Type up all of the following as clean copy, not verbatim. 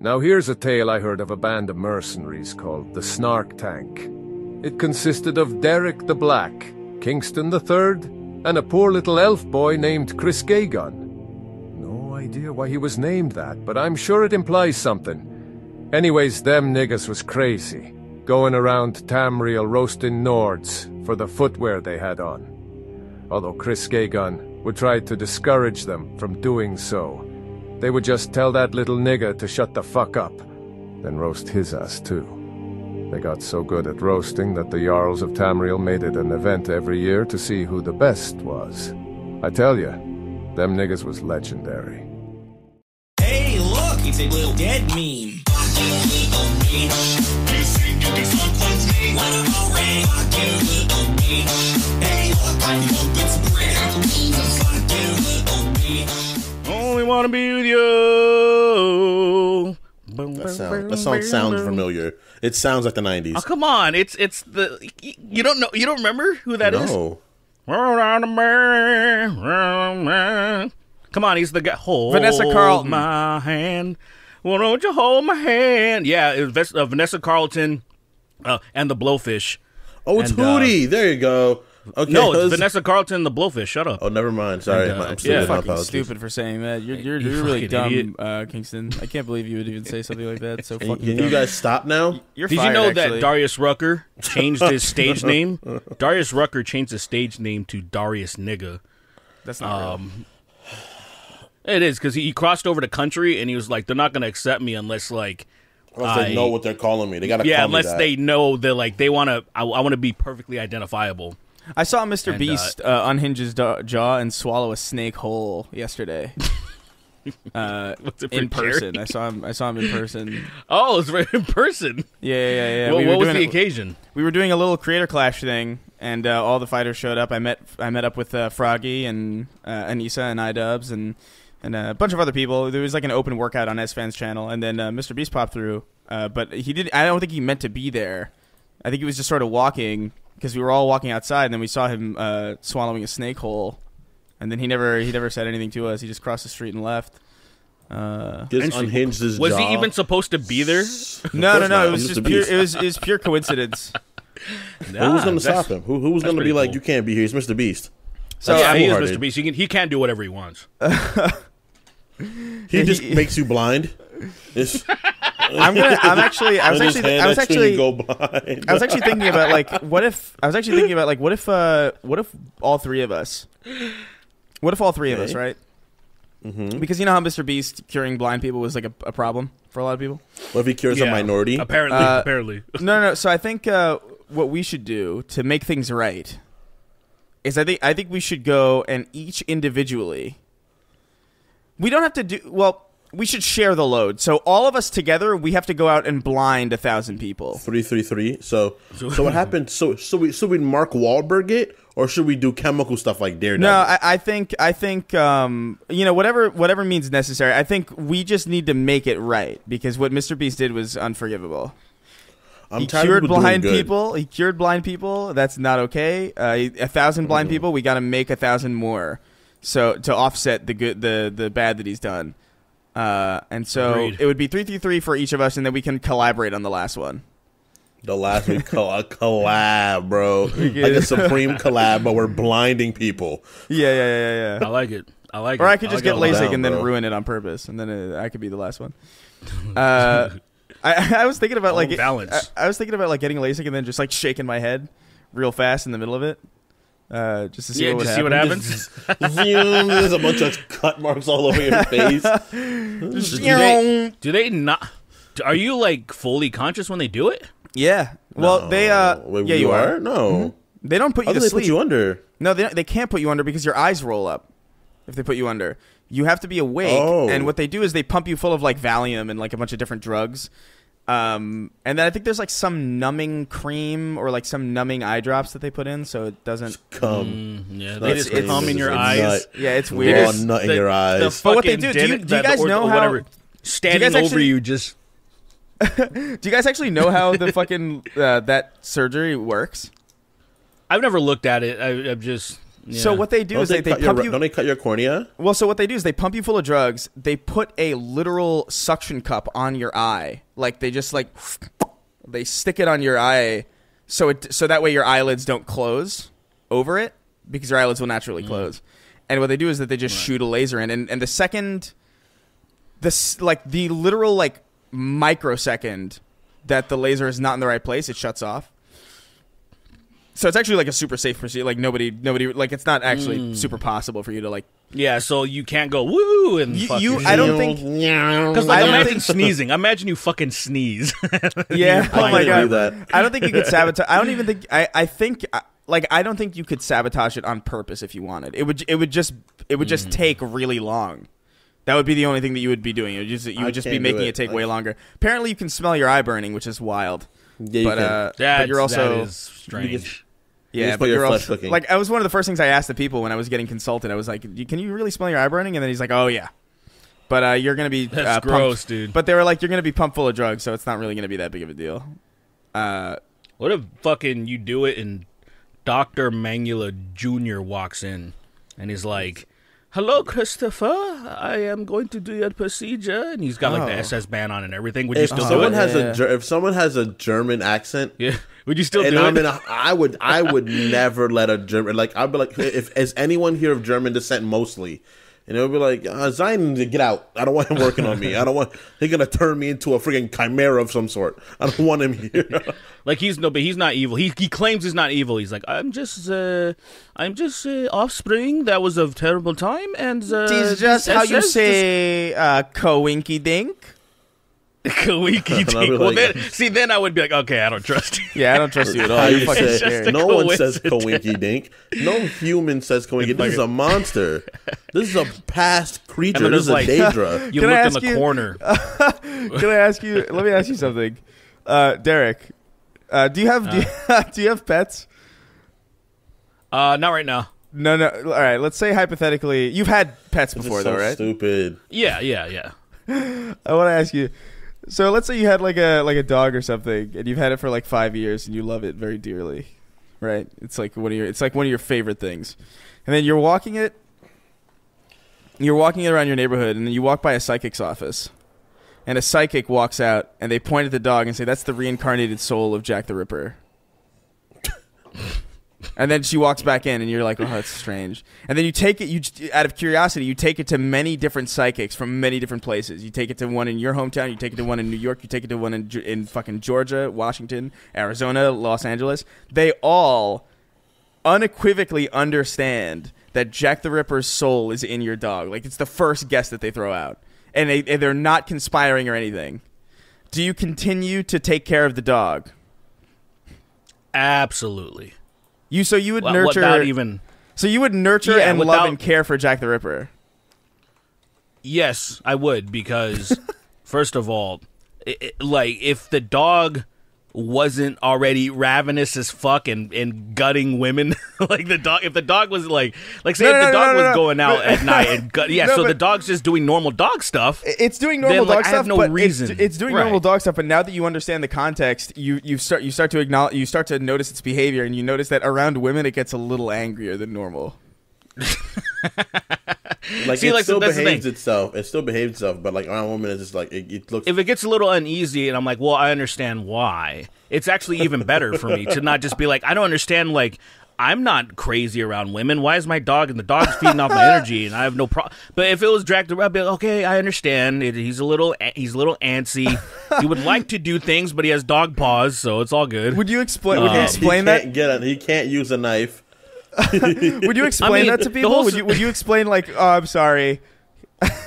Now here's a tale I heard of a band of mercenaries called the Snark Tank. It consisted of Derek the Black, Kingston the Third, and a poor little elf boy named Chris Gagon. No idea why he was named that, but I'm sure it implies something. Anyways, them niggas was crazy, going around Tamriel roasting Nords for the footwear they had on. Although Chris Gagon would try to discourage them from doing so. They would just tell that little nigga to shut the fuck up, then roast his ass too. They got so good at roasting that the Jarls of Tamriel made it an event every year to see who the best was. I tell ya, them niggas was legendary. Hey, look, it's a little dead meme. Only wanna be with you. That song sounds familiar. It sounds like the 90s. Oh, come on. It's the you don't know, you don't remember who that is? No. Come on, he's the guy. Hold Vanessa Carlton. my hand. Well, don't you hold my hand? Yeah, it was Vanessa Carlton and the Blowfish. Oh, it's And, Hootie. There you go. Okay. No, it's Vanessa Carlton and the Blowfish. Shut up. Oh, never mind. Sorry. And, I'm yeah. my Fucking apologies. stupid for saying that. You're You really fucking dumb, Kingston. I can't believe you would even say something like that. It's so fucking Can dumb. you guys stop now? You're Did you fired, know actually. that Darius Rucker changed his stage name? Darius Rucker changed his stage name to Darius Nigga. That's not real. It is, because he crossed over the country, and he was like, they're not going to accept me unless, like... Unless they know what they're calling me. They got to Yeah, call me unless that. they know that, like, they want to... I want to be perfectly identifiable. I saw Mr. And, Beast unhinge his jaw and swallow a snake whole yesterday. What's it for In person. charity? I saw him in person. Oh, it's right in person. Yeah. Well, We what were was doing the occasion? We were doing a little creator clash thing, and all the fighters showed up. I met up with Froggy and Anissa and iDubbbz and a bunch of other people. There was like an open workout on S-Fan's channel, and then Mr. Beast popped through. But he did. I don't think he meant to be there. I think he was just sort of walking because we were all walking outside, and then we saw him swallowing a snake whole, and then he never said anything to us. He just crossed the street and left. Just unhinged his Was jaw. he even supposed to be there? No. not. It was Mr. just pure. Beast. It was pure coincidence. Who was going to that's- stop him? Who was going to pretty be like, cool. you can't be here? He's Mr. Beast. So Yeah, he is foolhardy. Mr. Beast. He can't do whatever he wants. He just makes you blind. I was actually go blind. I was actually thinking about like what if all three of us right? Mm-hmm. Because you know how Mr. Beast curing blind people was like a problem for a lot of people. What if he cures a Yeah, minority? Apparently. No. So I think what we should do to make things right is I think we should go and each individually. We don't have to do well. We should share the load. So all of us together, we have to go out and blind 1,000 people. 333. So what happened? So we Mark Wahlberg it, or should we do chemical stuff like Daredevil? No, I think whatever means necessary. I think we just need to make it right because what Mr. Beast did was unforgivable. He cured blind people. He cured blind people. That's not okay. 1,000 blind people. We got to make 1,000 more. So to offset the bad that he's done. And so Agreed. it would be 333 for each of us, and then we can collaborate on the last one. The last week collab, bro. Like a supreme collab, but we're blinding people. Yeah. I like it. Or I could just get like LASIK that. and then Bro. ruin it on purpose, and then I could be the last one. I was thinking about like balance. I was thinking about like getting LASIK and then just like shaking my head real fast in the middle of it, just to see what would just see what happen. happens. Zoom, there's a bunch of cut marks all over your face. Do they not? Are you like fully conscious when they do it? Yeah. Well, they Wait, yeah, you are. No. They don't put How you do to they sleep. put you under? No, they can't put you under because your eyes roll up if they put you under. You have to be awake, Oh. and what they do is they pump you full of like Valium and like a bunch of different drugs. And then I think there's like some numbing cream or like some numbing eye drops that they put in so it doesn't. Come. Yeah, That's they just crazy. come in your It's eyes. nut. Yeah, it's Raw weird. nut in your eyes. But what they fucking do you dentist- guys or know how? whatever, standing guys over actually- you just Do you guys actually know how the fucking that surgery works? I've never looked at it. I've just So what they do is they pump you. Don't they cut your cornea? Well, so what they do is they pump you full of drugs. They put a literal suction cup on your eye. Like they just like they stick it on your eye, so that way your eyelids don't close over it because your eyelids will naturally close. And what they do is that they just shoot a laser in, and the second, the literal like microsecond that the laser is not in the right place, it shuts off. So it's actually like a super safe procedure. Like nobody, like it's not actually super possible for you to like. Yeah, so you can't go woo and I don't think because like imagine sneezing. Imagine you fucking sneeze. Yeah, oh my god. Do that. I don't think you could sabotage. I don't even think. I think like I don't think you could sabotage it on purpose if you wanted. It would just take really long. That would be the only thing that you would be doing. You would just be making it take way longer. Apparently, you can smell your eye burning, which is wild. Yeah, but you're also that is strange. Yeah, but you're also like I was one of the first things I asked the people when I was getting consulted. I was like, "Can you really smell your eye burning?" And then he's like, "Oh yeah." But you're gonna be that's gross, pumped. dude. But they were like, "You're gonna be pumped full of drugs, so it's not really gonna be that big of a deal." What if fucking you do it and Dr. Mangula Jr. walks in and he's like, "Hello, Christopher. I am going to do your procedure," and he's got like the SS band on and everything. Would you still do it? If someone has a German accent, yeah, would you still do it? I would never let a German I'd be like, if is anyone here of German descent mostly. And it would be like, Zion, get out. I don't want him working on me. I don't want. They're gonna turn me into a freaking chimera of some sort. I don't want him here. Like but he's not evil. He claims he's not evil. He's like, I'm just offspring that was of terrible time, and this is just how you say "coinky dink." Kawiki dink. Well, then I would be like, okay, I don't trust you. Yeah, I don't trust you at all. You're fucking scary. No one says Kawinky Dink. No human says Kawinky. This is a monster. This is a past creature. This is a Daedra. You look in the corner. Can I ask you? Let me ask you something, Derek. Do you have pets? Not right now. No. All right. Let's say hypothetically, you've had pets before, though, right? Stupid. Yeah. I want to ask you. So let's say you had like a dog or something, and you've had it for like 5 years, and you love it very dearly, right? It's like one of your favorite things, and then you're walking it around your neighborhood, and then you walk by a psychic's office, and a psychic walks out, and they point at the dog and say, "That's the reincarnated soul of Jack the Ripper." And then she walks back in, and you're like, "Oh, that's strange." And then you take it, out of curiosity, you take it to many different psychics from many different places. You take it to one in your hometown, you take it to one in New York, you take it to one in fucking Georgia, Washington, Arizona, Los Angeles. They all unequivocally understand that Jack the Ripper's soul is in your dog. Like, it's the first guess that they throw out. And they're not conspiring or anything. Do you continue to take care of the dog? Absolutely. So you would nurture and love and care for Jack the Ripper. Yes, I would, because first of all, like if the dog wasn't already ravenous as fuck and gutting women, like if the dog was like say if the dog was going out at night and so the dog's just doing normal dog stuff. It's doing normal dog stuff. I have no reason. It's doing normal dog stuff, but now that you understand the context, you start to acknowledge, you start to notice its behavior, and you notice that around women it gets a little angrier than normal. Like, it still behaves itself. It still behaves itself, but like around women, it's just like it looks. If it gets a little uneasy, and I'm like, well, I understand why. It's actually even better for me to not just be like, I don't understand. Like, I'm not crazy around women. Why is my dog and the dog's feeding off my energy, and I have no problem. But if it was Jack the Ripper, I'd be like, okay, I understand. He's a little antsy. He would like to do things, but he has dog paws, so it's all good. Would you explain? that? He can't use a knife. Would you explain that to people? Would you explain like, oh, I'm sorry?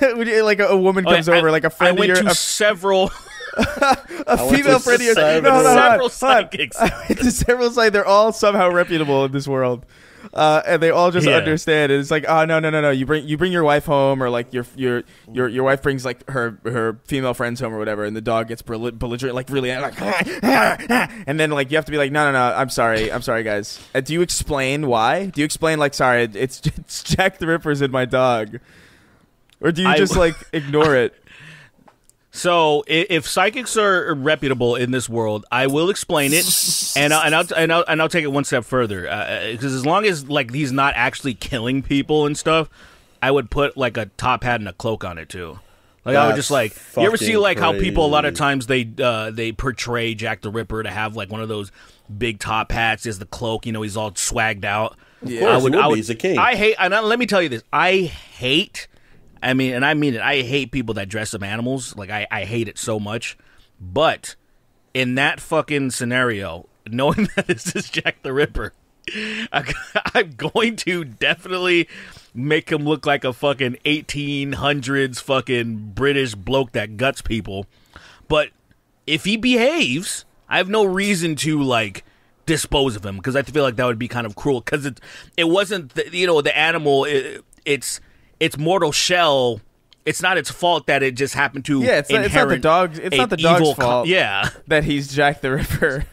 Would you, like a woman comes over, like a friend? I went to several. A female friend of yours. Several psychics. I went to several psychics. They're all somehow reputable in this world, and they all just understand. And it's like, oh no. You bring your wife home, or like your wife brings like her female friends home or whatever, and the dog gets belligerent, like really like, and then like you have to be like, no. I'm sorry guys. Do you explain why? Do you explain like, sorry, it's Jack the Ripper's in my dog, or do you just like ignore it? So if psychics are reputable in this world, I will explain it, and I'll take it one step further. Because as long as like he's not actually killing people and stuff, I would put like a top hat and a cloak on it too. Like I would just like you ever see like how people a lot of times they portray Jack the Ripper to have like one of those big top hats as the cloak. You know, he's all swagged out. Yeah, he's a king. I hate. And let me tell you this. I hate. I mean it. I hate people that dress up animals. Like I hate it so much. But in that fucking scenario, knowing that this is Jack the Ripper, I'm going to definitely make him look like a fucking 1800s fucking British bloke that guts people. But if he behaves, I have no reason to like dispose of him, because I feel like that would be kind of cruel, because it wasn't the animal, it's mortal shell. It's not its fault that it just happened to it's not the dog's fault that he's Jack the Ripper.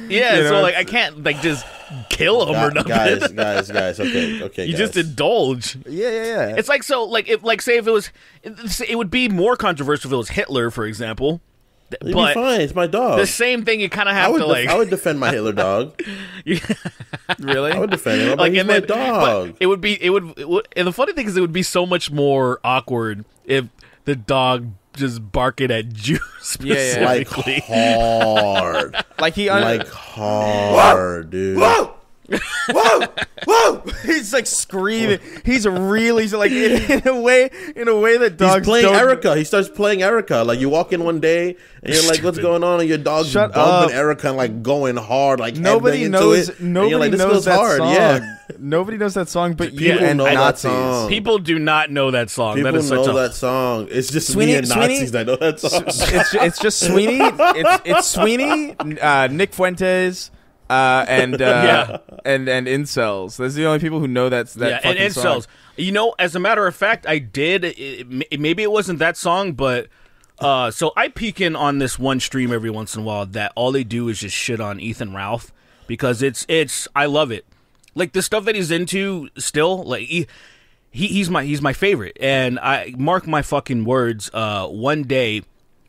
Yeah, so like I can't like just kill him or nothing. Guys, okay. You just indulge. Yeah. It's like, so like if like say if it would be more controversial if it was Hitler, for example. It'd be fine. It's my dog. The same thing. You kind of have to like. I would defend my Hitler dog. Really? I would defend him. Like, he's my dog. It would. And the funny thing is, it would be so much more awkward if the dog just barking at Jews specifically. Like hard. like hard, dude. Whoa! He's like screaming. He's really like in a way that dogs. He's playing Erica. He starts playing Erica. Like you walk in one day and you're like, "What's going on?" And your dog's bumping Erica and like going hard, like nobody knows. It. Nobody like, knows that hard. song. Yeah. Nobody knows that song, but People you and know Nazis. that song. People do not know that song. People that is know that song. It's just me and Nazis that know that song. It's just Sweeney. It's Sweeney, Nick Fuentes. And incels. Those are the only people who know that fucking and incels. song. You know, as a matter of fact, I did. Maybe it wasn't that song, but so I peek in on this one stream every once in a while that all they do is just shit on Ethan Ralph, because it's I love it. Like the stuff that he's into still, like he's my favorite, and I mark my fucking words. One day,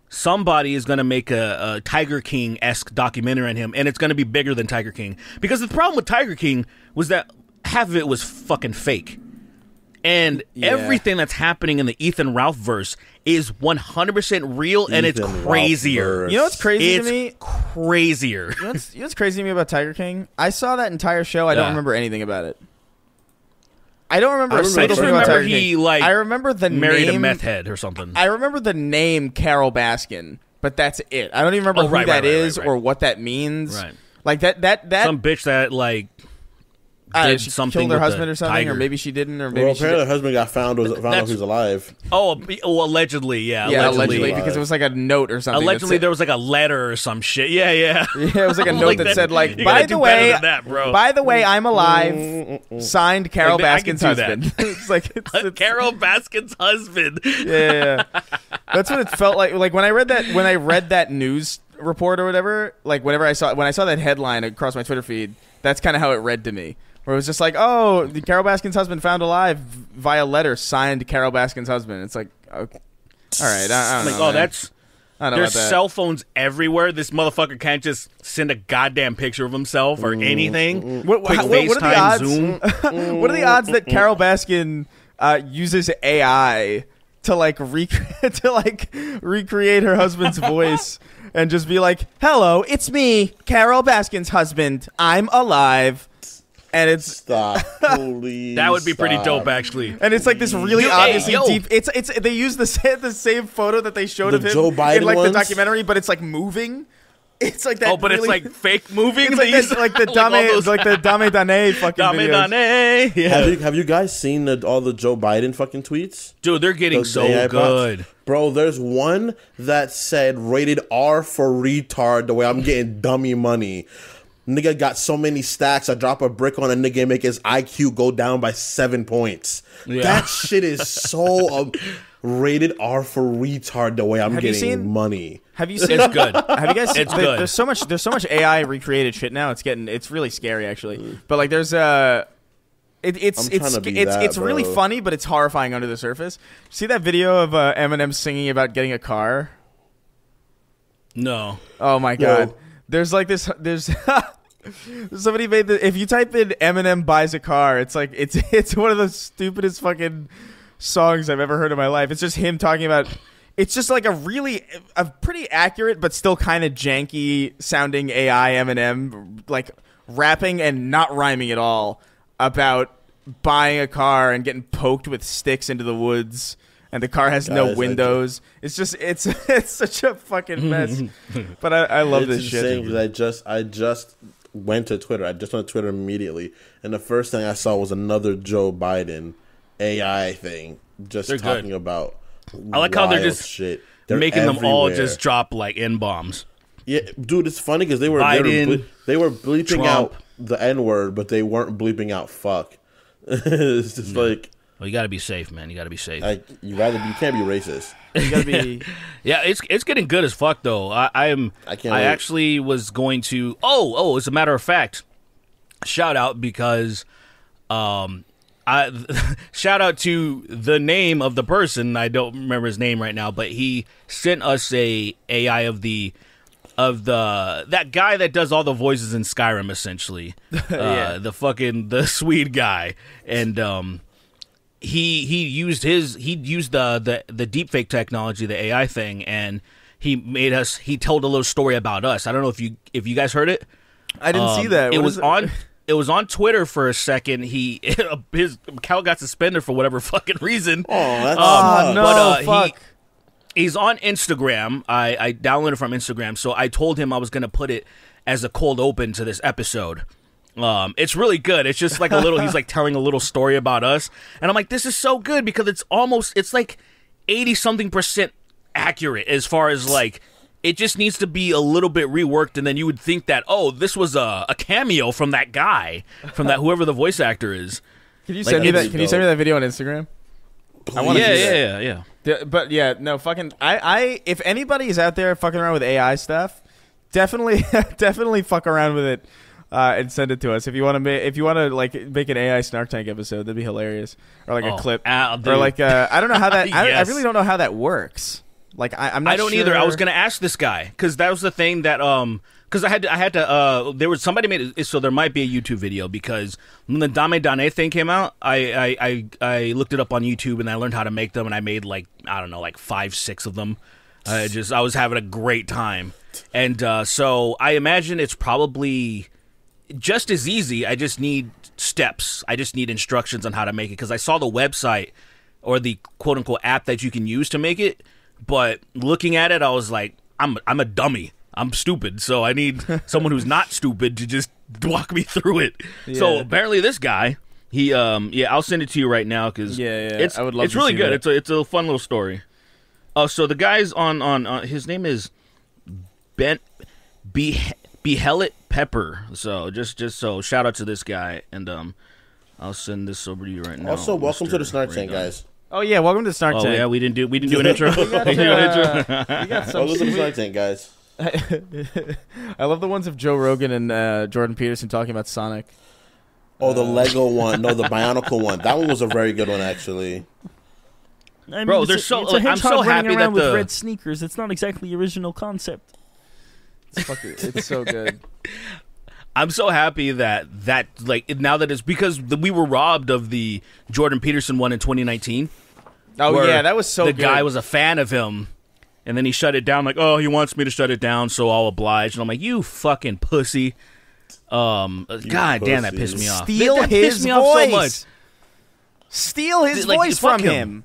somebody is going to make a Tiger King-esque documentary on him, and it's going to be bigger than Tiger King. Because the problem with Tiger King was that half of it was fucking fake. And everything that's happening in the Ethan Ralph verse is 100% real, and it's crazier. You know what's crazy to me? Crazier. You know what's crazy to me about Tiger King? I saw that entire show. I don't remember anything about it. I don't remember. I just remember he like. I remember the married name, a meth head or something. I remember the name Carol Baskin, but that's it. I don't even remember who that is or what that means. Right. Like that some bitch that like did she something killed her with husband the or something, tiger. or maybe she didn't, or maybe well, apparently her husband got found out he's alive. Allegedly, yeah. Allegedly, because it was like a note or something. Allegedly, there was like a letter or some shit. Yeah. Yeah, it was like a note that said like, by the way, I'm alive. Signed, Carol Baskin's husband. It's like it's Carol Baskin's husband. Yeah. That's what it felt like. Like when I read that news report or whatever. Like when I saw that headline across my Twitter feed, that's kind of how it read to me. Where it was just like, oh, the Carol Baskin's husband found alive via letter signed Carol Baskin's husband. It's like, okay. All right, I don't know. Oh, that's. There's cell phones everywhere. This motherfucker can't just send a goddamn picture of himself or anything. What are the odds? Zoom. What are the odds that Carol Baskin uses AI to recreate her husband's voice and just be like, "Hello, it's me, Carol Baskin's husband. I'm alive." And it's that would be pretty dope, actually. And it's like this really obviously deep. It's they use the same photo that they showed of him Joe Biden in like ones? the documentary, but it's like moving. It's like that. Oh, but it's like fake moving. It's like the Dame Dane fucking videos. Dane. Yeah. Have you guys seen all the Joe Biden fucking tweets? Dude, they're getting so good. Bro, there's one that said rated R for retard. The way I'm getting dummy money. Nigga got so many stacks. I drop a brick on a nigga and make his IQ go down by 7 points. Yeah. That shit is so rated R for retard. The way I'm getting money. Have you seen? It's good. Have you guys seen? It's good. There's so much AI recreated shit now. It's really scary actually. But like there's it's really funny, but it's horrifying under the surface. See that video of Eminem singing about getting a car? No. Oh my god. There's like this. There's somebody made the. If you type in Eminem buys a car, it's like it's one of the stupidest fucking songs I've ever heard in my life. It's just him talking about. It's just like a pretty accurate but still kind of janky sounding AI Eminem, like rapping and not rhyming at all about buying a car and getting poked with sticks into the woods. And the car has no windows. It's just it's such a fucking mess. But I love this shit. I just went to Twitter. I just went to Twitter immediately, and the first thing I saw was another Joe Biden AI thing, just They're talking good. about. I like how they're just shit. They're making them all everywhere. just drop like N-bombs. Yeah, dude, it's funny because they were bleeping Trump. out the N-word, but they weren't bleeping out fuck. It's just like. Well, you got to be safe, man. You got to be safe. You can't be racist. You gotta be. Yeah, it's getting good as fuck though. I actually was going to. As a matter of fact, shout out because, shout out to the name of the person. I don't remember his name right now, but he sent us a AI of that guy that does all the voices in Skyrim, essentially. The Swede guy, and He used the deepfake technology, the AI thing, and he told a little story about us. I don't know if you guys heard it. I didn't see that. It was on Twitter for a second. His account got suspended for whatever fucking reason. Oh, that's fuck. He's on Instagram. I downloaded from Instagram, so I told him I was gonna put it as a cold open to this episode. It's really good. It's just like he's like telling a little story about us. And I'm like, this is so good because it's like 80-something% accurate as far as like, it just needs to be a little bit reworked. And then you would think that, this was a cameo from that guy, from that, whoever the voice actor is. Can you send me that? Can you send me that video on Instagram? Please. I want to see that. Yeah. But yeah, no, fucking, if anybody is out there fucking around with AI stuff, definitely fuck around with it. And send it to us if you want to like make an AI Snark Tank episode. That'd be hilarious, or like a clip, or like I don't know how that. I really don't know how that works. Like I'm not. I don't sure. either. I was gonna ask this guy because that was the thing that because I had to there was somebody made it, so there might be a YouTube video because when the Dame Dane thing came out, I looked it up on YouTube and I learned how to make them and I made like 5-6 of them. I was having a great time, and so I imagine it's probably just as easy. I just need steps. I just need instructions on how to make it because I saw the website or the quote unquote app that you can use to make it. But looking at it, I was like, I'm a dummy. I'm stupid. So I need someone who's not stupid to just walk me through it. Yeah. So apparently this guy, I'll send it to you right now because I would love it's to really see good. that. It's a fun little story. So the guy's on his name is Behelit Pepper. So just so shout out to this guy, and I'll send this over to you right now. Also, welcome to the Snark Tank, guys. Oh yeah, welcome to the Snark Tank. Oh yeah, we didn't do an intro. We got some. Welcome to the Snark Tank, guys. I love the ones of Joe Rogan and Jordan Peterson talking about Sonic. Oh, the Lego one. No, the Bionicle one. That one was a very good one, actually. I mean, Bro, it's I'm hedgehog so happy running around that with red sneakers. It's not exactly original concept. It's so good. I'm so happy that like now that it's because we were robbed of the Jordan Peterson one in 2019. Oh yeah, that was so the good. guy was a fan of him, and then he shut it down. Like, he wants me to shut it down, so I'll oblige. And I'm like, you fucking pussy. God damn, that pissed me off. Steal that his pissed me voice. off so much. Steal his voice fuck from him.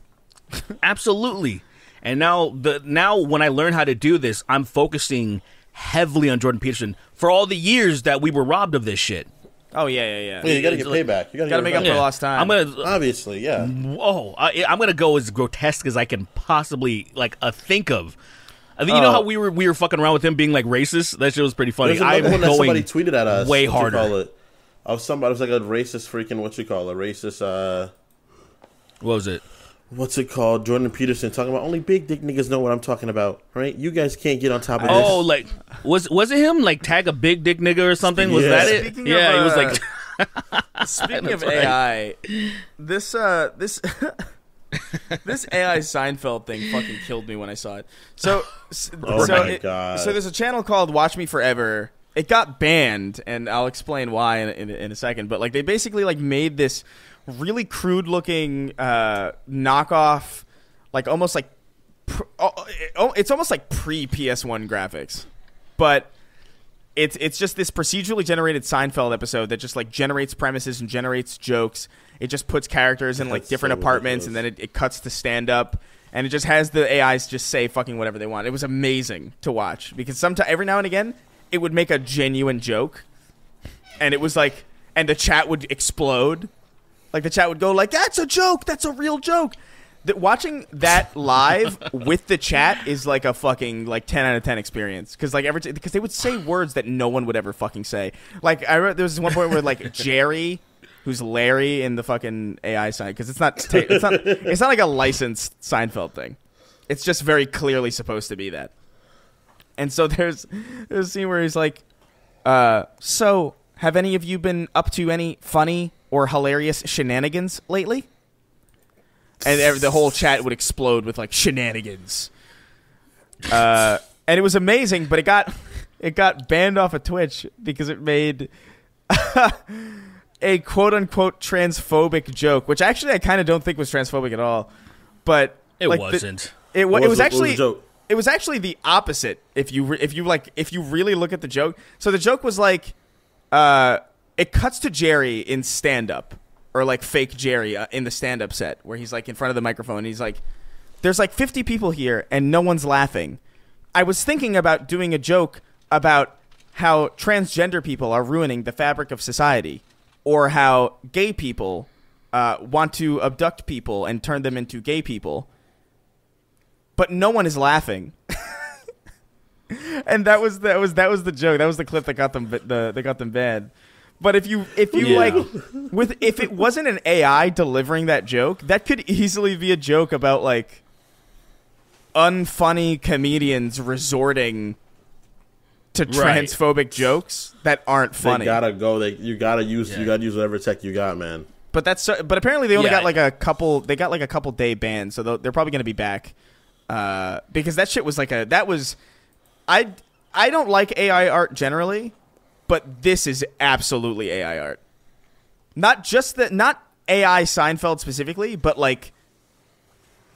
Absolutely. And now when I learn how to do this, I'm focusing heavily on Jordan Peterson for all the years that we were robbed of this shit. Oh yeah. Yeah, you gotta get payback. You gotta make up for lost time. I'm gonna obviously, yeah. I'm gonna go as grotesque as I can possibly think of. I think you know how we were fucking around with him being like racist. That shit was pretty funny. There's another one that somebody tweeted at us. Way harder. It was like a racist freaking What was it? What's it called? Jordan Peterson talking about only big dick niggas know what I'm talking about, right? You guys can't get on top of this. Oh, like was it him? Like tag a big dick nigga or something? Was that it? Speaking he was like. Speaking of AI, this This AI Seinfeld thing fucking killed me when I saw it. So, God. So there's a channel called Watch Me Forever. It got banned, and I'll explain why in a second. But like, they basically like made this really crude looking knockoff, like almost like it's almost like pre PS1 graphics, but it's just this procedurally generated Seinfeld episode that just like generates premises and generates jokes. It just puts characters in like different apartments, and then it cuts to stand up, and it just has the AIs just say fucking whatever they want. It was amazing to watch because sometimes every now and again it would make a genuine joke, and it was like, and the chat would explode, like the chat would go like, "That's a joke. That's a real joke." Watching that live with the chat is like a fucking like 10 out of 10 experience because like because they would say words that no one would ever fucking say. Like I there was one point where like Jerry, who's Larry in the fucking AI side, because it's not like a licensed Seinfeld thing. It's just very clearly supposed to be that. And so there's a scene where he's like, so have any of you been up to any funny or hilarious shenanigans lately? And the whole chat would explode with like shenanigans. And it was amazing, but it got banned off of Twitch because it made a quote-unquote transphobic joke, which actually I kind of don't think was transphobic at all. But It like, wasn't. It was actually the joke? It was actually the opposite. If you really look at the joke. So the joke was like, it cuts to Jerry in stand-up, or like fake Jerry in the stand-up set, where he's like in front of the microphone. And he's like, "There's like 50 people here, and no one's laughing. I was thinking about doing a joke about how transgender people are ruining the fabric of society, or how gay people want to abduct people and turn them into gay people, but no one is laughing." And that was the joke. That was the clip that got them banned. But if you like, if it wasn't an AI delivering that joke, that could easily be a joke about like unfunny comedians resorting to transphobic jokes that aren't funny. They gotta go. You gotta use whatever tech you got, man. But but apparently they only got like a couple. They got like a couple day ban, so they're probably gonna be back. Because that shit was like I don't like AI art generally, but this is absolutely AI art. Not AI Seinfeld specifically, but like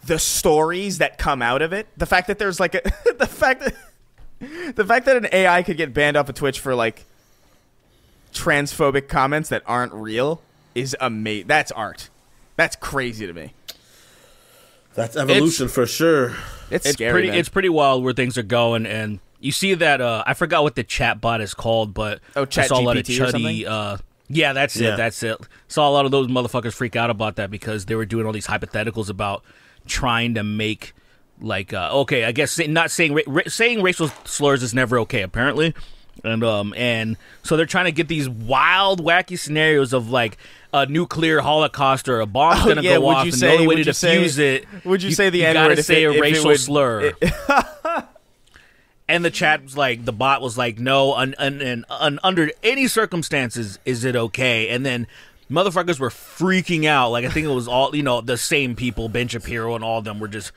the stories that come out of it. The fact that there's like the fact that an AI could get banned off of Twitch for like transphobic comments that aren't real is amazing. That's art. That's crazy to me. That's evolution for sure. It's scary. It's pretty wild where things are going, and you see that I forgot what the chat bot is called, but I saw a lot of chuddy. Yeah, that's it. That's it. Saw a lot of those motherfuckers freak out about that because they were doing all these hypotheticals about trying to make like okay, I guess not saying saying racial slurs is never okay apparently, and so they're trying to get these wild, wacky scenarios of like a nuclear holocaust or a bomb's gonna go off, and the only way to defuse it, would you say the N-word? You gotta say a racial slur. It And the chat was like, the bot was like, no, under any circumstances is it okay. And then motherfuckers were freaking out. Like, I think it was all, the same people, Ben Shapiro and all of them were just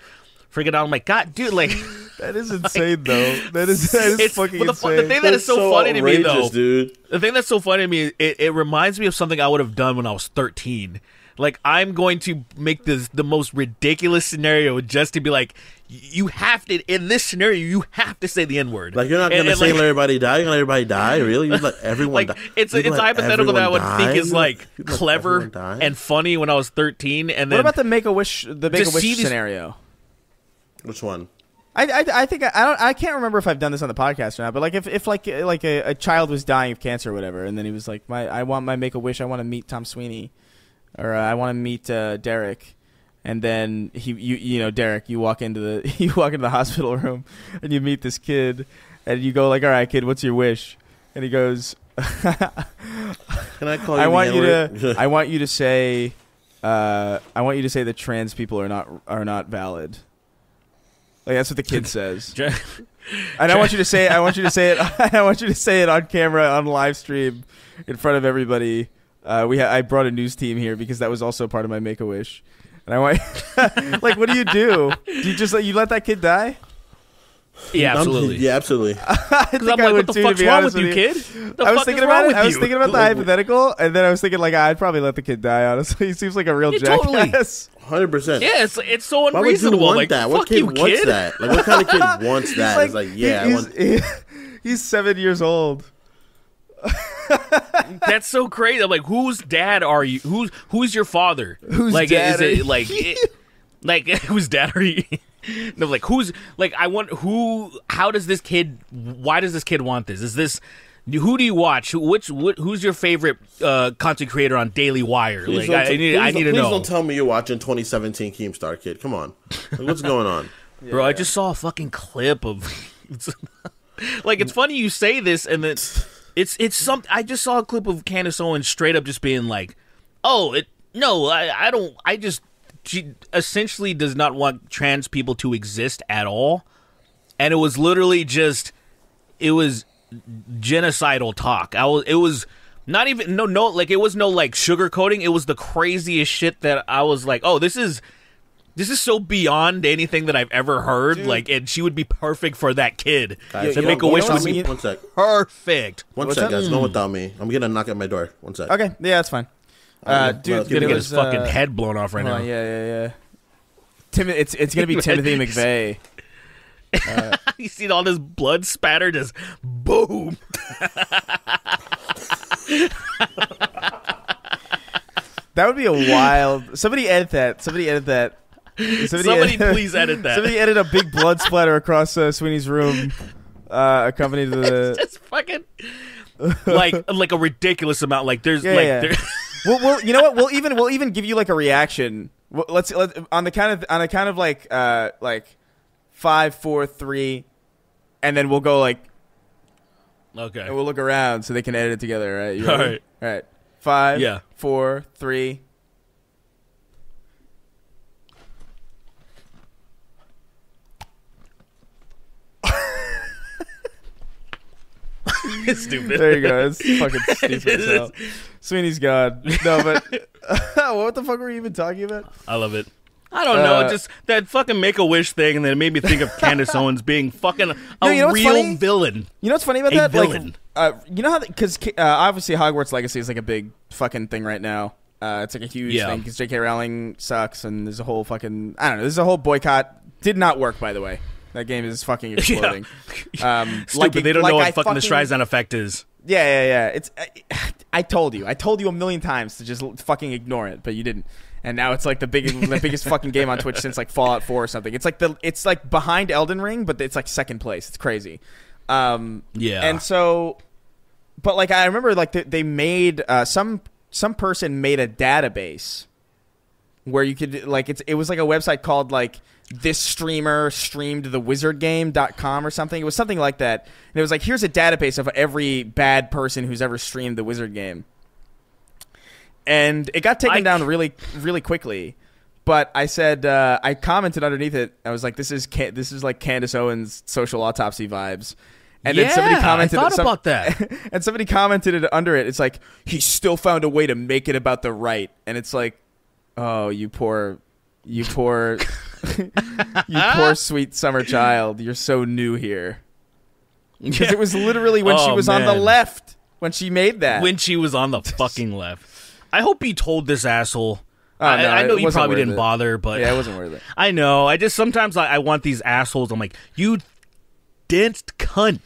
freaking out. I'm like, God, dude, like. That is insane, though. That is fucking insane. The thing that is so funny to me, though. Dude. The thing that's so funny to me, it reminds me of something I would have done when I was 13. Like, I'm going to make the most ridiculous scenario just to be like, you have to, in this scenario, you have to say the N-word. Like, you're not going to say let everybody die? You're going to let everybody die? Really? You let everyone die? It's hypothetical that I would think is, like, clever and funny when I was 13. And then what about the Make-A-Wish scenario? Which one? I think I can't remember if I've done this on the podcast or not, but like if a child was dying of cancer or whatever, and then he was like, I want my Make-A-Wish, I want to meet Tom Sweeney, or I want to meet Derek, and then Derek, you walk into the hospital room and you meet this kid, and you go like, all right, kid, what's your wish? And he goes, Can I call you? I want you to say that trans people are not valid. Like, that's what the kid says. And I want you to say it on camera on live stream in front of everybody. I brought a news team here because that was also part of my Make-A-Wish. And I want, like, what do? Do you just you let that kid die? Yeah, absolutely. Yeah, absolutely. I think I'm like, what the fuck's wrong with you, kid? I was thinking about it. I was thinking about the hypothetical, and then I was thinking, like, I'd probably let the kid die. Honestly, he seems like a real jackass. 100%. Yeah, it's so Why would you unreasonable. want Like, that? What fuck kid you, wants kid. that? Like, what kind of kid wants that? It's like, yeah, he's 7 years old. That's so crazy. I'm like, whose dad are you? Who's your father? Whose like, dad is it like, like whose dad are you? No, like who's like I want who? How does this kid? Why does this kid want this? Is this? Who do you watch? Who's your favorite content creator on Daily Wire? Like, I need to know. Please don't tell me you're watching 2017 Keemstar Kid. Come on, like, what's going on, bro? I just saw a fucking clip of. Like, it's funny you say this, and then it's some. I just saw a clip of Candace Owens straight up just being like, "Oh, I don't. I just." She essentially does not want trans people to exist at all, and it was literally just. It was genocidal talk. It was not even like it was no like sugarcoating. It was the craziest shit that I was like, oh, this is so beyond anything that I've ever heard. Dude. Like, and she would be perfect for that kid. Guys, the Make-A-Wish would be one sec. Perfect. One sec, guys. Go without me. I'm getting a knock at my door. One sec. Okay, yeah, that's fine. Dude, gonna get his fucking head blown off right now. Yeah. It's gonna be Timothy McVeigh. You see all this blood spatter, just boom. That would be a wild. Somebody edit that. Somebody Please edit that. Somebody edit a big blood splatter across Sweeney's room, accompanied to the. It's just fucking like a ridiculous amount. Like there's Well, you know what? We'll even give you like a reaction. Let's on the kind of like 5, 4, 3, and then we'll go like. Okay. And we'll look around so they can edit it together. Right? You All ready? All right. 5, yeah. 4, 3. Stupid. There you go. It's fucking stupid as hell. Sweeney's gone. No, but what the fuck were you even talking about? I love it. I don't know, just that fucking Make-A-Wish thing, and then it made me think of Candace Owens being fucking a real villain. You know what's funny about a that? Villain. Like, you know how because obviously Hogwarts Legacy is like a big fucking thing right now. It's like a huge thing because J.K. Rowling sucks, and there's a whole fucking there's a whole boycott. Did not work, by the way. That game is fucking exploding. Stupid. They don't know what fucking the Streisand effect is. Yeah. It's. I told you a million times to just fucking ignore it, but you didn't. And now it's like the biggest fucking game on Twitch since like Fallout 4 or something. It's like behind Elden Ring, but it's like second place. It's crazy. Yeah. And so, but like I remember like they made some person made a database where you could like it was like a website called like this streamer streamed thewizardgame.com or something. It was something like that. And it was like, here's a database of every bad person who's ever streamed the Wizard game. And it got taken down really, really quickly. But I said, I commented underneath it. I was like, this is like Candace Owens' social autopsy vibes. And then somebody commented. I thought about that. And somebody commented it under it. It's like, he still found a way to make it about the right. And it's like, oh, you poor you poor sweet summer child. You're so new here. Because it was literally when she was on the left when she made that. When she was on the fucking left. I hope he told this asshole. No, I know you probably didn't bother, but yeah, it wasn't worth it. I know. I just sometimes I want these assholes. I'm like, you densed cunt.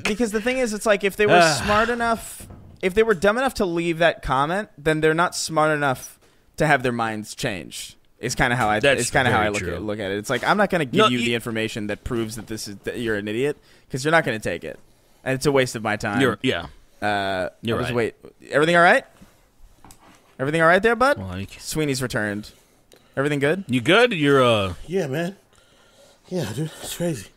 Because the thing is, it's like if they were smart enough, if they were dumb enough to leave that comment, then they're not smart enough to have their minds changed. It's kind of how I. It's kind of how I look at it. It's like I'm not going to give you the information that proves that you're an idiot because you're not going to take it, and it's a waste of my time. You're right. Wait, everything all right? Everything all right there, bud? Well, Sweeney's returned. Everything good? You good? You're Yeah, man. Yeah, dude, it's crazy.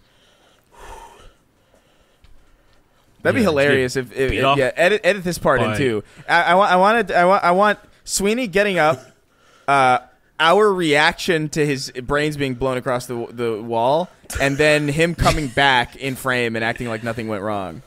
That'd be hilarious if edit this part in too. I want Sweeney getting up, our reaction to his brains being blown across the wall, and then him coming back in frame and acting like nothing went wrong.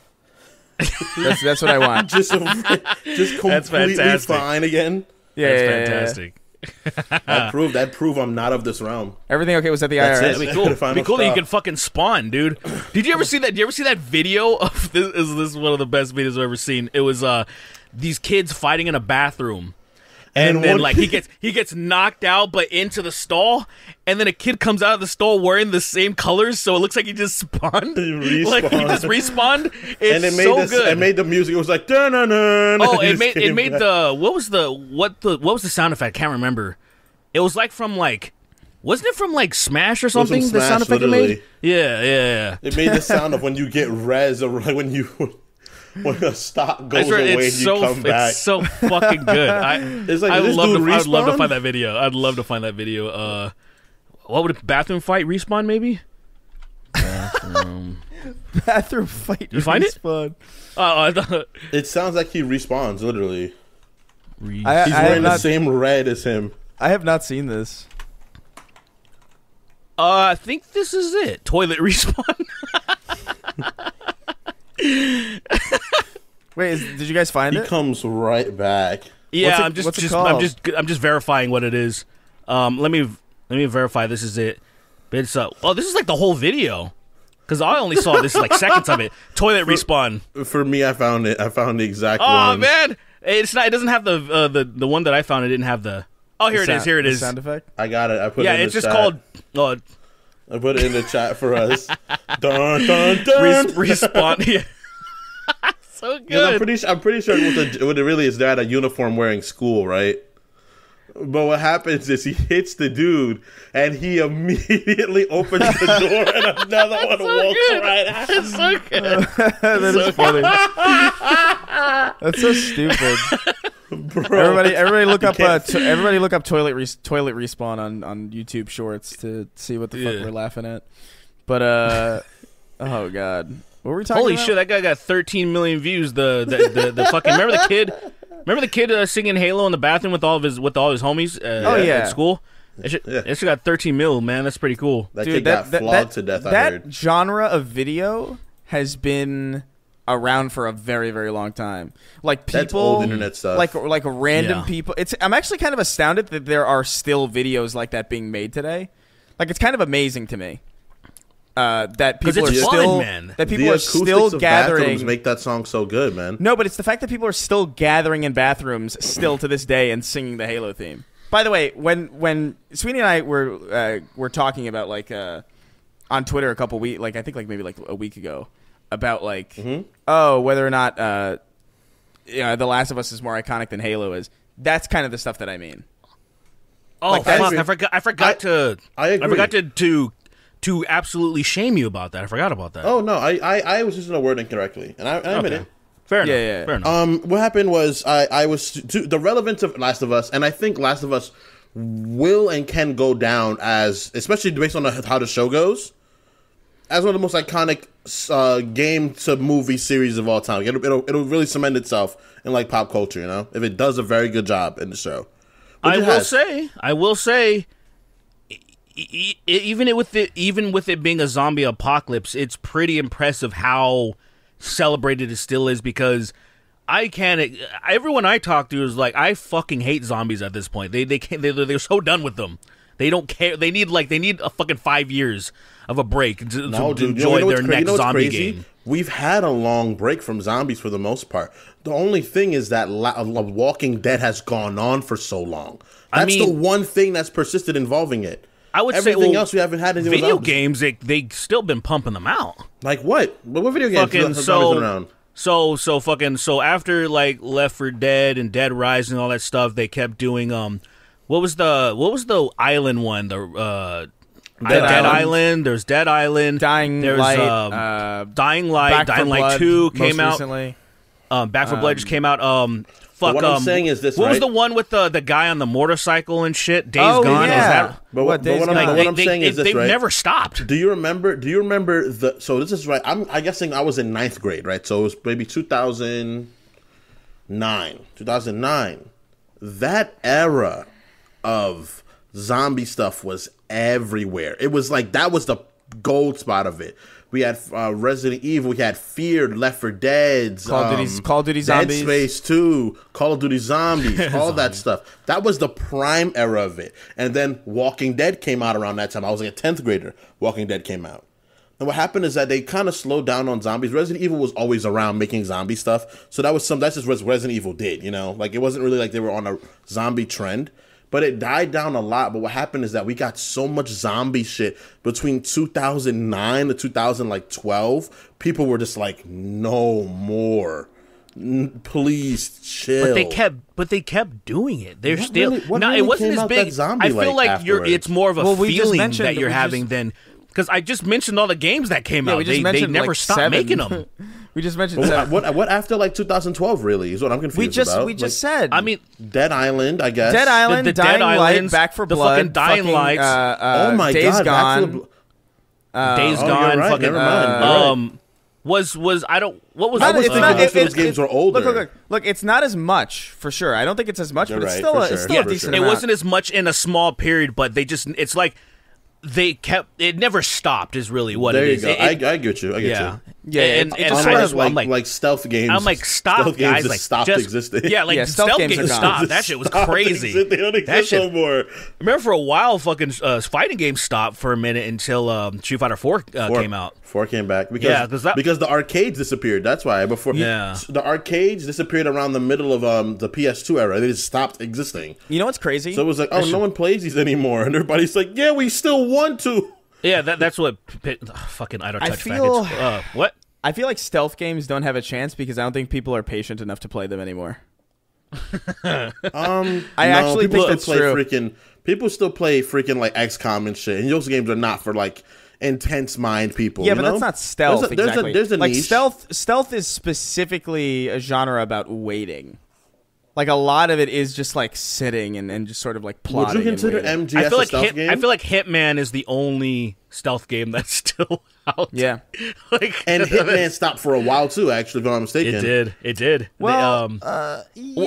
That's what I want. Just completely fine again. Yeah, that's fantastic. That prove I'm not of this realm. Everything okay was at the That's IRS? it. It'd be cool. Final It'd be cool that you stop. could fucking spawn, dude. Did you ever see that? Did you ever see that video of this? This is one of the best videos I've ever seen. It was these kids fighting in a bathroom. And then, like, he gets knocked out, but into the stall, and then a kid comes out of the stall wearing the same colors, so it looks like he just spawned. Like, he just respawned. It's And it made so good. It made the music. It was like dun-dun-dun. Oh, It it just made came back. what was the sound effect? I can't remember. It was like from like, wasn't it from like Smash or something? from The sound Smash, effect it literally. made. Yeah. It made the sound of when you get res, or like when the stock goes I swear, away and it's you so come back. it's so fucking good. It's like, I'd this love dude I'd love to respawn? find that video. I'd love to find that video. What would a bathroom fight respawn maybe? Bathroom fight. You find it? Fun. I thought It sounds like he respawns, literally. re- I He's have wearing the not- same red as him. I have not seen this. I think this is it. Toilet respawn. Wait, did you guys find He it? comes right back. Yeah, What's it I'm called? just verifying what it is. Let me verify this is it. But it's this is like the whole video. Because I only saw this like seconds of it. Toilet respawn. For me, I found it. I found the exact Oh one. man, it's not. It doesn't have the one that I found. It didn't have the. Oh, here it is. Here it The is. sound effect. I got it. I put Yeah, it in it's the just chat. called. I put it in the chat for us. Dun, dun, dun. Respawn. Yeah. So 'Cause good. I'm pretty sure what it really is, they're at a uniform wearing school, right? But what happens is he hits the dude, and he immediately opens the door, and another one walks right out. It's so good. That is funny. That's so stupid. Bro, Everybody look up. can't- Everybody look up toilet respawn on YouTube Shorts to see what the fuck Yeah. we're laughing at. But oh god, what were we talking Holy about? shit, that guy got 13 million views. The fucking remember the kid singing Halo in the bathroom with all his homies at school? It should got 13 mil, man. That's pretty cool. that Dude, kid got flogged to death, I that heard. genre of video has been around for a very, very long time. Like people, That's old internet stuff. like random Yeah. people. I'm actually kind of astounded that there are still videos like that being made today. Like it's kind of amazing to me that 'Cause people are it's fun, still man. that people the are acoustics still of bathrooms gathering. make that song so good, man. No, but it's the fact that people are still gathering in bathrooms still to this day and singing the Halo theme. By the way, when Sweeney and I were talking about like on Twitter a couple weeks, like I think like maybe like a week ago, about like whether or not The Last of Us is more iconic than Halo is. That's kind of the stuff that I mean. Oh Like, fuck! that's- I forgot to. I agree. I forgot to absolutely shame you about that. I forgot about that. Oh no, I was using the word incorrectly, and I admit Okay. it. Fair enough. Yeah. Fair enough. What happened was I was the relevance of Last of Us, and I think Last of Us will and can go down as, especially based on how the show goes, as one of the most iconic game to movie series of all time. It'll really cement itself in like pop culture, you know, if it does a very good job in the show. Which I it has. will say, even with it being a zombie apocalypse, it's pretty impressive how celebrated it still is, because everyone I talk to is like, I fucking hate zombies at this point. They're so done with them. They don't care. They need a fucking 5 years of a break to enjoy their next zombie game. We've had a long break from zombies for the most part. The only thing is that Walking Dead has gone on for so long. That's the one thing that's persisted involving it. I would Everything say else we haven't had. video zombies. games. They still been pumping them out. Like what? What video games? Fucking have zombies been around? So after like Left 4 Dead and Dead Rising and all that stuff, they kept doing what was the island one? The Dead Island. There's Dead Island. Dying There's Light. Dying Light. Back 4 Dying Light Blood 2 most came out. recently. Back 4 Blood just came out. What I'm saying is this, what was right? the one with the guy on the motorcycle and shit? Days Oh, Gone. yeah. Was that? But what Days I'm Gone? saying is this, they've right? never stopped. Do you remember the? So this is right. I guessing I was in 9th grade, right? So it was maybe 2009. That era of zombie stuff was everywhere. It was like that was the gold spot of it. We had Resident Evil. We had Fear, Left 4 Dead, Call of Duty Zombies, Dead Space 2, Call of Duty Zombies, all that stuff. That was the prime era of it. And then Walking Dead came out around that time. I was like a 10th grader. Walking Dead came out. And what happened is that they kind of slowed down on zombies. Resident Evil was always around making zombie stuff. So that's just what Resident Evil did, you know? Like, it wasn't really like they were on a zombie trend. But it died down a lot. But what happened is that we got so much zombie shit between 2009 to 2012. People were just like, no more. Please chill. But they kept doing it. They're What still really- what no. really It wasn't came as out big. that zombie I feel like like afterwards? it's more of a Well, we just feeling mentioned- that you're we having just- than because I just mentioned all the games that came out. we just They mentioned never like stopped 7. making them. We just mentioned What, 7. what after like 2012 really is what I'm confused about. We just Like, said. I mean, Dead Island, I guess. Dead Island, the Dying Dead Islands, Light, Back 4 the Blood, fucking Dying Lights. Oh my Days god, Gone. Days oh, Gone. you're right, Fucking never mind, you're right. was I don't what was Not- that? was it's thinking not- most of it- those it- games were older. Look, it's not as much for sure. I don't think it's as much, You're but it's right, still for a, sure. it's still Yeah, a decent it amount. wasn't as much in a small period, but it's like they kept it never stopped is really what There it you is. go. I get you. I get Yeah. you. Yeah, and, it's and just I sort just, of I'm like stealth games. I'm like, stop, stealth games guys! just Like, stopped just, existing. Yeah, like Yeah, stealth, stealth games games are gone. stopped. That shit was Stopped crazy. existing. They don't That exist shit. no more. Remember for a while, fucking fighting games stopped for a minute until Street Fighter 4 came out. 4 came back because Yeah, 'cause because the arcades disappeared. That's why before Yeah. the arcades disappeared around the middle of the PS2 era. They just stopped existing. You know what's crazy? So it was like, oh, no one plays these anymore, and everybody's like, yeah, we still want to. Yeah, that's what fucking I don't I touch feel- faggots. What? I feel like stealth games don't have a chance because I don't think people are patient enough to play them anymore. I actually people think that's still true. People still play freaking like XCOM and shit, and those games are not for like intense mind people. Yeah, you but know? that's not stealth. Exactly. There's a like niche. stealth is specifically a genre about waiting. Like a lot of it is just like sitting and just sort of like plotting. Would you consider and waiting. MGS I feel a like stealth game? I feel like Hitman is the only stealth game that's still out. Yeah. like and Hitman stopped for a while too. Actually, if I'm not mistaken, It did. Well, well,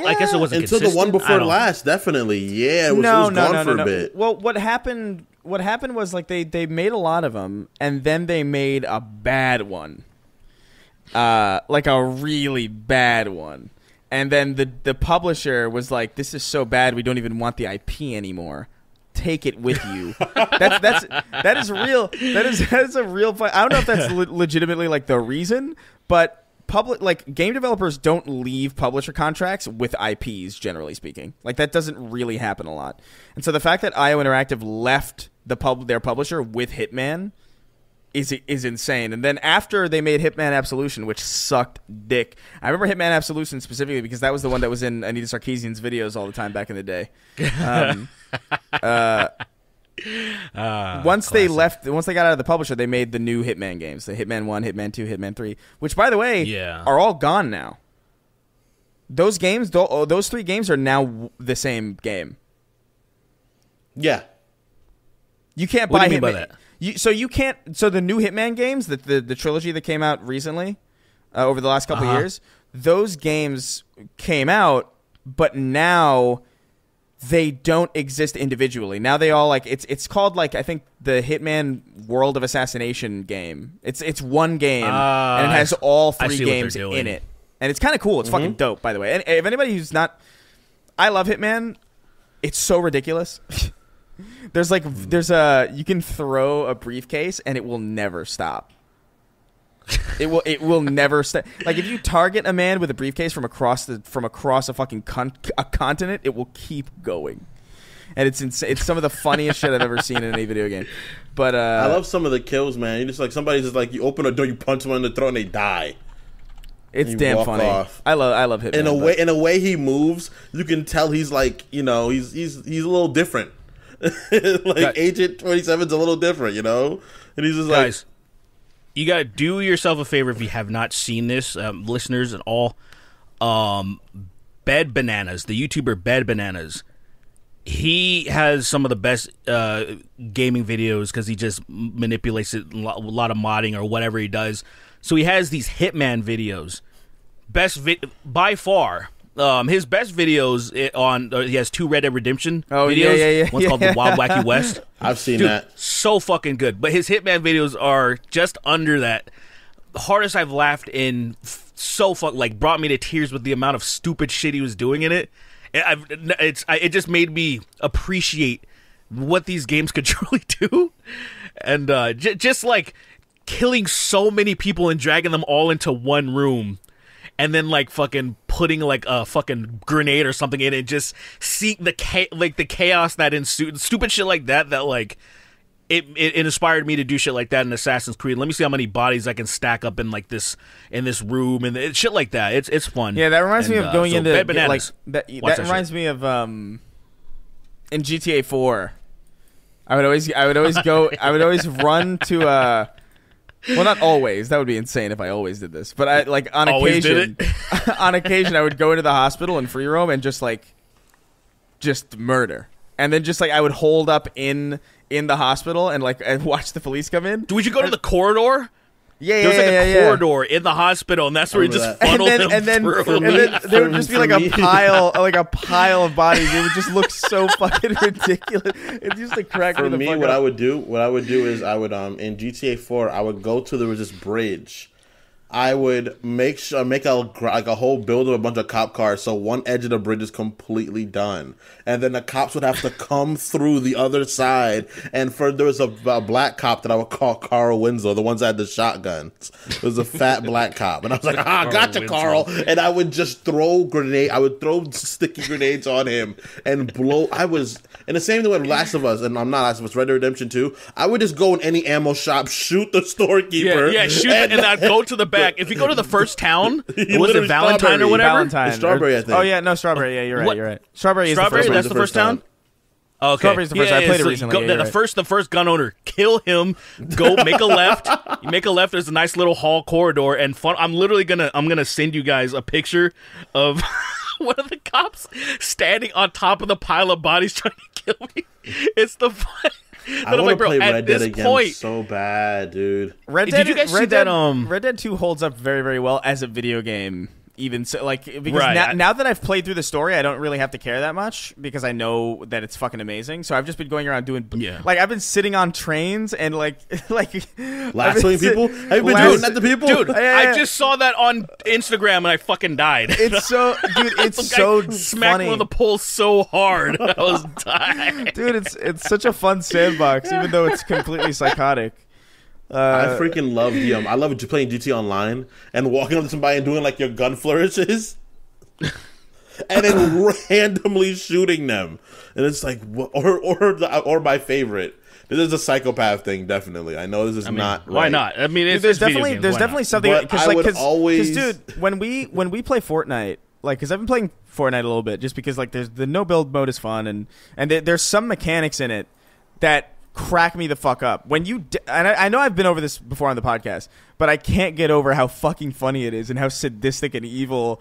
I guess it wasn't until the one consistent. I before don't- last. Definitely, yeah, it was gone for a bit. Well, what happened was like they made a lot of them, and then they made a bad one, like a really bad one, and then the publisher was like, "This is so bad, we don't even want the IP anymore. Take it with you." that is real. That is a real. I don't know if that's legitimately like the reason, but. Game developers don't leave publisher contracts with IPs, generally speaking. Like that doesn't really happen a lot. And so the fact that IO Interactive left their publisher with Hitman is insane. And then after they made Hitman Absolution, which sucked dick. I remember Hitman Absolution specifically because that was the one that was in Anita Sarkeesian's videos all the time back in the day. Once they got out of the publisher, they made the new Hitman games, the Hitman 1, Hitman 2, Hitman 3, which, by the way, are all gone now. Those games, those 3 games are now the same game. Yeah. You can't What buy do you mean Hitman. by that? So the new Hitman games, the trilogy that came out recently, over the last couple of years, those games came out, but now they don't exist individually. Now they all it's called like I think the Hitman World of Assassination game. It's one game and it has all 3 games in it. And it's kind of cool. It's fucking dope, by the way. And if anybody who's not I love Hitman. It's so ridiculous. You can throw a briefcase and it will never stop. It will never stop. Like if you target a man with a briefcase from across a fucking continent, it will keep going. And it's insane. It's some of the funniest shit I've ever seen in any video game. But I love some of the kills, man. You just like somebody's just like you open a door, you punch them in the throat, and they die. It's damn funny. Off. I love Hitman. In a way he moves, you can tell he's like he's a little different. Like Agent 27's a little different, and he's just guys, you gotta do yourself a favor if you have not seen this, listeners and all. Bed Bananas, the YouTuber Bed Bananas, he has some of the best gaming videos because he just manipulates it, a lot of modding or whatever he does. So he has these Hitman videos. By far, His best videos he has 2 Red Dead Redemption Oh, videos. yeah. One's called The Wild Wacky West. I've seen Dude, that. so fucking good. But his Hitman videos are just under that. The hardest I've laughed in like brought me to tears with the amount of stupid shit he was doing in it. It just made me appreciate what these games could truly do. And just like killing so many people and dragging them all into one room. And then like fucking putting like a fucking grenade or something in it, just see the chaos that ensued, stupid shit like that. That like it inspired me to do shit like that in Assassin's Creed. Let me see how many bodies I can stack up in like this room and shit like that. It's fun. Yeah, that reminds me of going into Bad Bananas. that reminds me of in GTA 4. I would always run to well, not always. That would be insane if I always did this. But I like on Always occasion. did it? On occasion, I would go into the hospital and free roam and just murder. And then just like I would hold up in the hospital and like and watch the police come in. Would you go to the corridor? Yeah, There was like a corridor in the hospital, and that's where you just funneled them through. And then there would just be like a pile of bodies. It would just look so fucking ridiculous. It used to crack me For the me, fuck what up. I would do is I would in GTA 4 I would go to there was this bridge. I would make a whole build of a bunch of cop cars so one edge of the bridge is completely done, and then the cops would have to come through the other side. And there was a black cop that I would call Carl Winslow, the ones that had the shotguns. It was a fat black cop, and I was like, gotcha, Carl. And I would just throw sticky grenades on him and blow. And the same thing with Last of Us, and I'm not Last of Us, Red Dead Redemption 2. I would just go in any ammo shop, shoot the storekeeper. Yeah, shoot and I'd go to the back. If you go to the first town, was it Valentine Strawberry. or whatever? Valentine. Strawberry, I think. Oh yeah, no, Strawberry. Yeah, you're right. What? You're right. Strawberry is the Strawberry, first one. that's the first town? Okay. Strawberry's the first. I played it recently. Yeah, the first gun owner, kill him. Go make a left. You make a left. There's a nice little hall corridor and fun. I'm gonna send you guys a picture of one of the cops standing on top of the pile of bodies trying to kill me. It's the fun. I want to play Red Dead again point, so bad, dude. Did you guys see that? Red Dead 2 holds up very, very well as a video game. Even so, like because Right. now that I've played through the story, I don't really have to care that much because I know that it's fucking amazing. So I've just been going around doing like I've been sitting on trains and like lassoing people. Have you been doing that to people, dude? Yeah. I just saw that on Instagram and I fucking died. It's so, dude. It's Some so guy smacked funny. one of the poles so hard I was dying. Dude, it's such a fun sandbox, even though it's completely psychotic. I freaking love I love playing GT Online and walking up to somebody and doing like your gun flourishes, and then randomly shooting them. And it's like, or my favorite. This is a psychopath thing, definitely. I know this is not. Why right. not? I mean, Dude, it's there's video definitely games. there's Why definitely not? something But because I like would always- dude, when we play Fortnite, like because I've been playing Fortnite a little bit just because like there's the no build mode is fun and there's some mechanics in it that crack me the fuck up when you and I know I've been over this before on the podcast, but I can't get over how fucking funny it is and how sadistic and evil.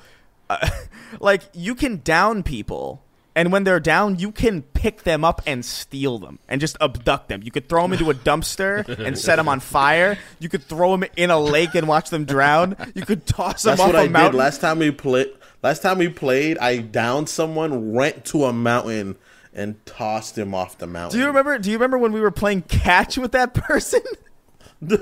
Like you can down people. And when they're down, you can pick them up and steal them and just abduct them. You could throw them into a dumpster and set them on fire. You could throw them in a lake and watch them drown. You could toss them That's off what a I mountain. did last time we played. I downed someone, went to a mountain, and tossed him off the mountain. Do you remember when we were playing catch with that person? we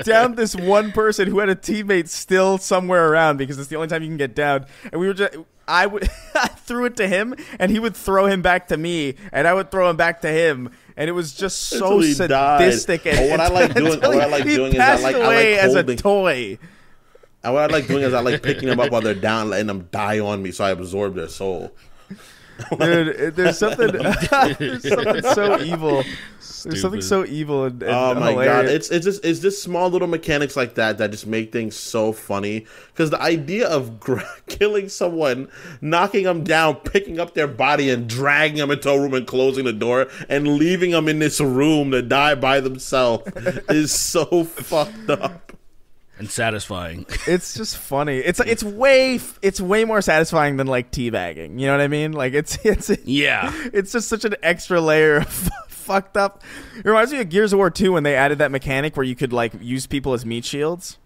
downed this one person who had a teammate still somewhere around because it's the only time you can get down, and we were just I threw it to him and he would throw him back to me and I would throw him back to him, and it was just so Until he sadistic. died. And What I like doing is I like as a holding. toy. And what I like doing is I like picking them up while they're down, and letting them die on me, so I absorb their soul. Dude, there's something so evil. There's something so evil and Oh my hilarious. god, it's just small little mechanics like that just make things so funny. Because the idea of killing someone, knocking them down, picking up their body and dragging them into a room and closing the door and leaving them in this room to die by themselves is so fucked up. And satisfying. It's just funny. It's way more satisfying than like teabagging. You know what I mean? Like it's Yeah. It's just such an extra layer of fucked up. It reminds me of Gears of War 2 when they added that mechanic where you could like use people as meat shields.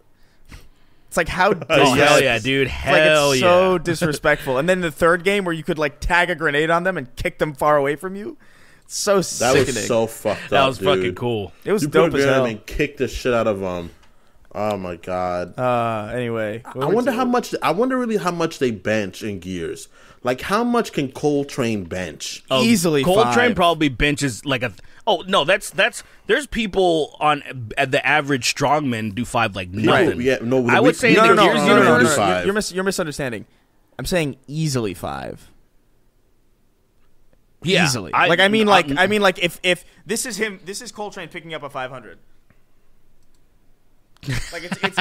It's like how Oh hell yeah, dude! Hell it's so disrespectful. And then the third game where you could like tag a grenade on them and kick them far away from you. It's so That sickening. was so fucked up. That was dude. fucking cool. It was You dope put a as grenade hell. and kick the shit out of them. Oh my god. Anyway, I wonder how much. I wonder really how much they bench in Gears. Like how much can Coltrane bench? Easily Coltrane 5. probably benches like a. Oh no, that's there's people on at the average strongman do 5 like nothing. Yeah, no. I would say No, the no, Gears no, universe. five. You're misunderstanding. I'm saying easily 5. Yeah, Easily. I mean like if this is him, this is Coltrane picking up a 500. Like it's like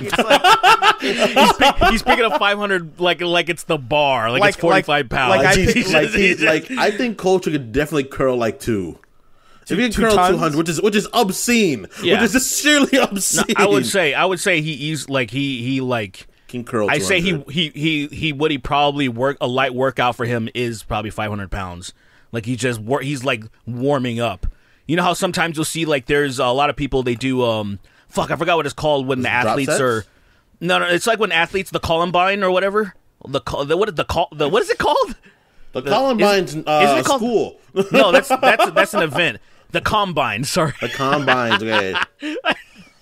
he's picking up 500 like it's the bar, like it's 45 pounds. I think Coltrane could definitely curl like 2. If he can two curl tons? 200, which is obscene, Yeah. which is just sheerly obscene. I would say he can curl. 200. I say he what he probably a light workout for him is probably 500 pounds. Like he's like warming up. You know how sometimes you'll see like there's a lot of people they do fuck, I forgot what it's called when the athletes are. No, it's like when athletes the Columbine or whatever. What is it called? The Columbine's isn't it called, school. No, that's an event. The Combine, sorry. The Combines. Okay.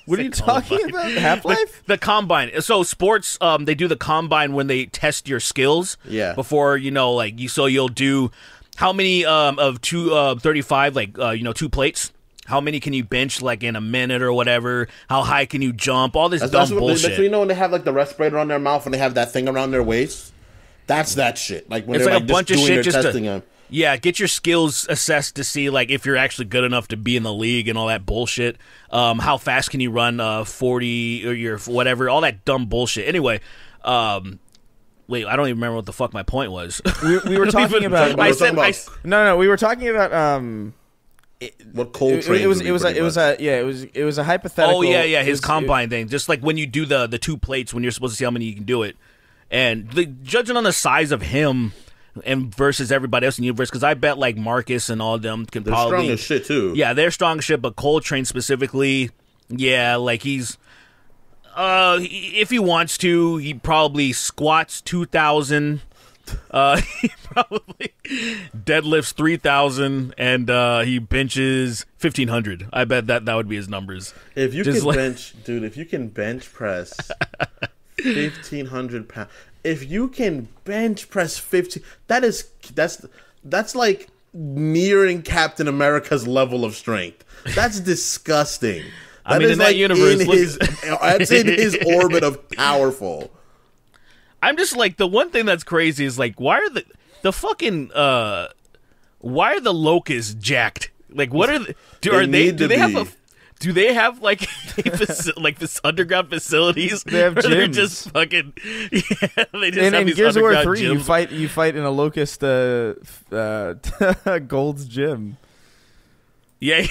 what are you talking about? Half-Life? The Combine. So sports, they do the Combine when they test your skills. Yeah. Before you'll do how many of 235 like 2 plates. How many can you bench like in a minute or whatever? How high can you jump? All this dumb bullshit. That's when, when they have like the respirator on their mouth and they have that thing around their waist. That's that shit. Like when it's they're like like a bunch of doing shit their just testing to them. yeah, get your skills assessed to see like if you're actually good enough to be in the league and all that bullshit. How fast can you run 40 or your whatever? All that dumb bullshit. Anyway, wait, I don't even remember what the fuck my point was. We were talking about. We were talking about. What Coltrane? It was a hypothetical. Oh yeah, his combine thing. Just like when you do the 2 plates when you're supposed to see how many you can do it, and judging on the size of him and versus everybody else in the universe, because I bet like Marcus and all of them can They're probably strong as shit too. Yeah, they're strong as shit, but Coltrane specifically, yeah, like he's. If he wants to, he probably squats 2,000. He probably deadlifts 3,000 and he benches 1,500. I bet that would be his numbers. If you Just can like- bench, dude, if you can bench press 1,500 pounds, if you can bench press 15, that's like nearing Captain America's level of strength. That's disgusting. I mean, is in that universe, that's in his orbit of powerful. I'm just like, the one thing that's crazy is like, why are the fucking why are the locusts jacked? Like, what are do they have like like this underground facilities? They have Or they're gyms. just fucking yeah. They just And have in these Gears of War underground 3, gyms. you fight in a Locust Gold's gym. Yeah.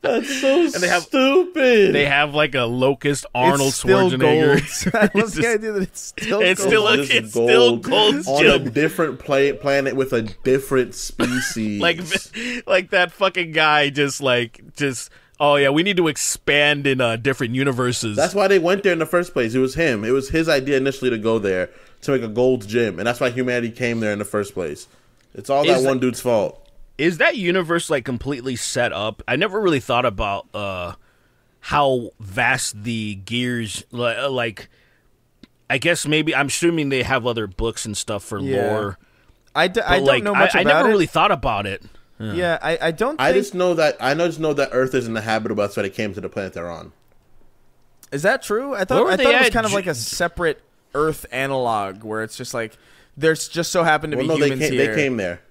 That's so they have- stupid. They have like a locust Arnold It's still Schwarzenegger. Gold. I love It's the just- idea that it's still it's gold. still This is it's still Gold's on a gym. different planet with a different species. like that fucking guy just oh yeah, we need to expand in different universes. That's why they went there in the first place. It was him. It was his idea initially to go there to make a Gold's Gym, and that's why humanity came there in the first place. It's all that one dude's fault. Is that universe like completely set up? I never really thought about how vast the Gears like. I guess maybe I'm assuming they have other books and stuff for lore. I don't know much I about never it. really thought about it. Yeah, I don't. I think... just know that Earth isn't habitable. That's why they came to the planet they're on. Is that true? I Where thought were it they was at? kind of like a separate Earth analog where it's just like there's just so happen to be humans here. They came there.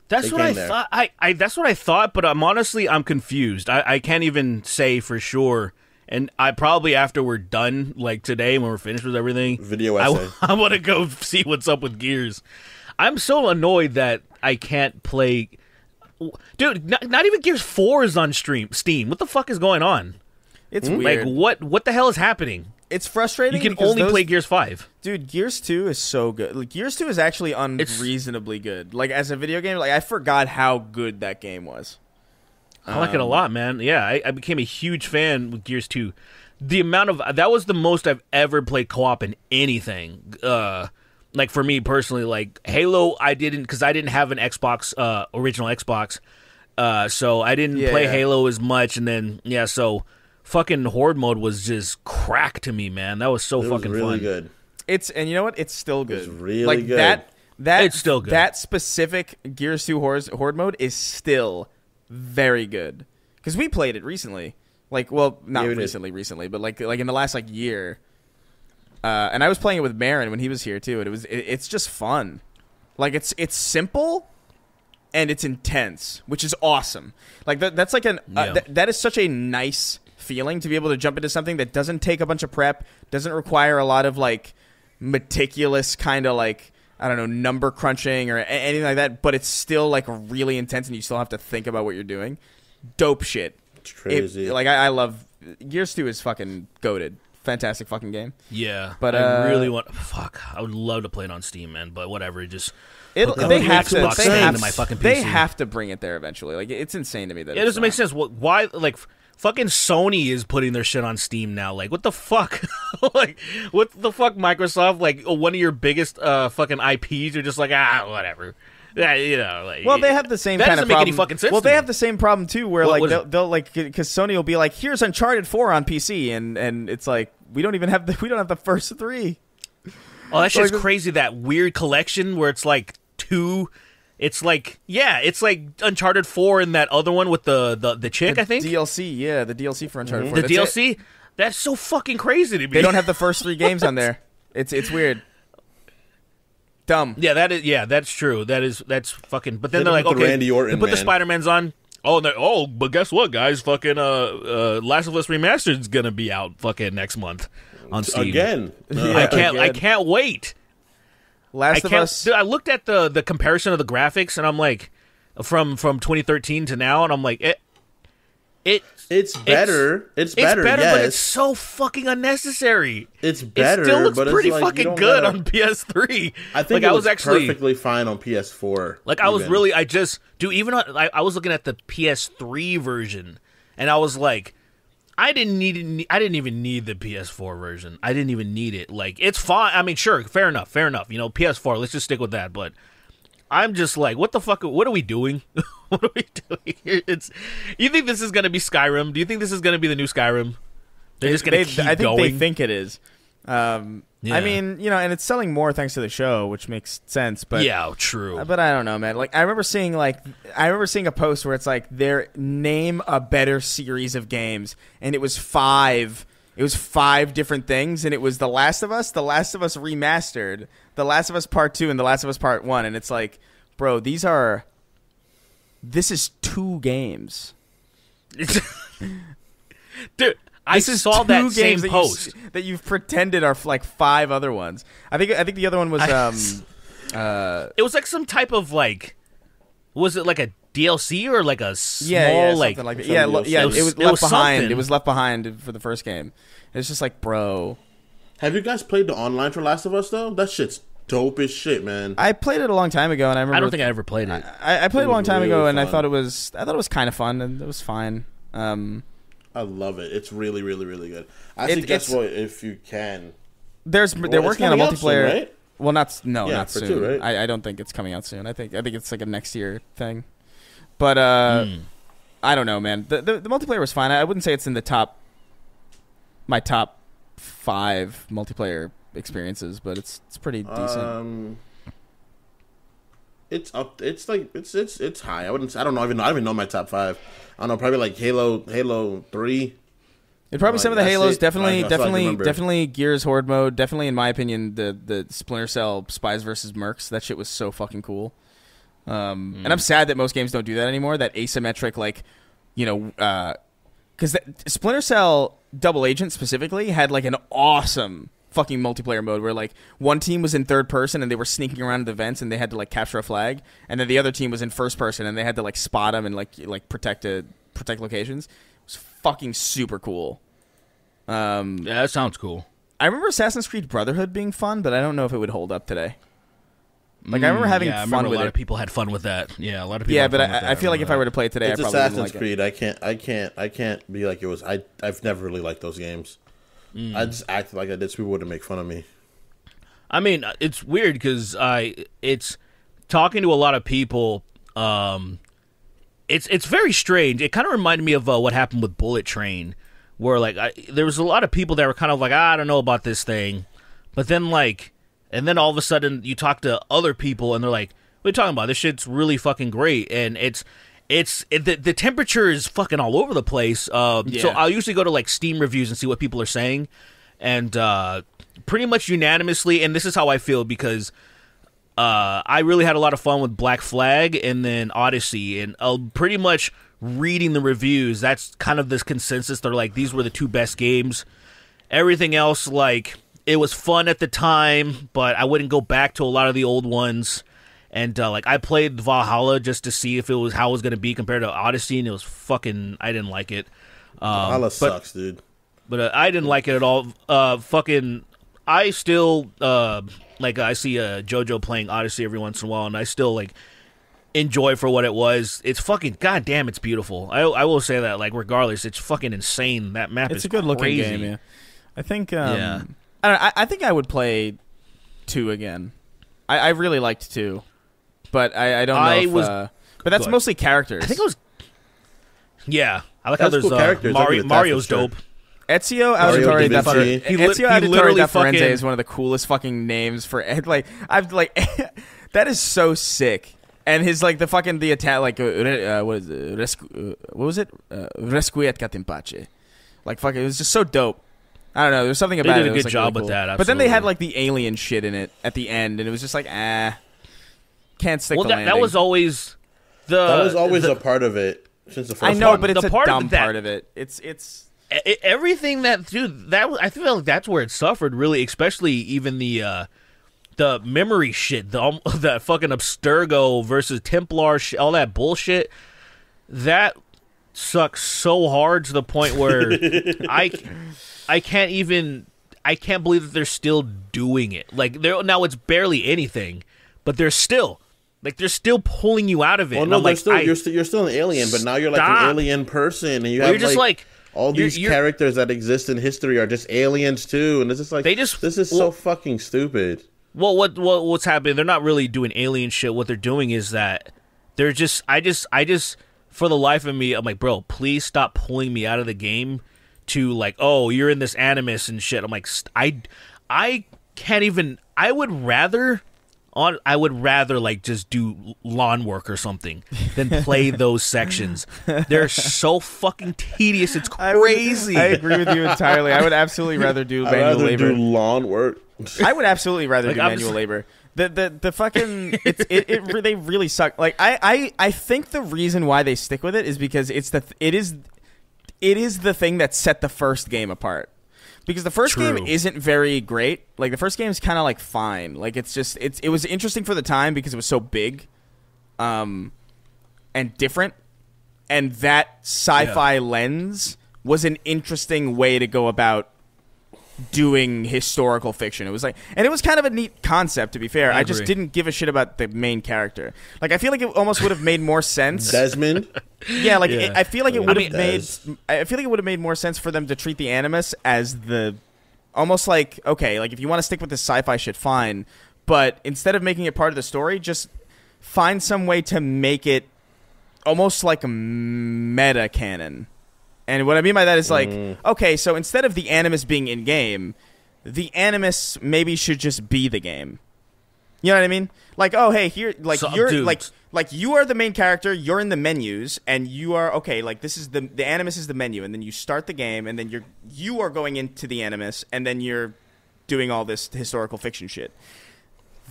That's They what I came there. thought. I that's what I thought, but I'm confused. I can't even say for sure. And I probably after we're done, like today when we're finished with everything, Video essay. I want to go see what's up with Gears. I'm so annoyed that I can't play. Dude, not even Gears 4 is on Steam. What the fuck is going on? It's Like weird. what the hell is happening? It's frustrating. You can because only play Gears 5. Dude, Gears 2 is so good. Like, Gears 2 is actually unreasonably good. Like, as a video game, like I forgot how good that game was. I like it a lot, man. Yeah, I became a huge fan with Gears 2. the amount of that was the most I've ever played co-op in anything. Like for me personally, like Halo, I didn't because I didn't have an Xbox, original Xbox, so I didn't play Halo as much. And then so fucking Horde mode was just crack to me, man. That was so fucking really fun. Good. And you know what? It's still good. It's really good. It's still good. That specific Gears 2 Horde mode is still very good because we played it recently. Like, well, not recently, but like in the last year. And I was playing it with Marin when he was here too, and it's just fun. Like it's simple, and it's intense, which is awesome. Like that's like that is such a nice feeling to be able to jump into something that doesn't take a bunch of prep, doesn't require a lot of like meticulous kind of like I don't know number crunching or anything like that, but it's still like really intense, and you still have to think about what you're doing. Dope shit. It's crazy. I love Gears 2 is fucking goated. Fantastic fucking game. Yeah, but I really want. Fuck, I would love to play it on Steam, man. But whatever, just they have to bring it there eventually. Like it's insane to me that it doesn't make sense. Why? Like fucking Sony is putting their shit on Steam now. Like what the fuck? Like what the fuck? Microsoft, like one of your biggest fucking IPs, you're just like whatever. Yeah, you know. Like, well, they have the same that kind of doesn't problem. make any fucking sense. Well, to they me. have the same problem too, where they'll like because Sony will be like, "Here's Uncharted 4 on PC," and it's like we don't have the first 3. Oh, that's just crazy. That weird collection where it's like 2. It's like it's like Uncharted 4 and that other one with the chick. I think DLC. The DLC for Uncharted 4. The DLC. That's so fucking crazy to me. They don't have the first 3 games on there. It's weird. Dumb. Yeah, that's true. That's fucking. But then they're like, the okay, Randy Orton, put the man. Spider-Mans on. Oh, but guess what, guys? Fucking Last of Us Remastered is gonna be out fucking next month on Steam Again. I can't wait. Last of Us. Dude, I looked at the comparison of the graphics, and I'm like, from 2013 to now, and I'm like, it's better. It's better, yes. but it's so fucking unnecessary. It's better. It still looks but pretty it's like, fucking good on PS3. I think I was actually perfectly fine on PS4. Like I was really, even on, I was looking at the PS3 version, and I was like, I didn't even need the PS4 version. I didn't even need it. Like it's fine. I mean, sure, fair enough. You know, PS4. Let's just stick with that. But I'm just like, what the fuck? What are we doing? What are we doing here? You think this is going to be Skyrim? Do you think this is going to be the new Skyrim? They're just going to keep going? They think it is. I mean, you know, and it's selling more thanks to the show, which makes sense. But yeah, true. But I don't know, man. Like I remember seeing a post where it's like, name a better series of games, and it was 5. It was 5 different things, and it was The Last of Us Remastered, The Last of Us Part 2, and The Last of Us Part 1. And it's like, bro, this is 2 games. Dude, I saw that same post that you've pretended are like 5 other ones. I think the other one was it was like some type of like, was it like a DLC or like a small something like that. It was left behind. It was left behind for the first game. It's just like, bro. Have you guys played the online for Last of Us though? That shit's dope as shit, man. I played it a long time ago, and I remember. I don't think I ever played it. I played it a long time ago, and fun. I thought it was kind of fun, and it was fine. I love it. It's really, really, really good. I suggest if you can. They're working on a multiplayer. Soon, right? Well, not soon. 2, right? I don't think it's coming out soon. I think it's like a next year thing. But I don't know, man. The multiplayer was fine. I wouldn't say it's in my top 5 multiplayer experiences, but it's pretty decent. It's up. It's like it's high. I don't even know my top 5. I don't know. Probably like Halo 3. It probably some of the Halos. it. Definitely Gears Horde mode. Definitely, in my opinion, the Splinter Cell Spies versus Mercs. That shit was so fucking cool. And I'm sad that most games don't do that anymore. That asymmetric, like, you know, because Splinter Cell Double Agent specifically had like an awesome fucking multiplayer mode where like one team was in third person and they were sneaking around the vents and they had to like capture a flag, and then the other team was in first person and they had to like spot them and like protect locations. It was fucking super cool. Yeah, that sounds cool. I remember Assassin's Creed Brotherhood being fun, but I don't know if it would hold up today. Like I remember having fun with it. A lot of people had fun with that. Yeah, a lot of people. Yeah, but I feel like if I were to play it today, it's I probably Assassin's wouldn't like Creed. I can't be like it was. I've never really liked those games. I just acted like I did, so people wouldn't make fun of me. I mean, it's weird because it's talking to a lot of people. It's very strange. It kind of reminded me of what happened with Bullet Train, where like there was a lot of people that were kind of like, I don't know about this thing, but then and then all of a sudden you talk to other people and they're like, what are you talking about? This shit's really fucking great, and the temperature is fucking all over the place. So I'll usually go to like Steam reviews and see what people are saying, and pretty much unanimously, and this is how I feel because I really had a lot of fun with Black Flag and then Odyssey, and pretty much reading the reviews, that's kind of this consensus. They're like, these were the two best games. Everything else, like, it was fun at the time, but I wouldn't go back to a lot of the old ones. And like, I played Valhalla just to see if it was how it was going to be compared to Odyssey, and it was fucking, I didn't like it. Valhalla sucks, dude. But I didn't like it at all. I still like, I see JoJo playing Odyssey every once in a while, and I still like enjoy for what it was. It's fucking goddamn, it's beautiful. I will say that, like, regardless, it's fucking insane. That map is a good looking crazy. game. Yeah, I think. I don't know, I think I would play 2 again. I really liked 2, but I don't know. But that's mostly characters. I think it was. Yeah, I like how there's cool characters. Mario's Sure. dope. Ezio Auditore da Firenze. Ezio Auditore literally da Firenze fucking- is one of the coolest fucking names for that is so sick. And his like the attack what is it? What was it? Resquiet in pace. Like fucking, it was just so dope. I don't know. There's something about it. They did a that was, good like, job really with cool. that. But then they had absolutely. like the alien shit in it at the end, and it was just like can't stick the landing. that was always a part of it since the first. I know, one. but it's the a part of dumb that- part of it. It's. Everything that, dude, that I feel like that's where it suffered really, especially even the memory shit, that fucking Abstergo versus Templar shit, all that bullshit. That sucks so hard to the point where I can't believe that they're still doing it. Like, now it's barely anything, but they're still pulling you out of it. Well, And no, I'm like, you're still an alien, but now you're like Stop. an alien person, and you Well, have you're just like all these you're- characters that exist in history are just aliens too, and it's just like this is so fucking stupid. Well, what's happening? They're not really doing alien shit. What they're doing is that they're just. I just for the life of me, I'm like, bro, please stop pulling me out of the game to like, oh, you're in this animus and shit. I'm like, I can't even. I would rather like just do lawn work or something than play those sections. They're so fucking tedious. It's crazy. I agree with you entirely. I would absolutely rather do I'd manual rather labor. do lawn work. I would absolutely rather Like, do I'm manual just- labor. The fucking they really suck. Like I think the reason why they stick with it is because it is the thing that set the first game apart. Because the first True. game isn't very great. Like the first game is kind of like fine. Like it was interesting for the time because it was so big, and different, and that sci-fi lens was an interesting way to go about doing historical fiction. It was like, and it was kind of a neat concept, to be fair. I just agree. didn't give a shit about the main character. Like I feel like it almost would have made more sense. Desmond. Yeah, like I feel like it would have Des. made. I feel like it would have made more sense for them to treat the Animus as the, almost like, okay, like if you want to stick with this sci-fi shit, fine, but instead of making it part of the story, just find some way to make it almost like a meta canon. And what I mean by that is like, okay, so instead of the Animus being in game, the Animus maybe should just be the game. You know what I mean? Like, oh, hey, here, like So, you're dude. like you are the main character. You're in the menus, and you are okay. Like this is the Animus is the menu, and then you start the game, and then you are going into the Animus, and then you're doing all this historical fiction shit.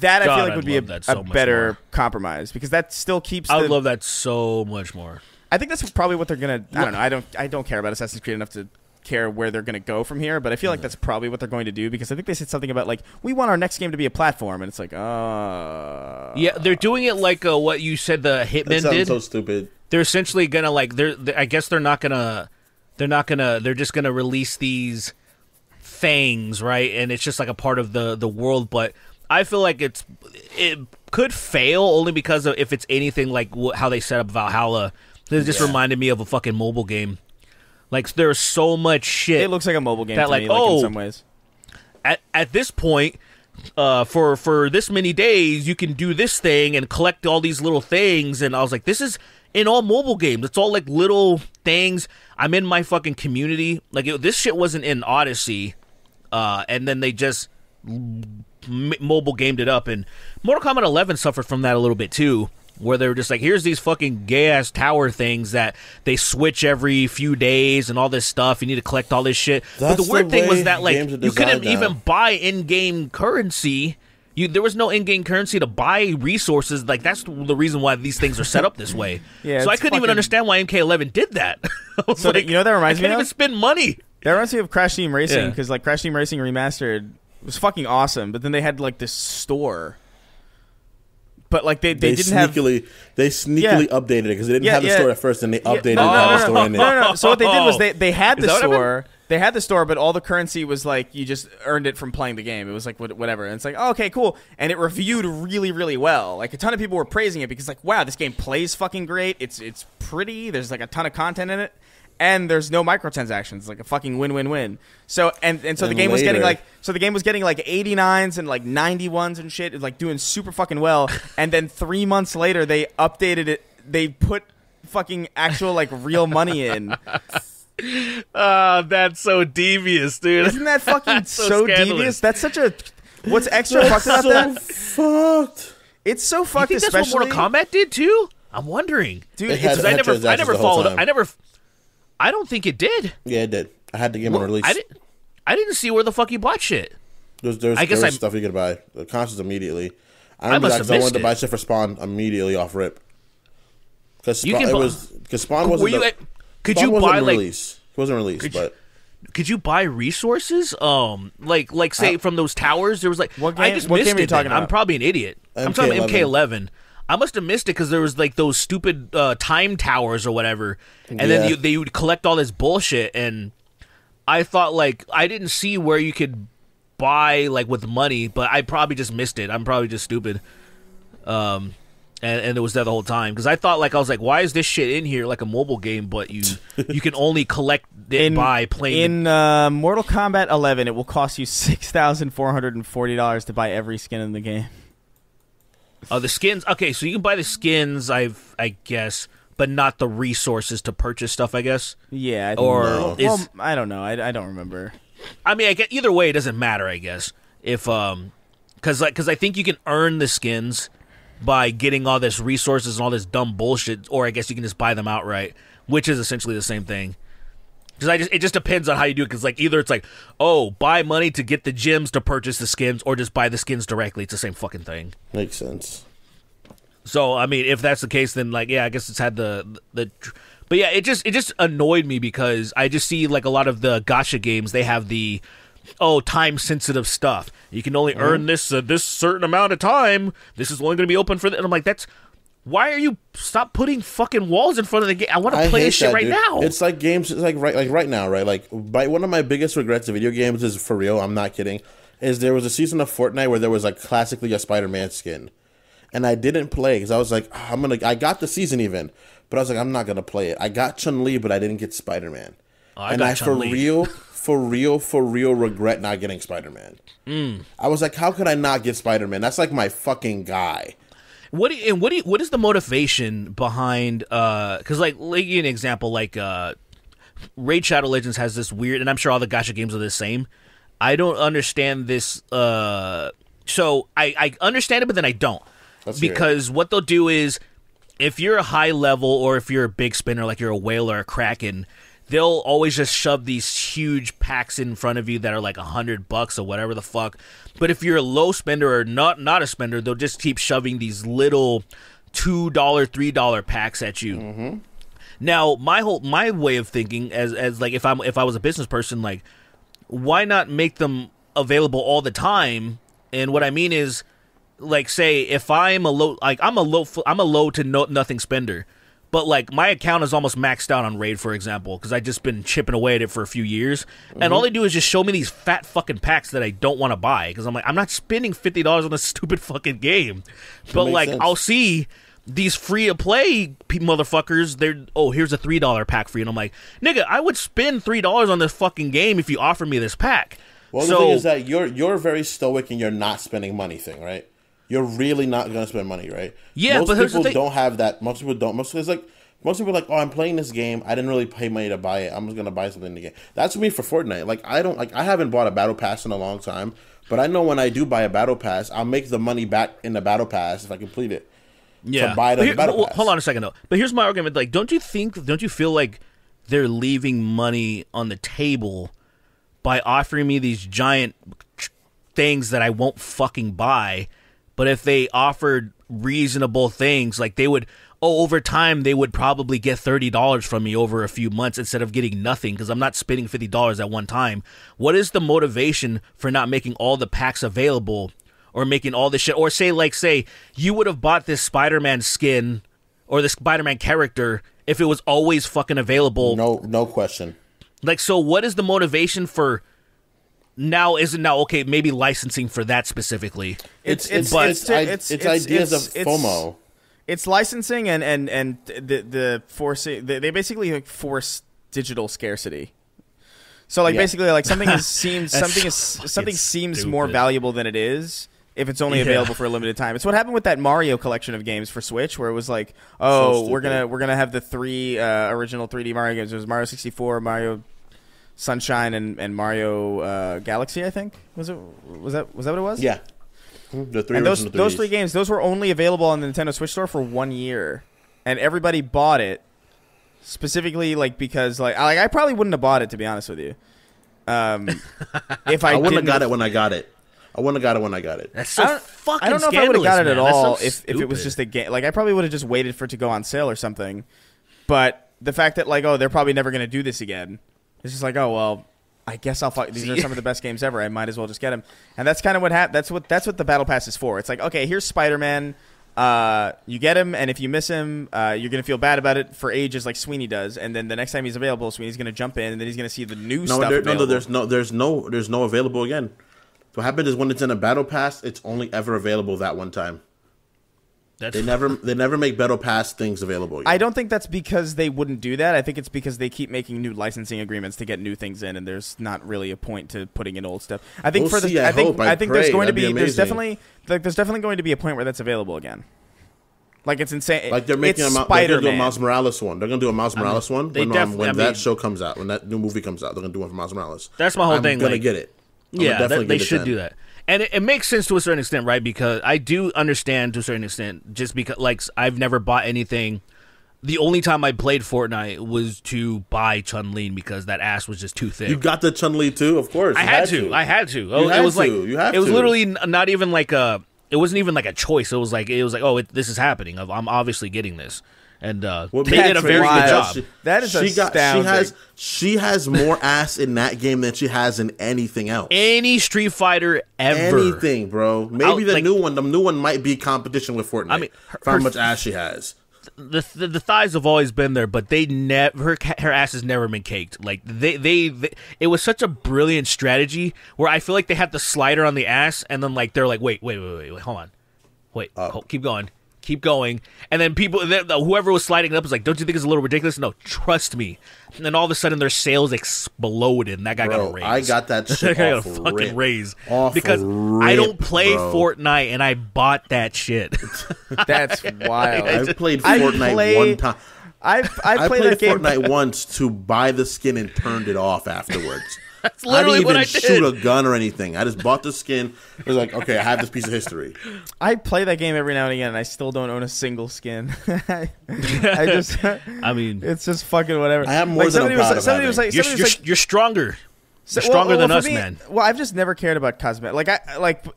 That I God, feel like I'd would be love that so a much better more. compromise because that still keeps. I would love that so much more. I think that's probably what they're gonna. I don't know. I don't care about Assassin's Creed enough to care where they're gonna go from here, but I feel like that's probably what they're going to do because I think they said something about like we want our next game to be a platform, and it's like, Yeah, they're doing it like what you said the That Hitman sounds did. so stupid. They're essentially gonna like I guess they're just gonna release these things, right? And it's just like a part of the world, but I feel like it could fail only because of if it's anything like how they set up Valhalla. This just reminded me of a fucking mobile game. Like there's so much shit. It looks like a mobile game that, to like, me, like, oh, in some ways. At this point, for this many days, you can do this thing and collect all these little things. And I was like, this is in all mobile games. It's all like little things. I'm in my fucking community. Like this shit wasn't in Odyssey, and then they just mobile gamed it up. And Mortal Kombat 11 suffered from that a little bit too, where they were just like, here's these fucking gay-ass tower things that they switch every few days and all this stuff. You need to collect all this shit. But the weird thing was that, like, you couldn't even buy in-game currency. There was no in-game currency to buy resources. Like, that's the reason why these things are set up this way. Yeah, so I couldn't even understand why MK11 did that. So like, you know, that reminds me I can't even spend money. That reminds me of Crash Team Racing, Yeah. because like Crash Team Racing Remastered was fucking awesome, but then they had like this store. But like they didn't have. They sneakily updated it because they didn't have the store at first, and they updated and had the store in it. No. So what they did was they had Is the that what store. They had the store, but all the currency was like you just earned it from playing the game. It was like whatever, and it's like, oh, okay, cool. And it reviewed really, really well. Like a ton of people were praising it because like, wow, this game plays fucking great. It's pretty. There's like a ton of content in it. And there's no microtransactions. It's like a fucking win-win-win. So and so the game was getting like 89s and like 91s and shit. It's like doing super fucking well. And then 3 months later they updated it. They put fucking actual like real money in. That's so devious, dude. Isn't that fucking so scandalous. devious? That's such a what's extra fucked about that? Fucked. It's so You fucked, think that's especially what Mortal Kombat did too? I'm wondering, dude. It had- It's, because I transactions never the whole followed. time. I don't think it did. Yeah, it did. I had the game on release. I didn't see where the fuck you bought shit. There was stuff you could buy. The consoles immediately. I remember that because I wanted to buy shit for Spawn immediately off rip. Because Spawn wasn't. Could Spawn you wasn't buy like? released. It wasn't released, but Could you buy resources? Like say from those towers, there was like What I game- just what missed game are you it. talking Then. I'm about? probably an idiot. I'm talking about MK11. MK11. I must have missed it because there was like those stupid time towers or whatever, and Yeah. then they would collect all this bullshit. And I thought like I didn't see where you could buy like with money, but I probably just missed it. I'm probably just stupid. And it was there the whole time because I thought like I was like, why is this shit in here like a mobile game? But you can only collect it by playing. In Mortal Kombat 11, it will cost you $6,440 to buy every skin in the game. Oh, the skins. Okay, so you can buy the skins, I guess, but not the resources to purchase stuff. I guess. Yeah, I think Or well, is- I don't know. I don't remember. I mean, I get either way. It doesn't matter. I guess if because I think you can earn the skins by getting all this resources and all this dumb bullshit, or I guess you can just buy them outright, which is essentially the same thing. Because it just depends on how you do it. Because like either it's like, oh, buy money to get the gems to purchase the skins, or just buy the skins directly. It's the same fucking thing. makes sense. So I mean, if that's the case, then like yeah, I guess it's had the. But yeah, it just annoyed me because I just see like a lot of the gacha games. They have the time sensitive stuff. You can only earn this certain amount of time. This is only going to be open for. And I'm like, that's. Why are you stop putting fucking walls in front of the game? I want to play hate this shit that, right dude. now. It's like games. It's like right now, right? Like one of my biggest regrets of video games is for real. I'm not kidding. Is there was a season of Fortnite where there was like classically a Spider-Man skin, and I didn't play because I was like, I got the season even, but I was like, I'm not gonna play it. I got Chun-Li, but I didn't get Spider-Man, I and got I Chun-Li. for real regret not getting Spider-Man. I was like, how could I not get Spider-Man? That's like my fucking guy. What is the motivation behind? Because like give you an example, like Raid Shadow Legends has this weird, and I'm sure all the gacha games are the same. I don't understand this. So I understand it, but then I don't. Because what they'll do is, if you're a high level or if you're a big spinner, like you're a whale or a kraken, they'll always just shove these huge packs in front of you that are like $100 or whatever the fuck. But if you're a low spender or not a spender, they'll just keep shoving these little $2, $3 packs at you. Mm-hmm. Now, my way of thinking, as like if I was a business person, like why not make them available all the time? And what I mean is, like, say if I'm a low to nothing spender. But, like, my account is almost maxed out on Raid, for example, because I've just been chipping away at it for a few years. Mm-hmm. And all they do is just show me these fat fucking packs that I don't want to buy. Because I'm like, I'm not spending $50 on this stupid fucking game. But, like, sense. I'll see these free-to-play motherfuckers, here's a $3 pack for you. And I'm like, nigga, I would spend $3 on this fucking game if you offered me this pack. Well, the thing is that you're very stoic and you're not spending money thing, right? You're really not going to spend money, right? Yeah, most but here's the people thing. don't have that. Most people don't. Most people are like, oh, I'm playing this game. I didn't really pay money to buy it. I'm just going to buy something in the game. That's me for Fortnite. Like, I haven't bought a battle pass in a long time, but I know when I do buy a battle pass, I'll make the money back in the battle pass if I complete it. Yeah. To buy the battle pass. Hold on a second, though. But here's my argument. Like, don't you feel like they're leaving money on the table by offering me these giant things that I won't fucking buy? But if they offered reasonable things, like they would, over time, they would probably get $30 from me over a few months instead of getting nothing because I'm not spending $50 at one time. What is the motivation for not making all the packs available or making all this shit? Or say you would have bought this Spider-Man skin or the Spider-Man character if it was always fucking available. No question. Like, so what is the motivation for... Now okay? Maybe licensing for that specifically. It's ideas of FOMO. It's licensing and the forcing. They basically like force digital scarcity. So like basically like something seems more valuable than it is if it's only available for a limited time. It's what happened with that Mario collection of games for Switch, where it was like, we're gonna have the three original 3D Mario games. It was Mario 64, Mario Sunshine, and Mario Galaxy, I think. Was that what it was? Yeah. The three and original 3Ds. those three games, those were only available on the Nintendo Switch store for 1 year. And everybody bought it specifically like because I probably wouldn't have bought it, to be honest with you. If I wouldn't have got it when I got it. I wouldn't have got it when I got it. That's so fucking I don't know if I would have got it at man. all So if it was just a game. Like I probably would have just waited for it to go on sale or something. But the fact that like, they're probably never going to do this again. It's just like, well, I guess I'll fight. These are some of the best games ever. I might as well just get them. And that's kind of what happened. That's what the Battle Pass is for. It's like, okay, here's Spider-Man. You get him, and if you miss him, you're gonna feel bad about it for ages, like Sweeney does. And then the next time he's available, Sweeney's gonna jump in, and then he's gonna see the new stuff. No, there's no available again. What happens is when it's in a Battle Pass, it's only ever available that one time. They never make Battle Pass things available again. I don't think that's because they wouldn't do that. I think it's because they keep making new licensing agreements to get new things in, and there's not really a point to putting in old stuff. I think I think there's going to be there's definitely going to be a point where that's available again. Like it's insane. Like they're making they're going to do a Miles Morales one. They're going to do a Miles Morales one when that show comes out, when that new movie comes out. They're going to do one for Miles Morales. That's my whole thing. I'm going to get it. They should do that. And it makes sense to a certain extent, right? Because I do understand to a certain extent, just because, like, I've never bought anything. The only time I played Fortnite was to buy Chun-Li because that ass was just too thick. You got the Chun-Li too, of course. I had to. It was literally not even like it wasn't even like a choice. It was like, this is happening. I'm obviously getting this. And they did a very good job. That is astounding. She has more ass in that game than she has in anything else. Any Street Fighter ever. Anything, bro. Maybe the new one might be competition with Fortnite. I mean, for how much ass she has. The thighs have always been there, but her ass has never been caked. Like it was such a brilliant strategy where I feel like they had the slider on the ass, and then like they're like, wait, hold on, keep going, and then whoever was sliding it up was like, don't you think it's a little ridiculous? No, trust me. And then all of a sudden their sales exploded, and that guy got a raise. I got that shit off a fucking raise off because rip, I don't play bro. Fortnite, and I bought that shit. That's wild. I played Fortnite one time. I played that Fortnite once to buy the skin and turned it off afterwards. That's literally what I did. I didn't even shoot a gun or anything. I just bought the skin. It was like, okay, I have this piece of history. I play that game every now and again, and I still don't own a single skin. I mean, it's just fucking whatever. I have more than I'm proud of having. You're stronger. You're stronger than us, man. Well, I've just never cared about cosmetic.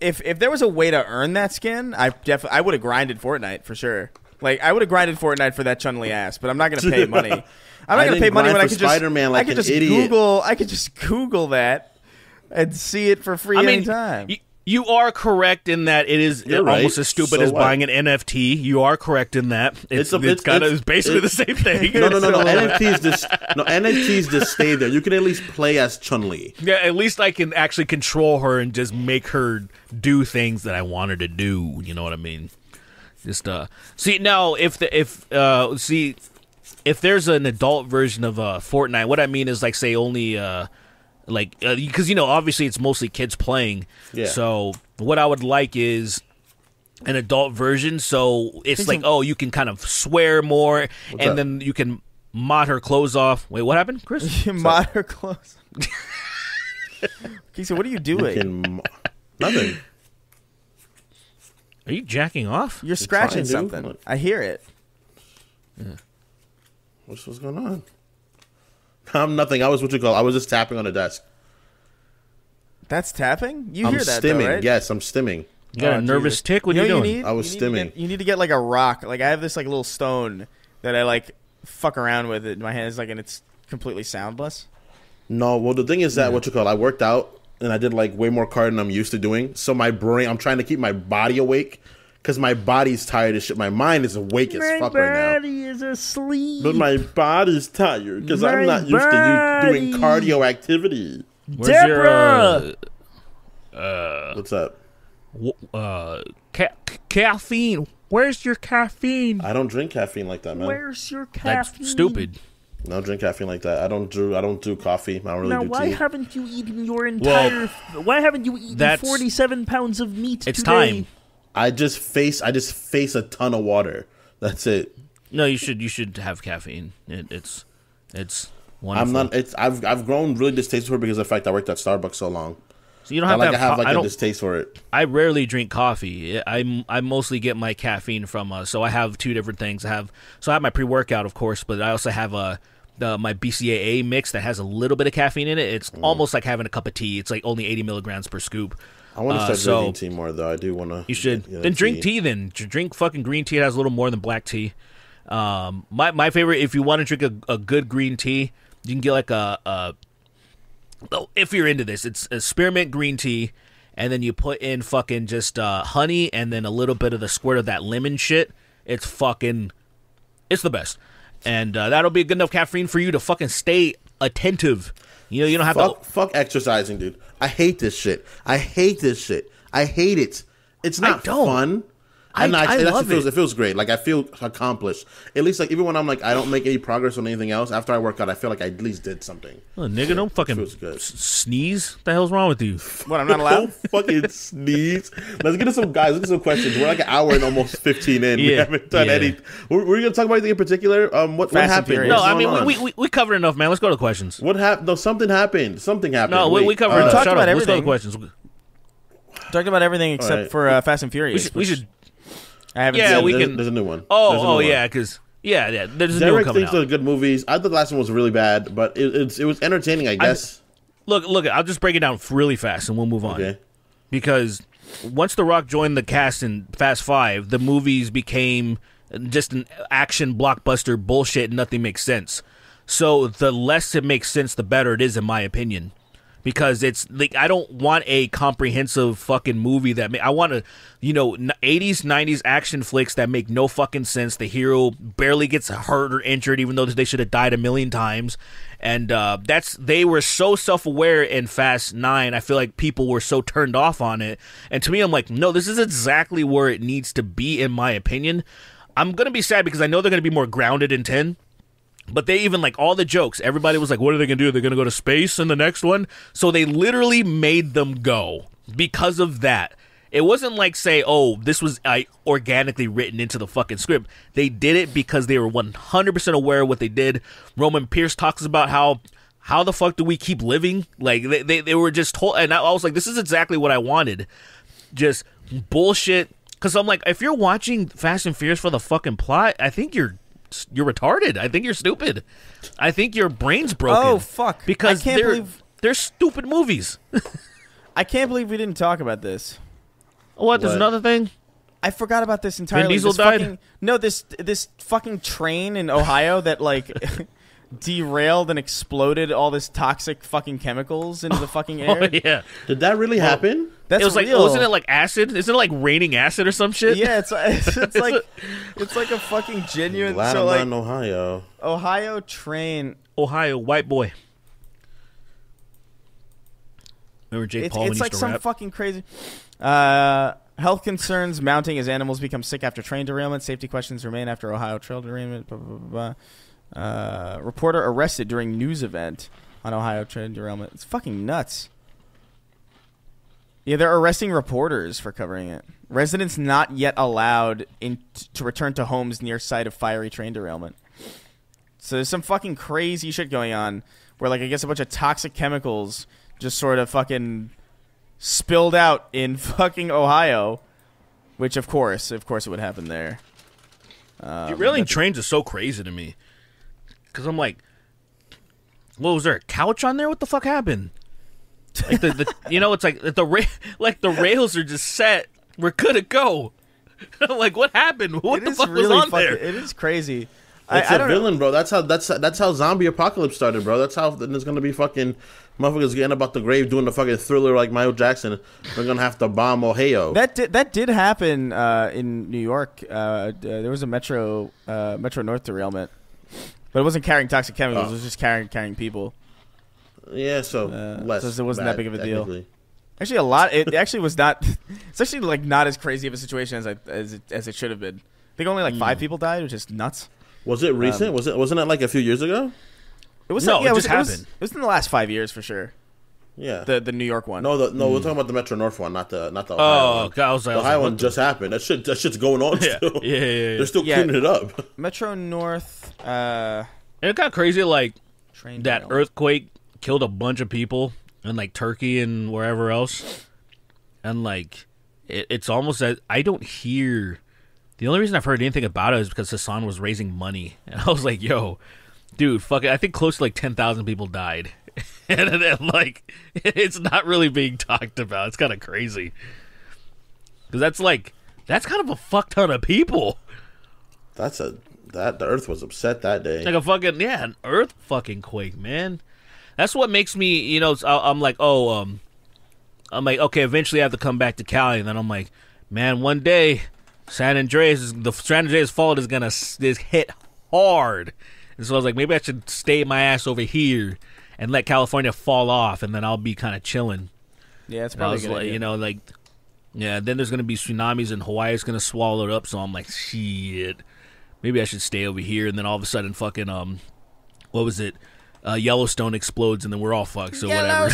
If there was a way to earn that skin, I would have grinded Fortnite for sure. Like I would have grinded Fortnite for that Chun-Li ass, but I'm not going to pay money. I'm not going to pay money when I could just Google that and see it for free anytime. You are correct in that it is almost as stupid as buying an NFT. You are correct in that. It's basically the same thing. No. NFTs just stay there. You can at least play as Chun-Li. Yeah, at least I can actually control her and just make her do things that I want her to do. You know what I mean? Just see now if there's an adult version of Fortnite, what I mean is like say only because obviously it's mostly kids playing. Yeah. So what I would like is an adult version, so it's like you can kind of swear more, and then you can mod her clothes off. Wait, what happened, Chris? Mod her clothes. Okay, so what are you doing? Nothing. Are you jacking off? You're scratching trying to. something. I hear it. Yeah. What's going on? I'm nothing. I was I was just tapping on the desk. That's tapping? You I'm hear that stimming. though, right? Yes, I'm stimming. You got a nervous tick? What are you doing? I was stimming. You need to get like a rock. Like I have this like little stone that I like fuck around with it in my hands, like, and it's completely soundless. No, well the thing is that I worked out and I did like way more cardio than I'm used to doing. So my brain, I'm trying to keep my body awake because my body's tired as shit. My mind is awake as fuck right now. My body is asleep. But my body's tired because I'm not used to you doing cardio activity. Where's Deborah! What's up? Caffeine. Where's your caffeine? I don't drink caffeine like that, man. Where's your That's caffeine? stupid. I don't drink caffeine like that. I don't do coffee. I don't really Now, do why tea. haven't you eaten your entire? Why haven't you eaten 47 pounds of meat It's today? time. I just face a ton of water. That's it. No, you should have caffeine. It's wonderful. I'm not. I've grown really distasteful for it because of the fact I worked at Starbucks so long. So you don't have to have I a don't. distaste for it. I rarely drink coffee. I mostly get my caffeine from. So I have two different things. I have my pre-workout, of course, but I also have my BCAA mix that has a little bit of caffeine in it. It's almost like having a cup of tea. It's like only 80 milligrams per scoop. I want to start drinking tea more, though. I do want to. You should. Then drink tea. Then drink fucking green tea. It has a little more than black tea. My favorite, if you want to drink a good green tea, you can get like if you're into this, it's a spearmint green tea, and then you put in fucking just honey and then a little bit of the squirt of that lemon shit. It's the best. And that'll be good enough caffeine for you to fucking stay attentive. You don't have to. Fuck exercising, dude. I hate this shit. I hate it. It's not fun. I love it. It feels great. Like I feel accomplished. At least like even when I'm like I don't make any progress on anything else. After I work out, I feel like I at least did something. Oh, nigga, don't fucking feels good. sneeze. What the hell's wrong with you? What, I'm not allowed? Don't fucking sneeze. Let's get to some guys. Let's get some questions. We're like an hour and almost 15 in. We haven't done any. Were we gonna talk about anything in particular? What happened? No, I mean we covered enough, man. Let's go to questions. What happened? No, something happened. No, we covered enough. talked Shut about up. Let's go to everything. questions. Talked about everything except right. for Fast and Furious. We should. I haven't Yeah, seen we it. can. There's a new one. There's a Oh, new one. yeah, because there's a new one Derek coming thinks out. they're good movies. I thought the last one was really bad, but it was entertaining, I guess. Look, I'll just break it down really fast and we'll move on. Okay. Because once The Rock joined the cast in Fast 5, the movies became just an action blockbuster bullshit and nothing makes sense. So the less it makes sense, the better it is, in my opinion. Because it's like I don't want a comprehensive fucking movie I want 80s, 90s action flicks that make no fucking sense. The hero barely gets hurt or injured, even though they should have died a million times. And they were so self-aware in Fast 9. I feel like people were so turned off on it. And to me, I'm like, no, this is exactly where it needs to be, in my opinion. I'm gonna be sad because I know they're gonna be more grounded in 10. But they even, like, all the jokes, everybody was like, what are they going to do? They're going to go to space in the next one? So they literally made them go because of that. It wasn't like, say, oh, this was organically written into the fucking script. They did it because they were 100% aware of what they did. Roman Pierce talks about how the fuck do we keep living? Like, they were just told, and I was like, this is exactly what I wanted. Just bullshit. Because I'm like, if you're watching Fast and Furious for the fucking plot, I think you're retarded. I think you're stupid. I think your brain's broken. Oh, fuck. Because I can't believe they're stupid movies. I can't believe we didn't talk about this. What? There's another thing? I forgot about this entirely. Vin Diesel This died? this fucking train in Ohio that like derailed and exploded all this toxic fucking chemicals into the fucking air. Oh, yeah. Did that really happen? That's It was like, real. wasn't it like acid? Isn't it like raining acid or some shit? Yeah, it's like a fucking genuine. Glad So I'm like not in Ohio. Ohio train. Ohio, white boy. Remember Jake Paul when It's he like used to some rap? fucking crazy. Health concerns mounting as animals become sick after train derailment. Safety questions remain after Ohio trail derailment. Blah, blah, blah, blah. Reporter arrested during news event on Ohio train derailment. It's fucking nuts. Yeah, they're arresting reporters for covering it. Residents not yet allowed to return to homes near site of fiery train derailment. So there's some fucking crazy shit going on where, like, I guess a bunch of toxic chemicals just sort of fucking spilled out in fucking Ohio, which of course it would happen there. Derailing trains is so crazy to me. Because I'm like, what was there, a couch on there? What the fuck happened? Like it's like the rails are just set. We're good to go. I'm like, what happened? What the fuck was on there? It is crazy. It's a villain, bro. That's how zombie apocalypse started, bro. That's how there's gonna be fucking motherfuckers getting about the grave doing the fucking Thriller like Michael Jackson. They're gonna have to bomb Ohio. That did happen in New York. There was a Metro North derailment, but it wasn't carrying toxic chemicals. It was just carrying people. Yeah, so less. So it wasn't bad, that big of a deal. Actually, it actually was not. It's actually like not as crazy of a situation as it should have been. I think only like 5 people died, which is nuts. Was it recent? Wasn't it like a few years ago? It was. No, yeah, it just happened. It was in the last 5 years for sure. Yeah, the New York one. No, we're talking about the Metro North one, not the Ohio one. God, I was like, the Ohio one just happened. That shit's going on still. Yeah. They're still cleaning it up. Metro North. And it got crazy. Like that earthquake killed a bunch of people in like Turkey and wherever else, and like it's almost that I don't hear. The only reason I've heard anything about it is because Hassan was raising money, and I was like, "Yo, dude, fuck it." I think close to like 10,000 people died, and like it's not really being talked about. It's kind of crazy because that's kind of a fuck ton of people. The Earth was upset that day. Like an Earth fucking quake, man. That's what makes me, I'm like, okay, eventually I have to come back to Cali, and then I'm like, man, one day. San Andreas fault is gonna hit hard, and so I was like, maybe I should stay my ass over here and let California fall off, and then I'll be kind of chilling. Yeah, it's probably good. Then there's gonna be tsunamis and Hawaii's gonna swallow it up. So I'm like, shit, maybe I should stay over here, and then all of a sudden, fucking what was it? Yellowstone explodes, and then we're all fucked. So whatever.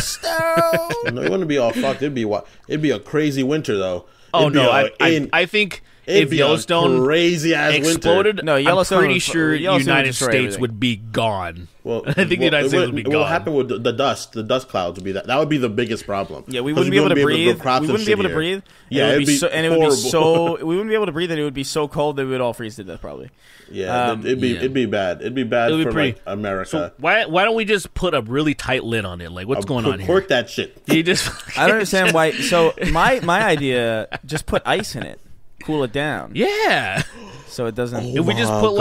No, it wouldn't be all fucked. It'd be a crazy winter though. Oh no, I think. If Yellowstone crazy ass exploded, winter. No, Yellowstone, I'm pretty sure United States would be gone. Well, I think the United States would be gone. What happened with the dust clouds would be that would be the biggest problem. Yeah, we wouldn't be able to breathe. We wouldn't be able to breathe. Yeah, we wouldn't be able to breathe, and it would be so cold that we would all freeze to death probably. Yeah, it'd be bad. It'd be bad for like America. So why don't we just put a really tight lid on it? Like, what's going on here? Cork that shit. You just I don't understand why. So my idea, just put ice in it. Cool it down. Yeah. So it doesn't. If we just put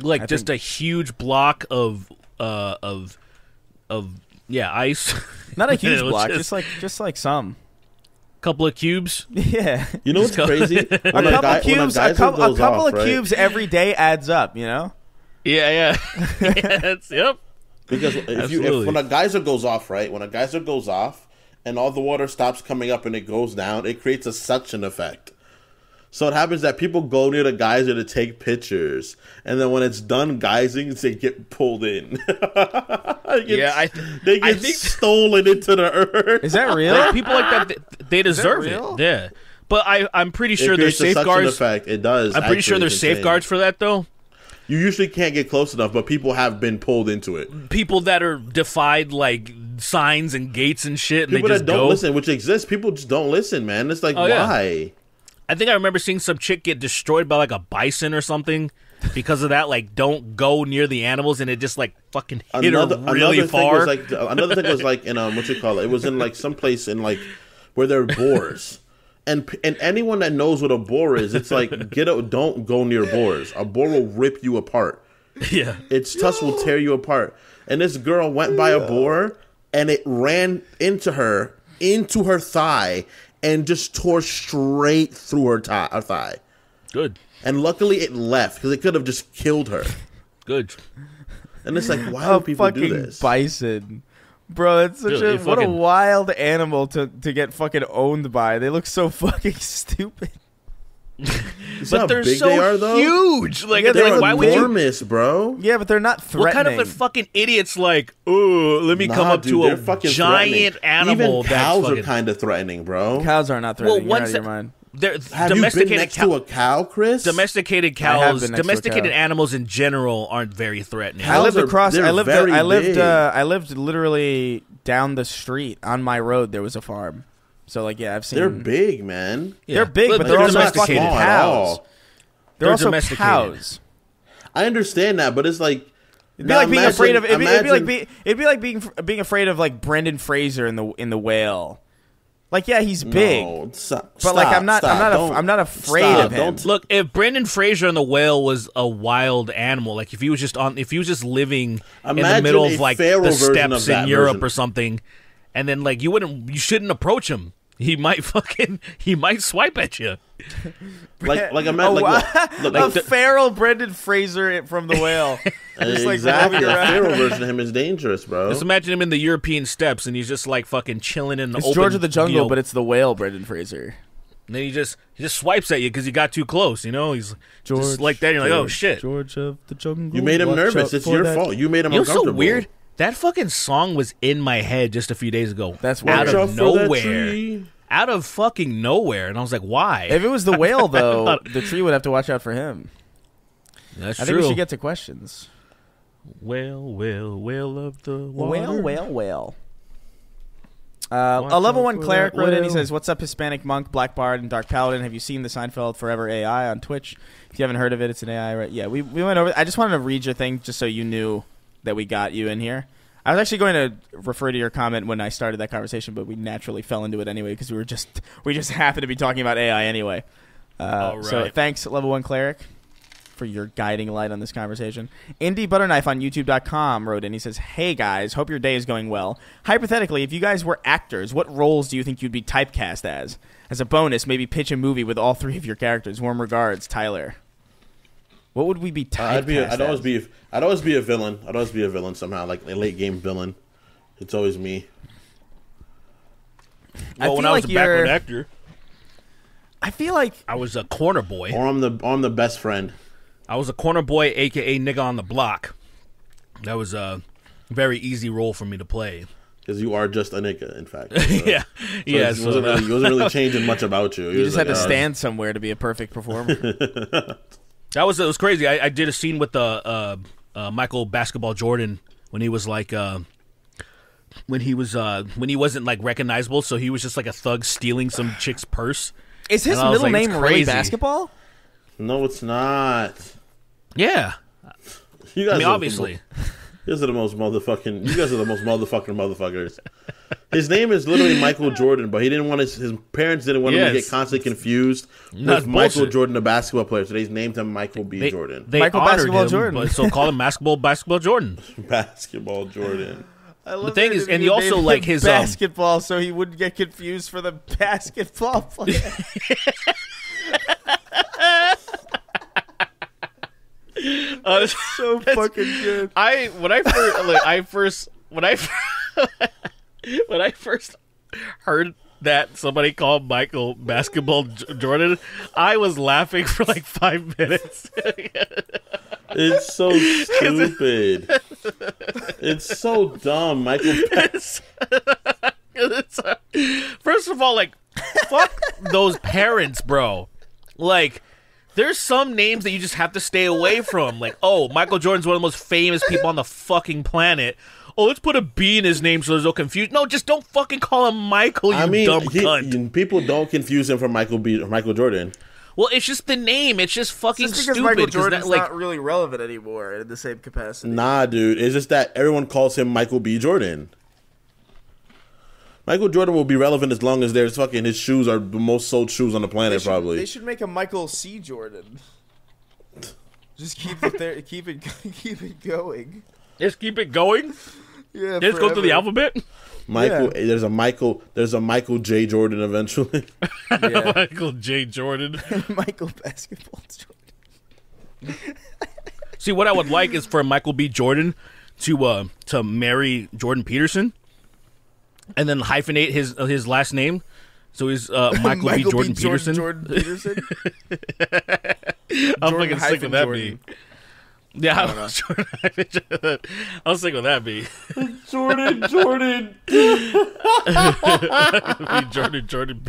like just a huge block of ice. Not a huge block, just like some. Couple of cubes. Yeah. You know what's crazy? A couple of cubes every day adds up. You know. Yeah. Yep. Because when a geyser goes off, right? When a geyser goes off. And all the water stops coming up and it goes down, it creates a suction effect. So it happens that people go near the geyser to take pictures, and then when it's done geysing, they get pulled in. They get stolen into the earth. Is that real? Like, people like that, they deserve it. Yeah, but I'm pretty sure there's safeguards. Effect. It does. I'm pretty sure there's safeguards for that though. You usually can't get close enough, but people have been pulled into it. People that are defied like signs and gates and shit. And people they just that don't go. listen, which exists. People just don't listen, man. It's like, why? Yeah. I think I remember seeing some chick get destroyed by like a bison or something because of that. Like, don't go near the animals, and it just like fucking hit her really far. Another thing was like in what you call it? It was in like some place in like where there are boars. And anyone that knows what a boar is, it's like don't go near boars. A boar will rip you apart. Yeah, its tusks will tear you apart. And this girl went by a boar, and it ran into her thigh, and just tore straight through her thigh. Good. And luckily, it left because it could have just killed her. Good. And it's like, why do people do this? Bison Bro, that's such Dude, what a wild animal to get fucking owned by. They look so fucking stupid. But they're so they are, though? huge. Like, Yeah, they're they're like, why would you? enormous, bro. Yeah, but they're not threatening. What kind of a fucking idiot's like, oh, let me come up dude, to they're a fucking giant threatening. animal. Even cows that's are fucking, kind of threatening, bro. Cows are not threatening. well, You're out of your mind. They're Have you been next to a cow, Chris? Domesticated I have cows, been next to a domesticated cow. animals in general aren't very threatening. I lived across. they're I lived. very I lived. big. I lived literally down the street on my road. There was a farm. So like, yeah, I've seen. They're big, man. Yeah. They're big, but Look, they're also domesticated. fucking Small at cows. all. They're also domesticated. cows. I understand that, but it's like It'd be like being afraid of. It'd be like being afraid of like Brendan Fraser in the Whale. Like, yeah, he's big, No, stop, but like I'm not don't- afraid stop, of him. don't- Look, if Brendan Fraser in the Whale was a wild animal, like if he was just living in the Imagine middle a of like feral the version of steppes in that Europe version. or something, and then like you shouldn't approach him. He might swipe at you. like imagine look, A feral Brendan Fraser from the Whale. Just like exactly. roaming A around. feral version of him is dangerous, bro. Just imagine him in the European steppes, and he's just like fucking chilling in the It's open. George of the Jungle, you know, but it's the Whale, Brendan Fraser. and then he just swipes at you because you got too close. You know, he's just like that. And you're like, oh shit. George of the Jungle. You made him watch nervous. out It's for your that. fault. You made him You know what's so uncomfortable. weird? That fucking song was in my head just a few days ago. That's out weird. Watch out of for that nowhere. tree. Out of fucking nowhere. And I was like, why? If it was the Whale, though, the tree would have to watch out for him. That's I true. think we should get to questions. Whale of the water. Whale. Watch A level out 1 for cleric that wrote in. He whale. says, "What's up, Hispanic monk, Black Bard, and Dark Paladin? Have you seen the Seinfeld Forever AI on Twitch? If you haven't heard of it, it's an AI, right? Yeah, we went over. I just wanted to read your thing just so you knew that we got you in here. I was actually going to refer to your comment when I started that conversation, but we naturally fell into it anyway because we just happened to be talking about AI anyway. All So right. thanks, level 1 cleric, for your guiding light on this conversation. Indie Butterknife on YouTube.com wrote in. He says, "Hey guys, hope your day is going well. Hypothetically, if you guys were actors, what roles do you think you'd be typecast as? As a bonus, maybe pitch a movie with all 3 of your characters. Warm regards, Tyler." What would we be typecast I'd always be a villain. I'd always be a villain somehow, like a late game villain. It's always me. I Well, when feel I was like a backward you're- actor, I feel like I was a corner boy. Or I'm the best friend. I was a corner boy, a.k.a. nigga on the block. That was a very easy role for me to play. Because you are just a nigga, in fact. So, Yeah. Yeah. It wasn't really changing much about you. you just had to stand somewhere to be a perfect performer. It was crazy. I did a scene with Michael Basketball Jordan when he was like when he wasn't like recognizable, so he was just like a thug stealing some chick's purse. Is his And I was middle like, it's name really crazy. Basketball? No, it's not. Yeah. You guys I mean, are obviously. You guys are the most motherfuckers. His name is literally Michael Jordan, but his parents didn't want him to Yes. get constantly confused That's with Michael bullshit. Jordan, the basketball player. So they named him Michael B. Jordan. They Michael honored Basketball him, Jordan. but so call him Basketball Jordan. Basketball Jordan. The thing is, and he also like his basketball, so he wouldn't get confused for the basketball player. So fucking good. When I first heard that somebody called Michael Basketball Jordan, I was laughing for like 5 minutes. It's so stupid. It's so dumb, Michael. First of all, like, fuck those parents, bro. Like, there's some names that you just have to stay away from. Like, oh, Michael Jordan's one of the most famous people on the fucking planet. Oh, let's put a B in his name so there's no confusion. No, just don't fucking call him Michael, you dumb cunt. People don't confuse him for Michael Jordan. Well, it's just the name. It's just fucking Just because stupid. Michael 'cause Jordan's that, like, not really relevant anymore in the same capacity. Nah, dude. It's just that everyone calls him Michael B. Jordan. Michael Jordan will be relevant as long as there's fucking his shoes are the most sold shoes on the planet, probably. They should make a Michael C. Jordan. Just keep it there. Keep it going. just keep it going. Yeah, Just go through the alphabet. Michael, there's a Michael J. Jordan eventually. Yeah. Michael J. Jordan. Michael Basketball Jordan. See, what I would like is for Michael B. Jordan to marry Jordan Peterson, and then hyphenate his last name. So he's Michael B. Jordan Peterson. Jordan Peterson. I'm fucking sick of that be. Yeah, I was sick with that be. Jordan.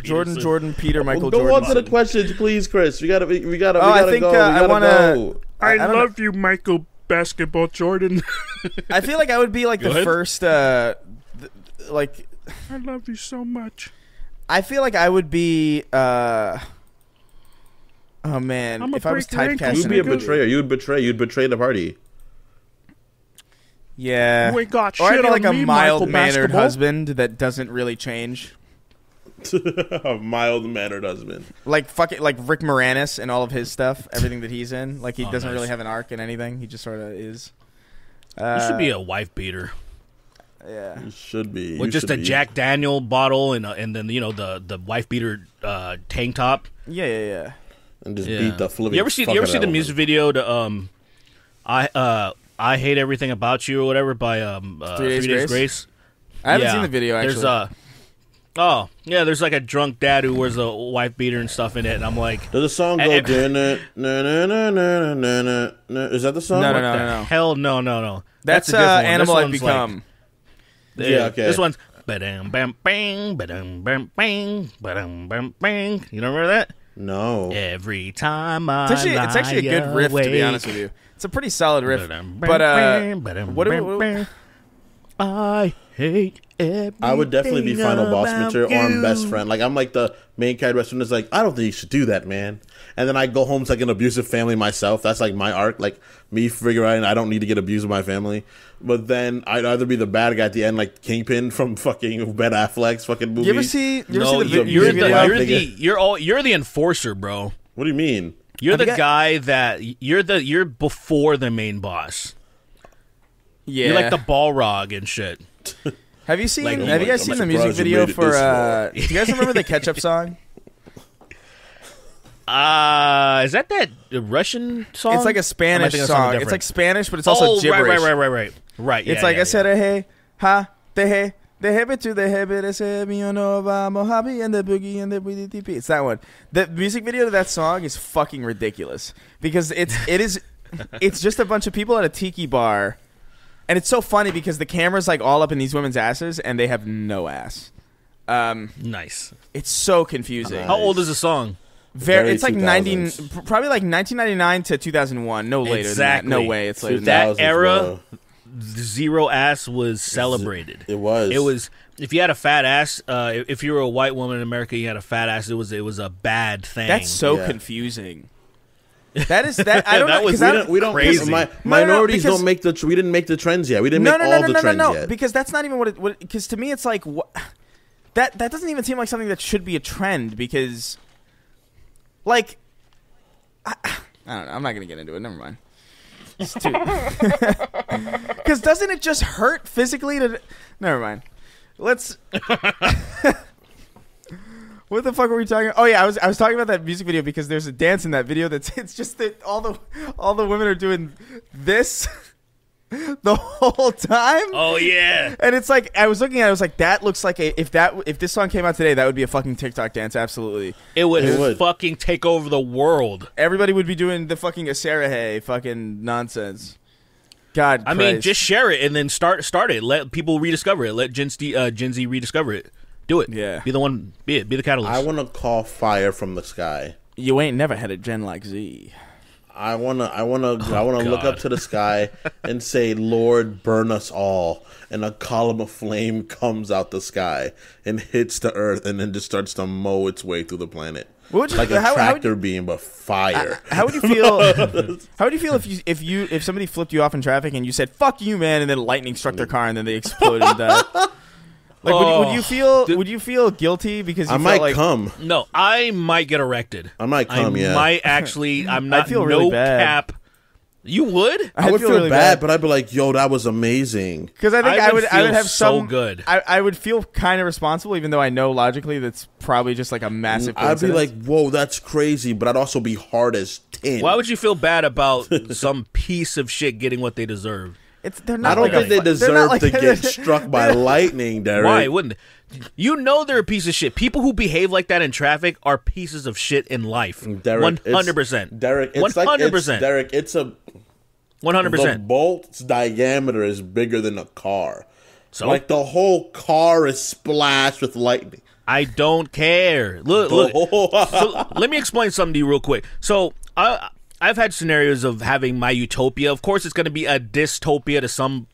Peterson. Jordan, Peter, Michael Go Jordan. on to the questions, please, Chris. We gotta I think, go. I wanna. I don't love you, Michael Basketball Jordan. I feel like I would be like the first. Like, I love you so much. I feel like I would be. Oh man, if I was typecasting, you'd be a betrayer. You'd betray the party. Yeah, We got or I'd shit be like on a me, Michael mild-mannered Basketball. husband that doesn't really change. A mild-mannered husband. Like like Rick Moranis and all of his stuff, everything that he's in. Like he doesn't nice. really have an arc in anything. He just sort of is. You should be a wife beater Yeah. You should be. with just a Jack Daniel bottle and then the wife beater tank top. Yeah. And just beat the flipping. You ever see the music video to I Hate Everything About You or whatever by 3 Days Grace? I haven't seen the video actually. There's like a drunk dad who wears a wife beater and stuff in it, and I'm like, Does the song go? Is that the song? No. hell no. That's a different one. Animal This I've one's Become. Yeah, okay. This one's ba-dum bam bang ba-dum bam bang ba-dum bam bang. You don't remember that? No. Every time I It's actually a good riff, to be honest with you. It's a pretty solid riff. But I hate everything. I would definitely be Final Boss about material or I'm you. best friend. Like I'm like the main character. Best friend is like, I don't think you should do that, man. And then I go home to like an abusive family myself. That's like my arc. Like me figuring out I don't need to get abused with my family. But then I'd either be the bad guy at the end, like Kingpin from fucking Ben Affleck's fucking movie. you ever see No, the you're video? you're the enforcer, bro. What do you mean? You're Have the you got- guy that you're before the main boss. Yeah. You're like the Balrog and shit. Have you seen? Like, have you guys I'm seen the music surprised you video made it for? this far. Do you guys remember the Ketchup song? Is that Russian song? It's like a Or am I Spanish thinking of something song. It's different? like Spanish, but it's also gibberish. Right. It's like I said, hey, ha, de hebe to the hebe, de se mi no vamos happy and the boogie and the BDTP. It's that one. The music video to that song is fucking ridiculous because it's just a bunch of people at a tiki bar, and it's so funny because the camera's like all up in these women's asses and they have no ass. Nice. It's so confusing. How old is the song? Very, it's like 2000s. probably like 1999 to 2001. No later Exactly. than that. No way. It's later than That that. era, zero ass was celebrated. It was. It was. If you had a fat ass, if you were a white woman in America, you had a fat ass. It was a bad thing. That's so Yeah. confusing. That is that. I don't That know. was- 'cause I don't- we don't. Crazy. Minorities because- don't make the. We didn't make the trends yet. We didn't No, make no, all no, the no, trends no, yet. because that's not even what it. Because to me, it's like that doesn't even seem like something that should be a trend. Because, like, I don't know. I'm not gonna get into it. Never mind. It's too. Because doesn't it just hurt physically to? Never mind. Let's. What the fuck were we talking? Oh yeah, I was talking about that music video because there's a dance in that video it's just that all the women are doing this the whole time. Oh yeah. And it's like I was looking at it, I was like, that looks like if this song came out today, that would be a fucking TikTok dance, absolutely. It would It would. fucking take over the world. Everybody would be doing the fucking Asarahe fucking nonsense. God, I mean, Christ. just share it and then start it. Let people rediscover it. Let Gen Z rediscover it. Do it. Yeah. Be the one. Be it. Be the catalyst. I want to call fire from the sky. You ain't never had a gen like Z. I wanna look God. up to the sky and say, "Lord, burn us all." And a column of flame comes out the sky and hits the earth, and then just starts to mow its way through the planet, What would you- like a how would- tractor beam, but fire. How would you feel? How would you feel if somebody flipped you off in traffic and you said "fuck you, man," and then lightning struck their car and then they exploded and died? Like, would you feel guilty because you I felt might like, come. No, I might get erected. I might come. Yeah, might actually. I'm not. feel no really bad. cap. You would? I would feel really bad, but I'd be like, "Yo, that was amazing." Because I think I I would would feel have so some good. I would feel kind of responsible, even though I know logically that's probably just like a massive. I'd be coincidence. like, "Whoa, that's crazy," but I'd also be hard as tin. Why would you feel bad about some piece of shit getting what they deserve? They're not. I don't think they deserve to get struck by lightning, Derek. Why wouldn't they? You know they're a piece of shit. People who behave like that in traffic are pieces of shit in life. 100%. Derek, it's 100%. Derek, it's a 100%. The bolt's diameter is bigger than a car. So like the whole car is splashed with lightning. I don't care. Look. So let me explain something to you real quick. So I've had scenarios of having my utopia. Of course, it's going to be a dystopia to some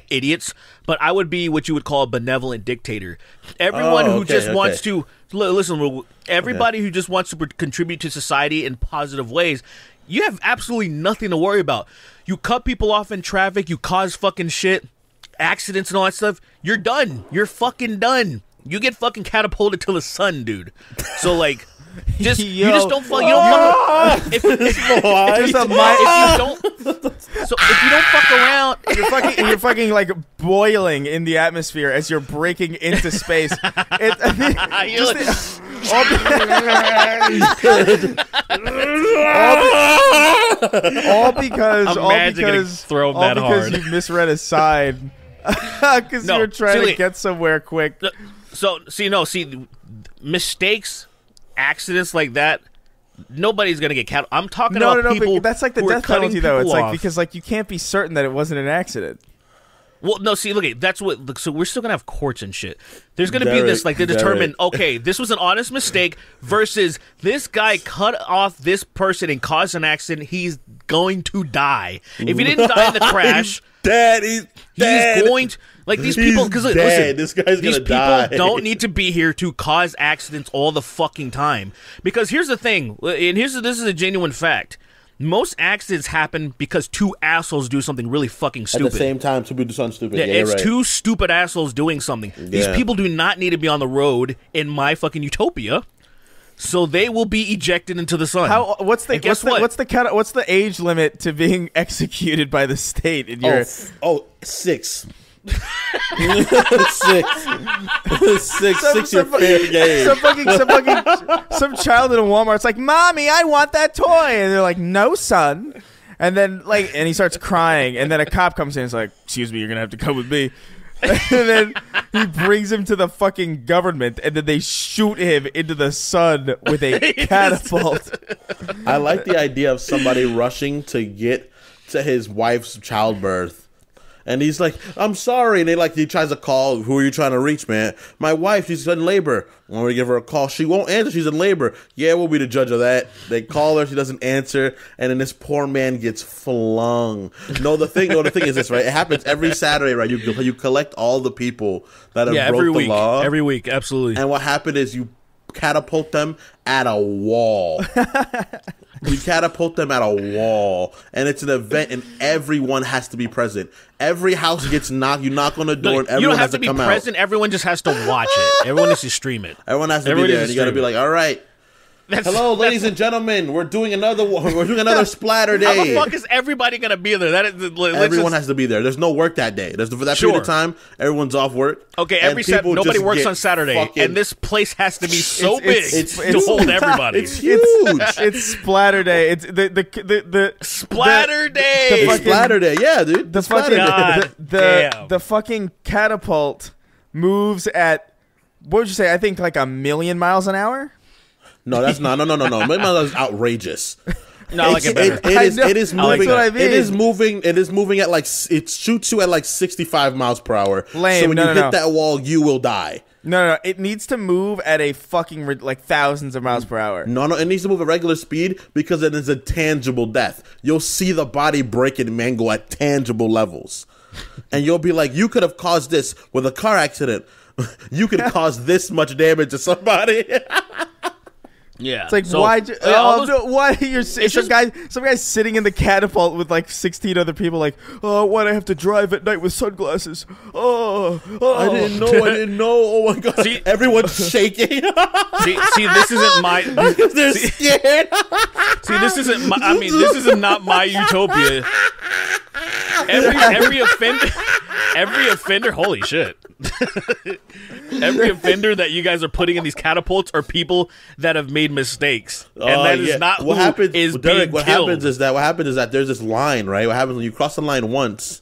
idiots, but I would be what you would call a benevolent dictator. Everyone who just wants to listen. Everybody who just wants to contribute to society in positive ways, you have absolutely nothing to worry about. You cut people off in traffic. You cause fucking shit, accidents and all that stuff. You're done. You're fucking done. You get fucking catapulted to the sun, dude. So like. You just don't fuck. You don't fuck. If you don't fuck around, you're fucking like boiling in the atmosphere as you're breaking into space. All because you misread a sign because you were trying to get somewhere quick. So mistakes. Accidents like that, nobody's gonna get cat. I'm talking about people. But that's like the death penalty, though. It's like because like you can't be certain that it wasn't an accident. Well, no, see, look, that's what. Look, so we're still gonna have courts and shit. There's gonna be this, like, they determine, okay, this was an honest mistake versus this guy cut off this person and caused an accident. He's going to die. If he didn't die in the crash, he's going to. Like, these people, because listen, this guy's these people die. Don't need to be here to cause accidents all the fucking time. Because here's the thing, and this is a genuine fact. Most accidents happen because two assholes do something really fucking stupid. At the same time, two people do something stupid. Yeah, it's right. two stupid assholes doing something. Yeah. These people do not need to be on the road in my fucking utopia. So they will be ejected into the sun. What's the age limit to being executed by the state in your? 6. 6 your fair game. Some child in a Walmart's like, "Mommy, I want that toy," and they're like, "No, son." And then and he starts crying, and then a cop comes in and is like, "Excuse me, you're gonna have to come with me." And then he brings him to the fucking government, and then they shoot him into the sun with a catapult. I like the idea of somebody rushing to get to his wife's childbirth. And he's like, "I'm sorry." And he tries to call. "Who are you trying to reach, man?" "My wife, she's in labor." "I'm going to give her a call." "She won't answer. She's in labor." "Yeah, we'll be the judge of that." They call her. She doesn't answer. And then this poor man gets flung. The thing is this, right? It happens every Saturday, right? You collect all the people that have broke the law. Every week, absolutely. And what happened is you catapult them at a wall. You catapult them at a wall, and it's an event, and everyone has to be present. Every house gets knocked. You knock on the door, and everyone has to come out. You don't have to be present. Everyone just has to watch it. Everyone has to stream it. Everyone has to be there, and you got to be like, "All right, hello, ladies and gentlemen, we're doing another splatter day." How the fuck is everybody gonna be there? Everyone has to be there. There's no work that day. For that period of time, everyone's off work. Okay, nobody works on Saturday, and this place has to be so big to hold everybody. It's huge. It's splatter day. It's the splatter day. The splatter day, yeah, dude. The fucking catapult moves at, what would you say? I think like 1,000,000 miles an hour. No, that's not. No. That is outrageous. No, I like it better. It is moving. Like it is moving. It is moving at it shoots you at 65 miles per hour. Lame. So when you hit that wall, you will die. No. It needs to move at a fucking thousands of miles per hour. No. It needs to move at regular speed because it is a tangible death. You'll see the body break and mangle at tangible levels, and you'll be like, "You could have caused this with a car accident. You could cause this much damage to somebody." Yeah, it's like, so, why you're some guy's sitting in the catapult with 16 other people, like, "Oh, why'd I have to drive at night with sunglasses? Oh, I didn't know. Oh my god!" See, everyone's shaking. see, this isn't my. They're scared. See, this isn't my. I mean, this is not my utopia. Every offender. Holy shit! Every offender that you guys are putting in these catapults are people that have made mistakes, and that is not what happens. Is Derek, what happens is that there's this line, right? What happens when you cross the line once,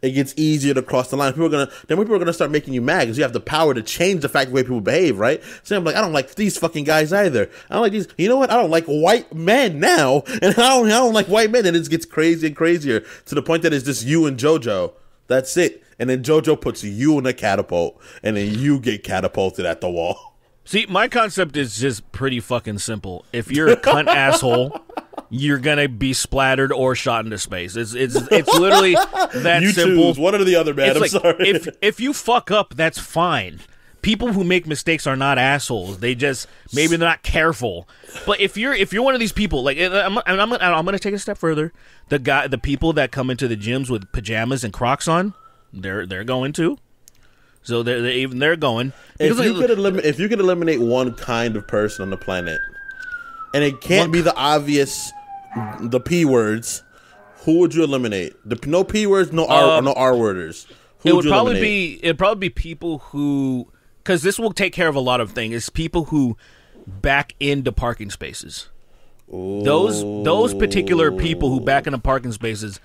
it gets easier to cross the line. People are gonna start making you mad because you have the power to change the fact the way people behave, right? So I'm like, I don't like these fucking guys either. I don't like these. You know what? I don't like white men now, and I don't like white men, and it gets crazier and crazier to the point that it's just you and JoJo. That's it. And then JoJo puts you in a catapult, and then you get catapulted at the wall. See, my concept is just pretty fucking simple. If you're a cunt asshole, you're gonna be splattered or shot into space. It's literally that You simple. choose one or the other, man. It's I'm like, sorry. If you fuck up, that's fine. People who make mistakes are not assholes. They just maybe they're not careful. But if you're one of these people, like I'm gonna take it a step further. The people that come into the gyms with pajamas and Crocs on, they're going to. So they're going. If you could eliminate one kind of person on the planet, and it can't be the obvious, the P words, who would you eliminate? No P words, no R worders. It'd probably be people who, because this will take care of a lot of things. It's people who back into parking spaces. Ooh. Those particular people who back into parking spaces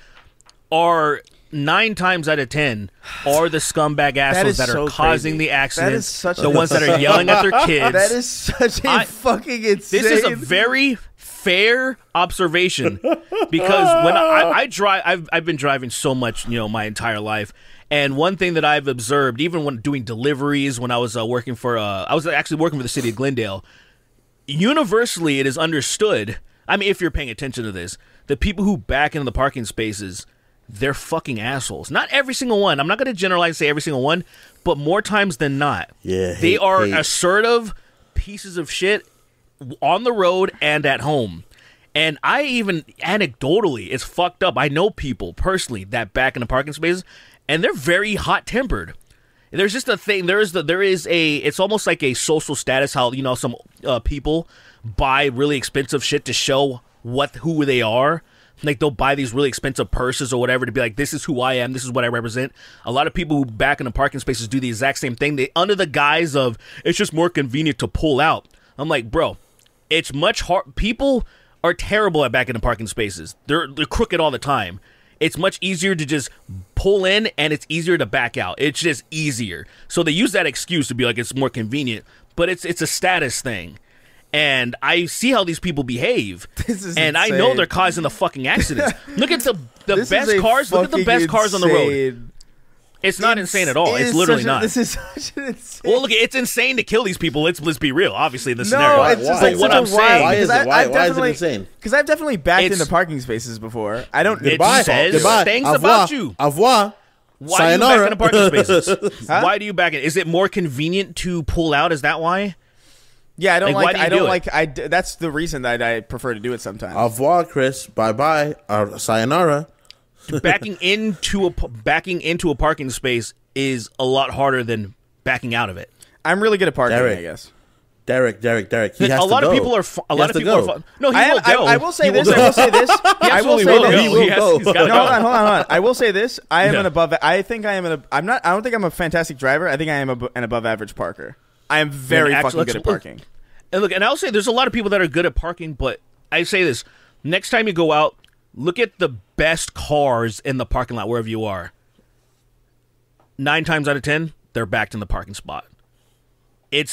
are 9 times out of 10 are the scumbag assholes that are causing the accidents. The ones that are yelling at their kids. That is such a fucking insane. This is a very fair observation because when I drive, I've been driving so much, my entire life. And one thing that I've observed, even when doing deliveries, when I was working for, I was actually working for the city of Glendale. Universally, it is understood. I mean, if you're paying attention to this, the people who back into the parking spaces, they're fucking assholes. Not every single one. I'm not going to generalize and say every single one, but more times than not. Yeah, they are assertive pieces of shit on the road and at home. And I even, anecdotally, it's fucked up. I know people personally that back in the parking spaces, and they're very hot-tempered. There's just a thing. It's almost like a social status, how, some people buy really expensive shit to show who they are. Like, they'll buy these really expensive purses or whatever to be like, this is who I am, this is what I represent. A lot of people who back in the parking spaces do the exact same thing. They, under the guise of, it's just more convenient to pull out. I'm like, bro, it's much hard. People are terrible at back in the parking spaces. They're crooked all the time. It's much easier to just pull in, and it's easier to back out. It's just easier. So they use that excuse to be like, it's more convenient. But it's a status thing. And I see how these people behave, and I know they're causing the fucking accidents. Look at the best cars. Look at the best cars on the road. It's not insane at all. It's literally not. This is such an insane. Well, look, it's insane to kill these people. Let's be real. Obviously, in this scenario. No, it's just like what I'm saying. Why is it insane? Because I've definitely backed into parking spaces before. I don't. It says things about you. Au revoir. Why Sayonara. do you back into parking spaces? Huh? Why do you back in? Is it more convenient to pull out? Is that why? Yeah, I don't like. Why do you do it? That's the reason that I prefer to do it sometimes. Au revoir, Chris. Bye bye. Sayonara. Backing into a parking space is a lot harder than backing out of it. I'm really good at parking, I guess. Derek. He has to go. A lot of people are. No, he will go. I will say this. I will say this. He will go. No, hold on. I will say this. I am an above. I think I am an. I'm not. I don't think I'm a fantastic driver. I think I am an above average parker. I am very fucking good at parking. And I'll say there's a lot of people that are good at parking, but I say this: next time you go out, look at the best cars in the parking lot wherever you are. 9 times out of 10, they're backed in the parking spot.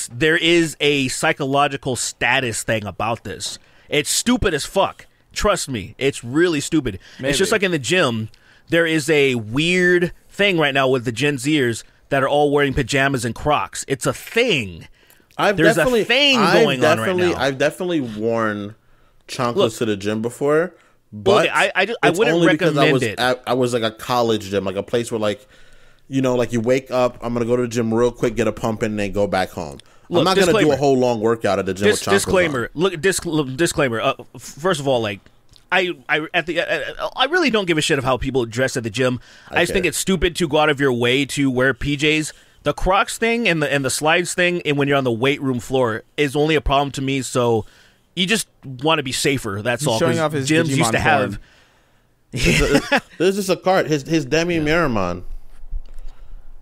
There is a psychological status thing about this. It's stupid as fuck. Trust me, it's really stupid. Maybe. It's just like in the gym. There is a weird thing right now with the Gen Zers that are all wearing pajamas and Crocs. It's a thing. There's a thing going on right now. I've definitely worn chanclas to the gym before, but I wouldn't recommend it. I was like a college gym, like a place where like you wake up, I'm going to go to the gym real quick, get a pump in, and then go back home. I'm not going to do a whole long workout at the gym with chanclas disclaimer. on. Disclaimer. First of all, like, I really don't give a shit of how people dress at the gym. I just think it's stupid to go out of your way to wear PJs. The Crocs thing and the slides thing, and when you're on the weight room floor, is only a problem to me. So you just want to be safer. That's all. Showing off his gyms Digimon used to have. There's just a cart. His Demi Miramon.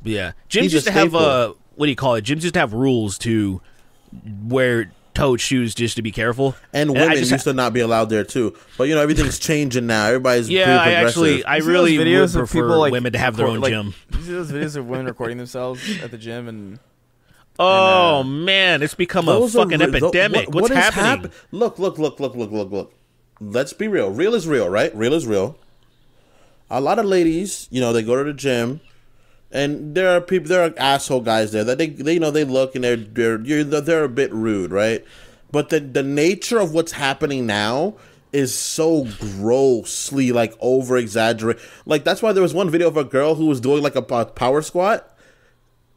Yeah, gyms used to have what do you call it? Gyms used to have rules to where toed shoes just to be careful. And women used to not be allowed there too. But everything's changing now. Everybody's pretty progressive. I really would prefer women to have their own gym. You see those videos of women recording themselves at the gym and. Oh man, it's become a fucking epidemic. What's happening? Look. Let's be real. Real is real, right? Real is real. A lot of ladies, they go to the gym, and there are asshole guys there that they look and they're a bit rude, right? But the nature of what's happening now is so grossly over exaggerated. That's why there was one video of a girl who was doing a power squat.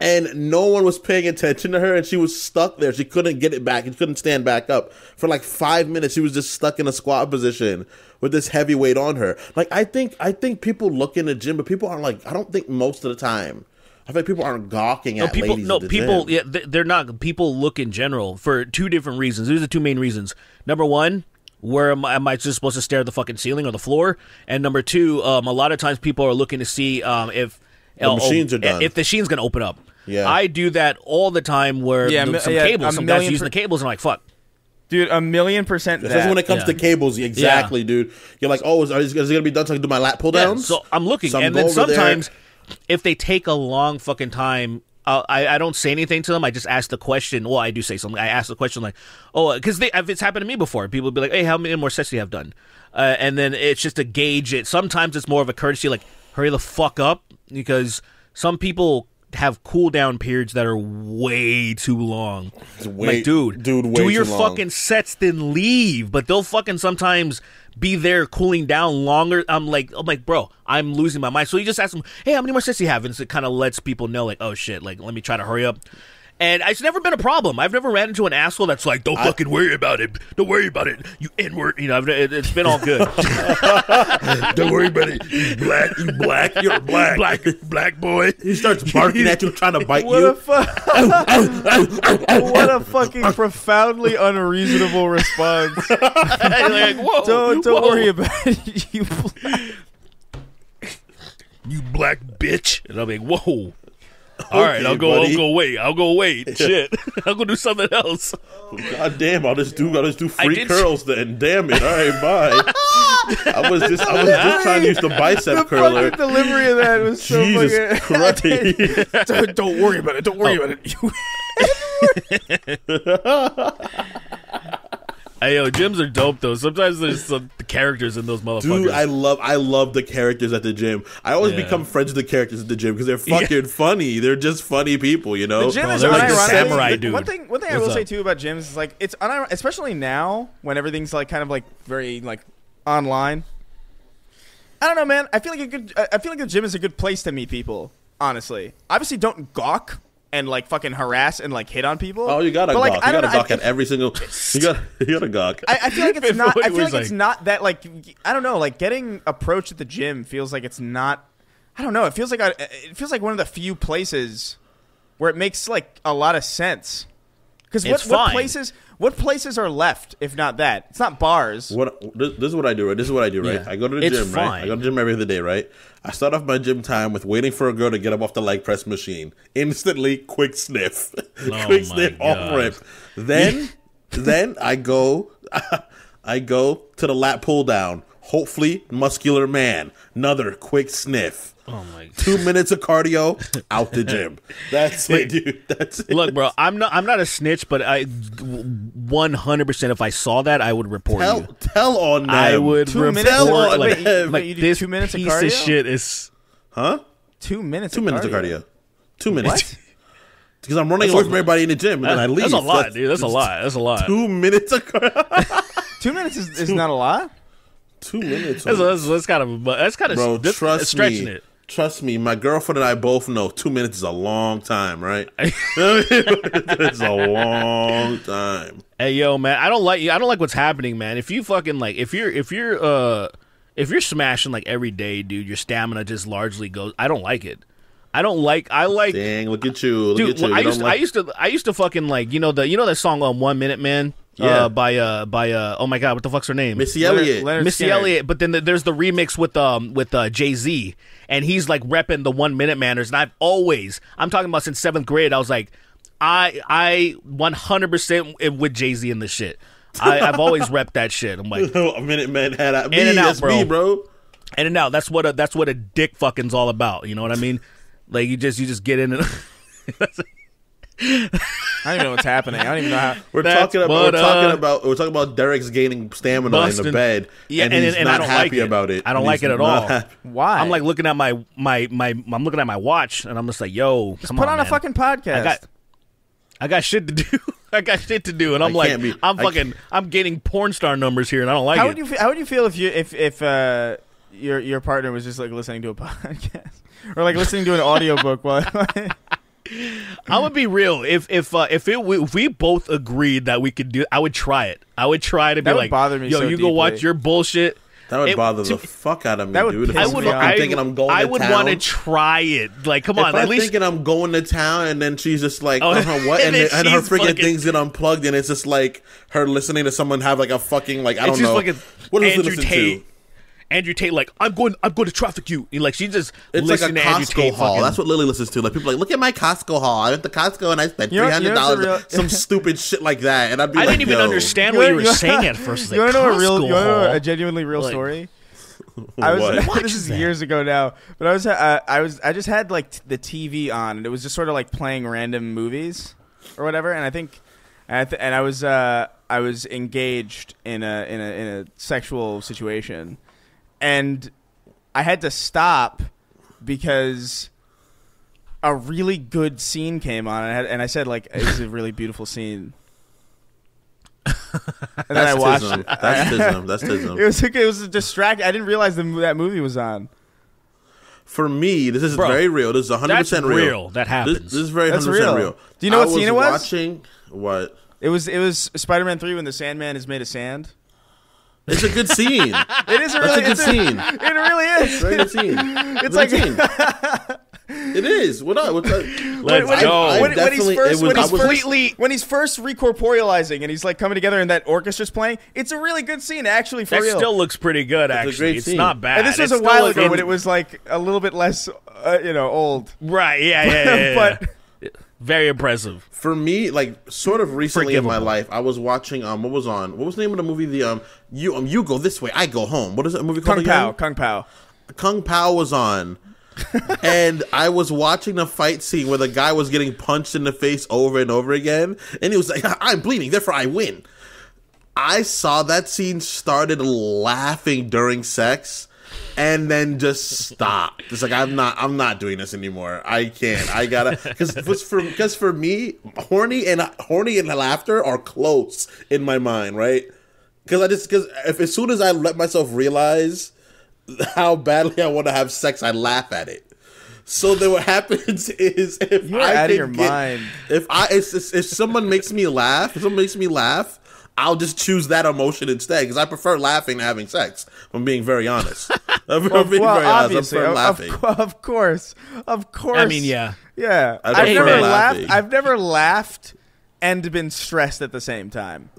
And no one was paying attention to her, and she was stuck there. She couldn't get it back. She couldn't stand back up. For 5 minutes, she was just stuck in a squat position with this heavy weight on her. I think people look in the gym, but people aren't I don't think most of the time. I think people aren't gawking at ladies at the gym. Yeah, they're not. People look in general for two different reasons. These are the two main reasons. Number one, where am I just supposed to stare at the fucking ceiling or the floor? And number two, a lot of times people are looking to see if the machines are done. If the machine's going to open up. Yeah. I do that all the time where some guys using the cables and I'm like, fuck. Dude, 1,000,000%. Especially when it comes to cables, exactly, dude. You're like, is it going to be done so I can do my lat pull downs? So I'm looking, and then sometimes if they take a long fucking time, I don't say anything to them. I just ask the question. Well, I do say something. I ask the question because it's happened to me before. People will be like, hey, how many more sets do you have done? And then it's just to gauge it. Sometimes it's more of a courtesy, hurry the fuck up, because some people have cooldown periods that are way too long. Dude, do your fucking sets, then leave. But they'll fucking sometimes be there cooling down longer. I'm like, bro, I'm losing my mind. So you just ask them, hey, how many more sets do you have? And it kind of lets people know, oh shit, let me try to hurry up. And it's never been a problem. I've never ran into an asshole that's like, don't fucking worry about it. Don't worry about it. You N-word. It's been all good. Don't worry about it. You black. You're a black boy. He starts barking at you, trying to bite you. What a fucking profoundly unreasonable response. Whoa, don't worry about it. You black bitch. And I'm like, whoa. All right, I'll go wait. Shit. I'll go do something else. God damn, I'll just do free curls then. Damn it. All right, bye. I was just trying to use the bicep curler. The delivery of that was so Jesus Christ. Don't worry about it. Don't worry about it. Hey, gyms are dope though. Sometimes there's some characters in those motherfuckers. Dude, I love the characters at the gym. I always become friends with the characters at the gym because they're fucking funny. They're just funny people, The gym is like unironically samurai dude. One thing I will say too about gyms is it's especially now when everything's kind of very online. I don't know, man. I feel like the gym is a good place to meet people. Honestly, obviously, don't gawk and fucking harass and hit on people. Oh, you gotta gawk. You gotta gawk at every single. You gotta gawk. I feel like it's not. I feel like it's not that I don't know. Getting approached at the gym feels like it's not. I don't know. It feels like one of the few places where it makes a lot of sense. Because what places are left if not that? It's not bars. This is what I do. Right? This is what I do. Right. Yeah. I go to the gym. Fine. Right. I go to the gym every other day. Right. I start off my gym time with waiting for a girl to get up off the leg press machine. Instantly, quick sniff, quick sniff off rip. Then I go to the lat pull down. Hopefully, muscular man. Another quick sniff. Oh my God. 2 minutes of cardio, out the gym. That's it, dude. That's it. Look, bro, I'm not a snitch, but 100% if I saw that, I would report you. Tell on them. I would 2 minutes. report. Wait, you do 2 minutes of cardio? This shit is. Huh? 2 minutes. 2 minutes of cardio. 2 minutes. What? Because I'm running away from everybody in the gym, and then I leave. That's a lot, dude. That's a lot. 2 minutes of cardio. 2 minutes is not a lot. 2 minutes. That's kind of bro. Trust stretching me. it. Trust me, my girlfriend and I both know 2 minutes is a long time, right? It's a long time. Hey, yo, man, I don't like what's happening, man. If you fucking if you're smashing every day, dude, your stamina just largely goes. I don't like it. I like. Dang, look at you, dude. I used to fucking that song on 1 Minute Man. Yeah. By oh my God, what the fuck's her name? Missy Elliott. Missy Elliott. But then there's the remix with Jay-Z, and he's repping the 1 Minute Manners. And I'm talking about since 7th grade. I was like, I 100% with Jay-Z in the shit. I've always repped that shit. I'm like, a minute man had at me. In and out, That's me, bro. In and out. That's what a dick fucking's all about. You know what I mean? Like you just get in and. I don't even know what's happening. I don't even know how. We're talking about Derek's gaining stamina in the bed, and he's not happy about it. I don't like it at all. Why? I'm like looking at my I'm looking at my watch, and I'm just like, yo, just put on man. a fucking podcast. I got shit to do. I got shit to do, and I'm I'm getting porn star numbers here, and I don't like it. How would you feel if your partner was just like listening to a podcast or like listening to an audiobook while? I'm gonna be real. If we both agreed that we could do, I would try it. I would try to be like, bother me. Yo, so you deeply. go watch your bullshit. That would bother the fuck out of me, dude. I'm thinking I'm going to town. I would want to try it. Like, come on, if at I'm least thinking I'm going to town, and then she's just like, what? and and her freaking fucking things get unplugged, and it's just like her listening to someone have like a fucking like I don't know what is Andrew Tate. Andrew Tate, like, I'm going to traffic you. Like, she just it's listening like a to Andrew Costco Tate haul. fucking. That's what Lily listens to. Like people are like, look at my Costco haul. I went to Costco and I spent $300, some stupid shit like that. And I'd be I like, didn't even understand what you were saying at first. You want to know a genuinely real story? This is that? Years ago now, but I just had like the TV on, and it was just sort of like playing random movies or whatever. And I think, and I was engaged in a sexual situation, and I had to stop because a really good scene came on, and I said like, "It's a really beautiful scene." And then I watched it. That's tism. It was a distract. I didn't realize that movie was on. For me, this is very real. This is 100% real. That happens. This is very 100% real. Do you know what scene it was? Watching what? It was Spider-Man 3 when the Sandman is made of sand. It's a good scene. It is a good scene. It really is. Very good scene. It's like it is. Let's go. When he's first recorporealizing and he's like coming together and that orchestra's playing, it's a really good scene actually. For real, that still looks pretty good. Actually, it's not bad. And this was a while ago when it was like a little bit less, old. Right? Yeah. But very impressive. For me, like sort of recently in my life, I was watching what was the name of the movie? You go this way, I go home. What is that movie called again? Kung Pao. Kung Pao was on. And I was watching a fight scene where the guy was getting punched in the face over and over again, and he was like, I'm bleeding, therefore I win. I saw that scene, started laughing during sex, and then just stopped. It's like, I'm not doing this anymore. I can't. I gotta, because for me, horny and laughter are close in my mind, right? Because as soon as I let myself realize how badly I want to have sex, I laugh at it. So then what happens is if someone makes me laugh, I'll just choose that emotion instead because I prefer laughing to having sex. If I'm being very honest. I'm being very honest. I prefer laughing. Of course. I mean, yeah. I've never laughed and been stressed at the same time.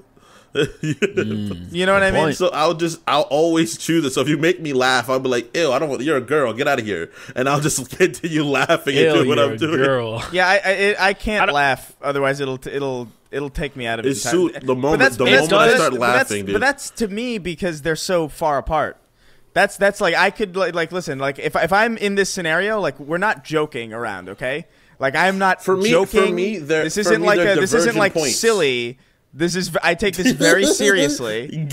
You know what I mean? So I'll always choose it. So if you make me laugh, I'll be like, ew, I don't want, you're a girl, get out of here. And I'll just continue laughing and doing what I'm doing. Girl. Yeah, I can't laugh, otherwise it'll take me out of it. The moment I start laughing, dude. But that's to me because they're so far apart. That's like I could like listen, like if I'm in this scenario, like we're not joking around, okay? Like I'm not joking. For me, this isn't like silly. This is. I take this very seriously.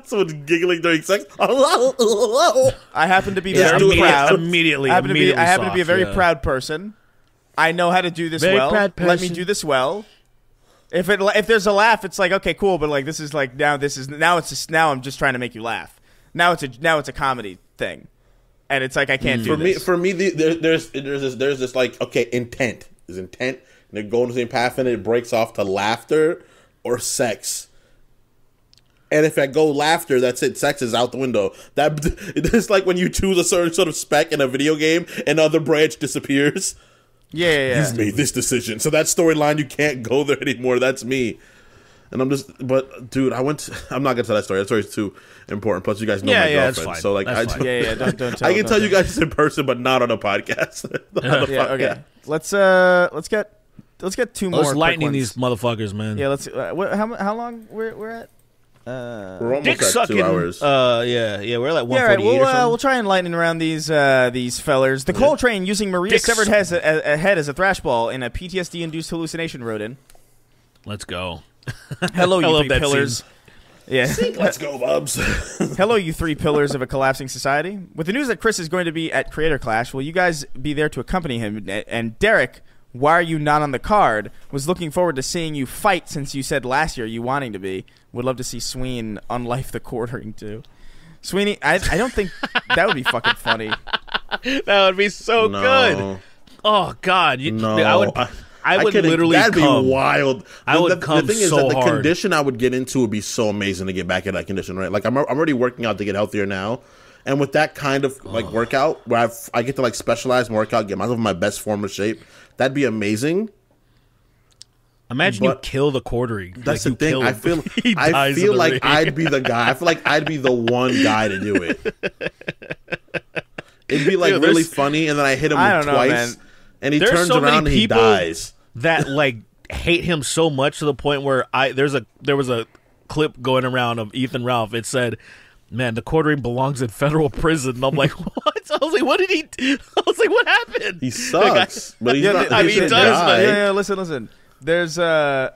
Someone's giggling during sex. I happen to be very proud. Immediately. I happen to be a very proud person. I know how to do this well. Let me do this well. If there's a laugh, it's like okay, cool. But like this is like now I'm just trying to make you laugh. Now it's a comedy thing, and it's like I can't do this. For me, there's this like okay, intent is intent. And they're going to the same path, and it breaks off to laughter or sex. And if I go laughter, that's it. Sex is out the window. It's like when you choose a certain sort of spec in a video game, and the other branch disappears. Yeah. You've made this decision, so that storyline you can't go there anymore. That's me. And but dude, I'm not gonna tell that story. That story's too important. Plus, you guys know my girlfriend, so like, don't tell. I can tell you guys in person, but not on a podcast. Okay. Let's get two more. Let's lightning quick these ones. motherfuckers, man. Yeah, let's. How long we're at? We're almost Dick at sucking. 2 hours. Yeah, we're at 148 Yeah, all right. or something. We'll try and lighten around these fellers. The Coal Train using Maria's Dick's- severed head as a thrash ball in a PTSD-induced hallucination wrote in. Let's go. Hello, I you love three that pillars. scene. Yeah. Let's go, Bubs. Hello, you three pillars of a collapsing society. With the news that Chris is going to be at Creator Clash, will you guys be there to accompany him? And Derek, why are you not on the card? Was looking forward to seeing you fight since you said last year you wanting to be. Would love to see Sween unlife the quartering too. Sweeney, I don't think that would be fucking funny. That would be so good. Oh God, I would literally that'd come. be wild. I would come The thing is so that the hard. condition I would get into would be so amazing to get back in that condition, right? Like I'm already working out to get healthier now, and with that kind of like workout where I get to like specialize and work out, get myself in my best form of shape, that'd be amazing. Imagine you kill the quartering. That's like, the thing. I feel like I'd be the guy. I feel like I'd be the one guy to do it. It'd be like really funny, and then I hit him with twice, man. and he There's turns so many around and he people dies. That like hate him so much to the point where there was a clip going around of Ethan Ralph. It said, "Man, the quartering belongs in federal prison." And I'm like, what? I was like, what did he do? I was like, what happened? He sucks, but he's not. I mean, he does, but- Yeah, listen. There's I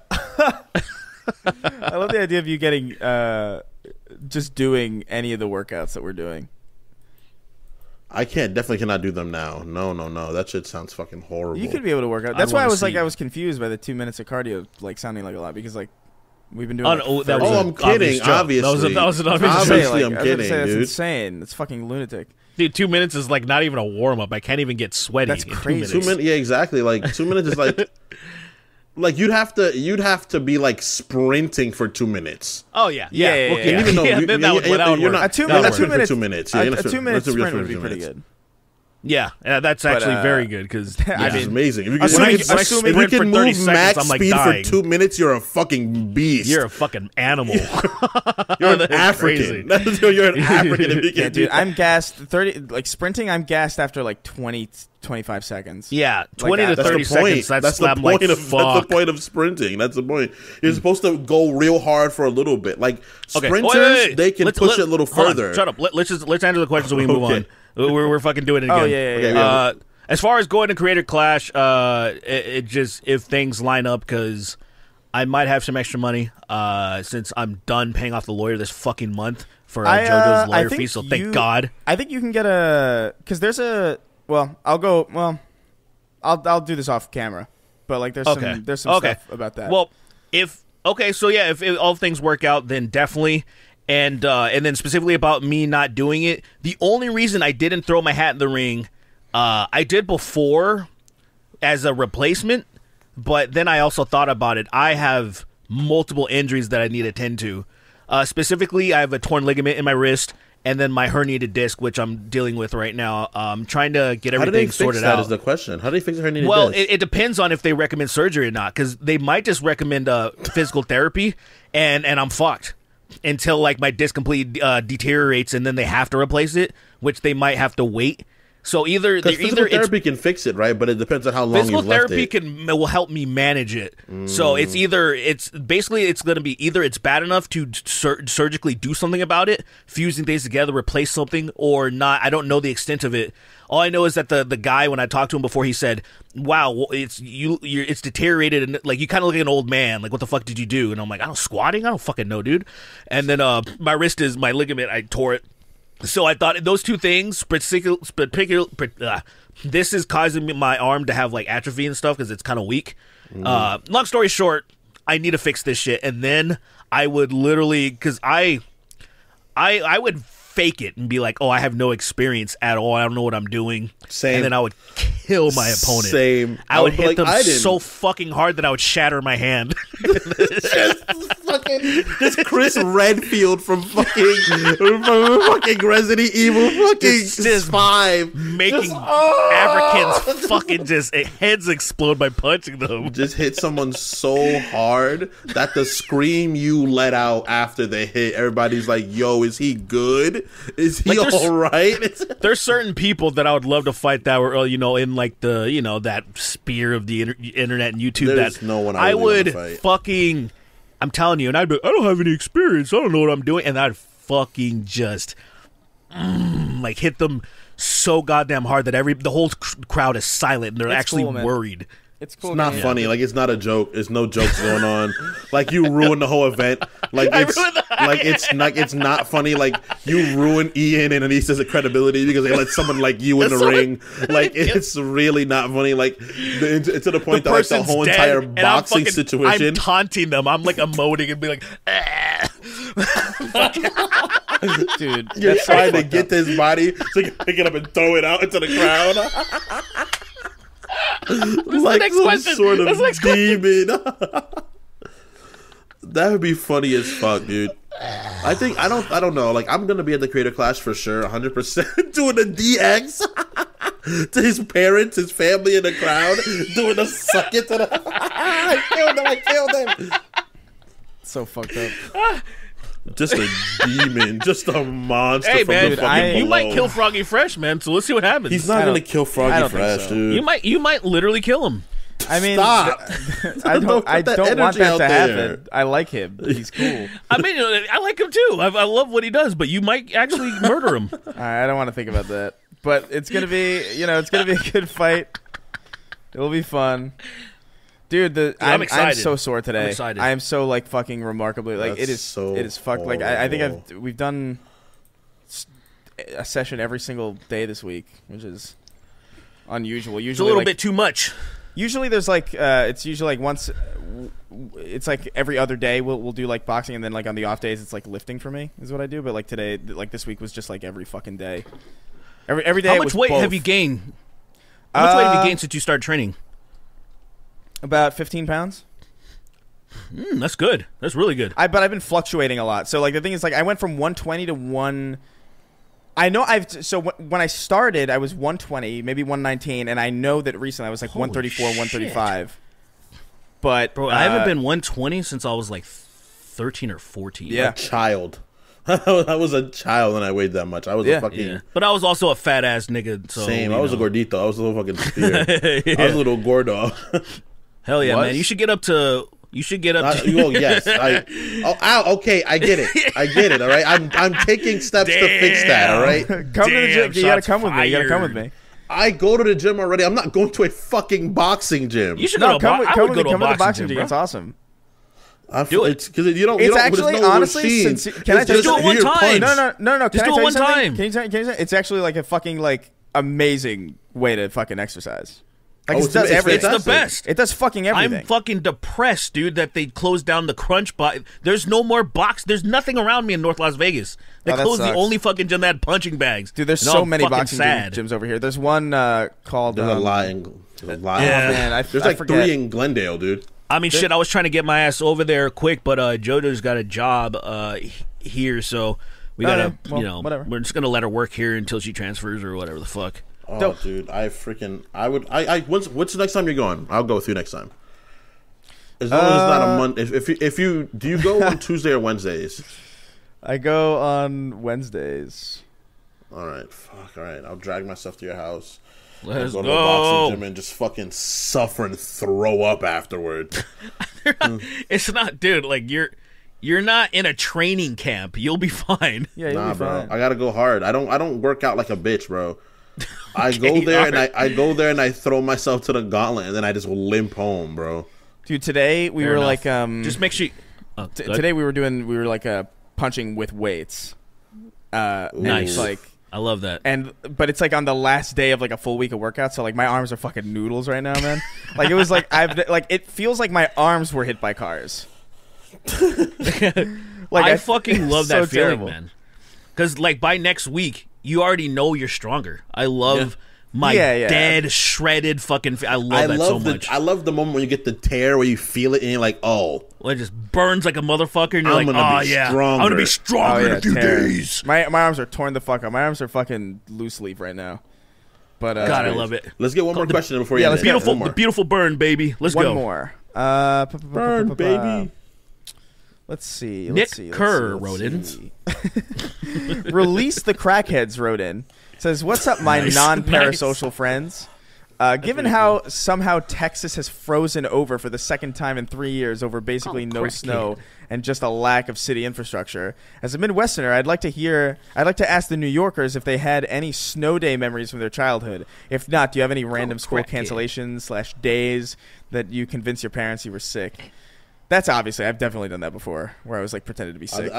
love the idea of you getting just doing any of the workouts that we're doing. I definitely cannot do them now. No. That shit sounds fucking horrible. You could be able to work out. That's why I was like, I was confused by the 2 minutes of cardio, like sounding like a lot because like we've been doing. I'm kidding. Obviously, that was an obvious joke. Obviously, I'm kidding, That's dude. insane. It's fucking lunatic. Dude, 2 minutes is like not even a warm up. I can't even get sweaty. That's in crazy. 2 minutes. Yeah, exactly. Like 2 minutes is like. Like you'd have to be like sprinting for 2 minutes. Oh yeah. Yeah. Even though then that would you're work. not A 2 minutes. minutes. Yeah, A 2 minute sprint would be pretty good. Yeah, that's actually very good because I mean, amazing. If you when can, I sprint for 30 move seconds, max I'm like speed dying. for 2 minutes, you're a fucking beast. You're a fucking animal. You're an That's African. crazy. You're an African if you can Yeah, do dude, that. I'm gassed. Sprinting. I'm gassed after like 25 seconds. Yeah, 20 to That's 30 the point. seconds. That's the I'm point like, of fuck. that's the point of sprinting. That's the point. You're supposed to go real hard for a little bit. Like Okay. sprinters, Wait. they can push it a little hold on, further. Shut up. Let's answer the question so we move Okay. on. We're fucking doing it again. Oh yeah. Okay, As far as going to Creator Clash, it just if things line up because I might have some extra money since I'm done paying off the lawyer this fucking month for JoJo's lawyer fee. So thank God. I think you can get because there's a. Well, I'll go. Well, I'll do this off camera, but like there's some stuff about that. Well, if all things work out, then definitely. And then specifically about me not doing it, the only reason I didn't throw my hat in the ring, I did before as a replacement, but then I also thought about it. I have multiple injuries that I need to attend to. Specifically, I have a torn ligament in my wrist, and then my herniated disc, which I'm dealing with right now. I'm trying to get everything sorted out. How do they fix that is the question. How do they fix a herniated Well, disc? it depends on if they recommend surgery or not, because they might just recommend physical therapy, and I'm fucked until like my disc completely deteriorates, and then they have to replace it, which they might have to wait. So physical therapy can fix it, right? But it depends on how long you've left it. Physical therapy will help me manage it. So it's going to be either it's bad enough to surgically do something about it, fusing things together, replace something, or not. I don't know the extent of it. All I know is that the guy, when I talked to him before, he said, "Wow, it's deteriorated, and like you kind of look like an old man. Like, what the fuck did you do?" And I'm like, "I don't squatting. I don't fucking know, dude." And then my wrist is my ligament. I tore it. So I thought those two things, this is causing my arm to have like atrophy and stuff because it's kind of weak. Long story short, I need to fix this shit, and then I would literally, because I would fake it and be like, "Oh, I have no experience at all. I don't know what I'm doing." Same. And then I would kill my opponent. Same. I would hit like, them so fucking hard that I would shatter my hand. Just Chris Redfield from fucking Resident Evil Just 5. Making Africans fucking just heads explode by punching them. Just hit someone so hard that the scream you let out after the hit, everybody's like, "Yo, is he good?" Is he Like, all right? There's certain people that I would love to fight that were, in like the, that spear of the internet and YouTube. There's that no one I I really would wanna fight. fucking, I'm telling you, and I'd be, I don't have any experience. I don't know what I'm doing. And I'd fucking just, like, hit them so goddamn hard that the whole crowd is silent and they're It's actually cool, man. worried. It's cool. It's not funny. Like, it's not a joke. There's no jokes going on. Like, you ruined the whole event. Like, it's not funny. Like, you ruin Ian and Anissa's credibility because they let someone like you in the ring. Like, it's really not funny. Like, to the point that like the whole entire boxing situation. I'm taunting them. I'm like emoting and be like, dude. You're trying to get this body so you can pick it up and throw it out into the crowd. Like next some question? sort of What's the next demon. That would be funny as fuck, dude. I don't know. Like, I'm gonna be at the Creator Clash for sure, 100%. Doing a DX to his parents, his family in the crowd, doing a suck it to the. I killed him. So fucked up. Just a demon, just a monster. hey from man, the fucking you might below. kill Froggy Fresh, man. So let's see what happens. He's not gonna kill I Froggy don't think Fresh, so. dude. You might literally kill him. I mean, Stop. I don't Put that want energy that out to there. happen. I like him. He's cool. I mean, I like him too. I love what he does, but you might actually murder him. I don't want to think about that. But it's gonna be, it's gonna be a good fight. It'll be fun, dude. I'm excited. so sore today. I'm excited. I am so like fucking remarkably like That's it is. so It is fucked. Like I think horrible. we've done a session every single day this week, which is unusual. Usually It's a little like, bit too much. Usually there's like it's usually like once. It's like every other day we'll do like boxing, and then like on the off days it's like lifting for me is what I do. But like today, like this week was just like every fucking day. Every day. How it much was weight both. have you gained? How much weight have you gained since you started training? About 15 pounds. That's good. That's really good. But I've been fluctuating a lot. So like the thing is, like I went from 120 to 1. I know when I started, I was 120, maybe 119, and I know that recently I was like Holy 134, shit. 135. But Bro, I haven't been 120 since I was like 13 or 14. Yeah. Child. I was a child when I weighed that much. I was a fucking Yeah. But I was also a fat ass nigga. So, same. I was a gordito. I was a little fucking spear. I was a little gordo. Hell yeah, Was? man. You should get up to. Oh yes. Okay. I get it. All right. I'm taking steps to fix that. All right. come to the gym. You gotta come with me. You gotta come with me. I go to the gym already. I'm not going to a fucking boxing gym. You should No, go to a come I would with go me. to a Come to the boxing gym, gym. bro. It's awesome. Do it. It's because you don't. It's you don't, actually there's no honestly. machines. Can I It's tell you just Do it one here time. punch. No. Just Can do I it one tell you something? time. Can you tell you it's actually like a fucking like amazing way to fucking exercise. Like Oh, it does it's everything. It's the best. It does fucking everything. I'm fucking depressed, dude, that they closed down the Crunch Box. There's no more box. There's nothing around me in North Las Vegas. They Oh, that closed the sucks. only fucking gym that had punching bags. Dude, there's And so I'm many fucking boxing sad. gyms over here. There's one called. There's a lot. There's a lot. Yeah. Man, There's I like forget. 3 in Glendale, dude. I mean, shit, I was trying to get my ass over there quick, but JoJo's got a job here, so we gotta, yeah. Well, whatever. We're just gonna let her work here until she transfers or whatever the fuck. Oh, Dope. dude, what's the next time you're going? I'll go with you next time. As long as it's not a Monday. If you do you go on Tuesday or Wednesdays? I go on Wednesdays. All right, fuck. All right, I'll drag myself to your house. Let's I'll go to the boxing go. gym and just fucking suffer and throw up afterwards. It's not, dude. Like you're not in a training camp. You'll be fine. Yeah, you'll Nah, be bro. fine. I gotta go hard. I don't work out like a bitch, bro. I go there and I go there and I throw myself to the gauntlet and then I just limp home, bro. Dude, today we Fair were enough. like Just make sure. today we were like punching with weights. And Nice. it's like I love that. but it's like on the last day of like a full week of workout, so like my arms are fucking noodles right now, man. Like it was like it feels like my arms were hit by cars. Like I fucking love that so feeling, terrible. man. Because like by next week, you already know you're stronger. I love my Yeah. dead, shredded fucking. I love that so much. I love the moment when you get the tear where you feel it and you're like, oh, Well, it just burns like a motherfucker, and you're I'm like, gonna oh be yeah, stronger. I'm gonna be stronger in a few tear. days. My arms are torn the fuck up. My arms are fucking loose leaf right now. But God, I great. love it. Let's get one more question before you yeah, end let's it. get Beautiful, One more. the beautiful burn, baby. Let's one go. more. Burn, baby. Let's see. Nick Kerr wrote in. Release the Crackheads wrote in. Says, what's up, my non-parasocial friends? Given how somehow Texas has frozen over for the second time in 3 years over basically no snow and just a lack of city infrastructure, as a Midwesterner, I'd like to ask the New Yorkers if they had any snow day memories from their childhood. If not, do you have any random school cancellations / days that you convinced your parents you were sick? That's obviously, I've definitely done that before, where I was like pretended to be sick.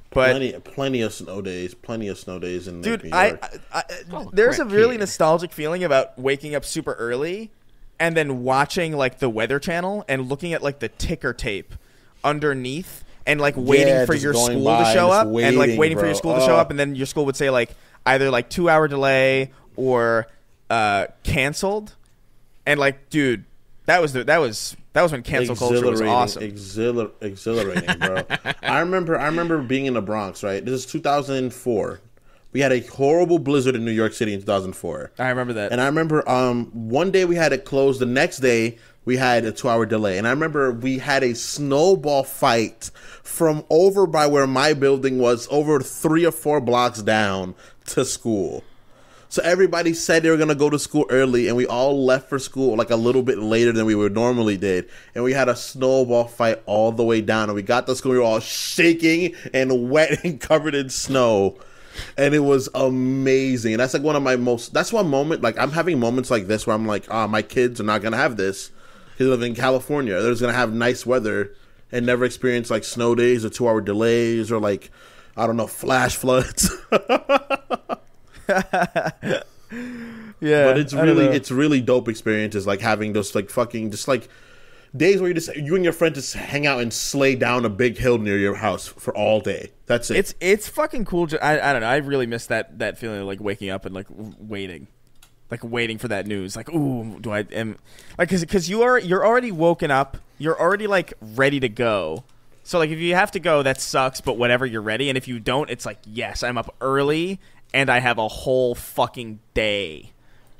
But plenty of snow days in dude, New York. There's a really nostalgic feeling about waking up super early and then watching like the Weather Channel and looking at like the ticker tape underneath and like waiting for your school to show up and like waiting for your school to show up, and then your school would say like either like 2-hour delay or canceled, and like, dude, that was when cancel culture was awesome. Exhilarating, bro. I remember being in the Bronx, right? This is 2004. We had a horrible blizzard in New York City in 2004. I remember that. And I remember one day we had it closed. The next day we had a 2-hour delay. And I remember we had a snowball fight from over by where my building was, over 3 or 4 blocks down to school. So everybody said they were going to go to school early, and we all left for school like a little bit later than we would normally did. And we had a snowball fight all the way down. And we got to school, we were all shaking and wet and covered in snow. And it was amazing. And that's like that's one moment, like I'm having moments like this where I'm like, my kids are not going to have this. They live in California. They're just going to have nice weather and never experience like snow days or 2-hour delays or like, I don't know, flash floods. Yeah, but it's really dope experiences, like having those like fucking just like days where you and your friend just hang out and sleigh down a big hill near your house for all day. That's it. It's fucking cool. I don't know. I really miss that feeling of like waking up and like waiting for that news. Like, ooh, because you're already woken up. You're already like ready to go. So like if you have to go, that sucks. But whatever, you're ready. And if you don't, it's like, yes, I'm up early. And I have a whole fucking day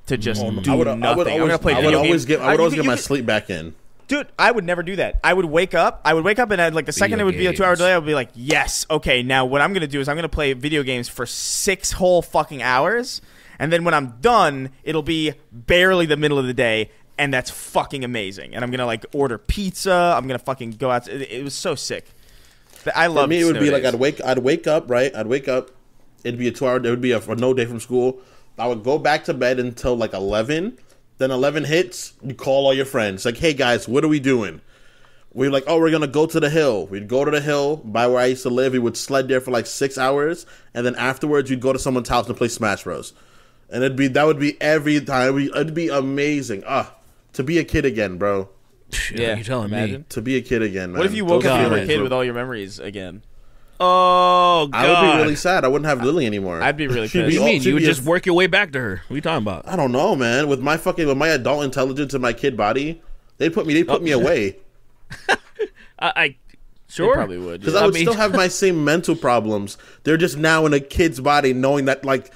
to just do nothing. I'm gonna play video games. I would always get my sleep back in. Dude, I would never do that. I would wake up and I'd, like the second it would be a 2-hour delay, I would be like, yes, okay, now what I'm gonna do is I'm gonna play video games for 6 whole fucking hours, and then when I'm done, it'll be barely the middle of the day, and that's fucking amazing. And I'm gonna like order pizza. I'm gonna fucking go out. It was so sick. I love. For me, it would be like I'd wake up, right? It'd be a 2-hour. It would be a no day from school. I would go back to bed until like 11. Then 11 hits. You call all your friends. Like, hey guys, what are we doing? We're like, oh, we're gonna go to the hill. We'd go to the hill by where I used to live. We would sled there for like 6 hours, and then afterwards, you'd go to someone's house and play Smash Bros. And that would be every time. It'd be amazing. To be a kid again, bro. Yeah, you're telling me to be a kid again. Man. What if you woke up and you were a kid with all your memories again? Oh, God. I would be really sad. I wouldn't have Lily anymore. I'd be really pissed. What do you mean? You would just work your way back to her. What are you talking about? I don't know, man. With my adult intelligence and my kid body, they'd put me away. Sure. They probably would. Because I would still have my same mental problems. They're just now in a kid's body, knowing that like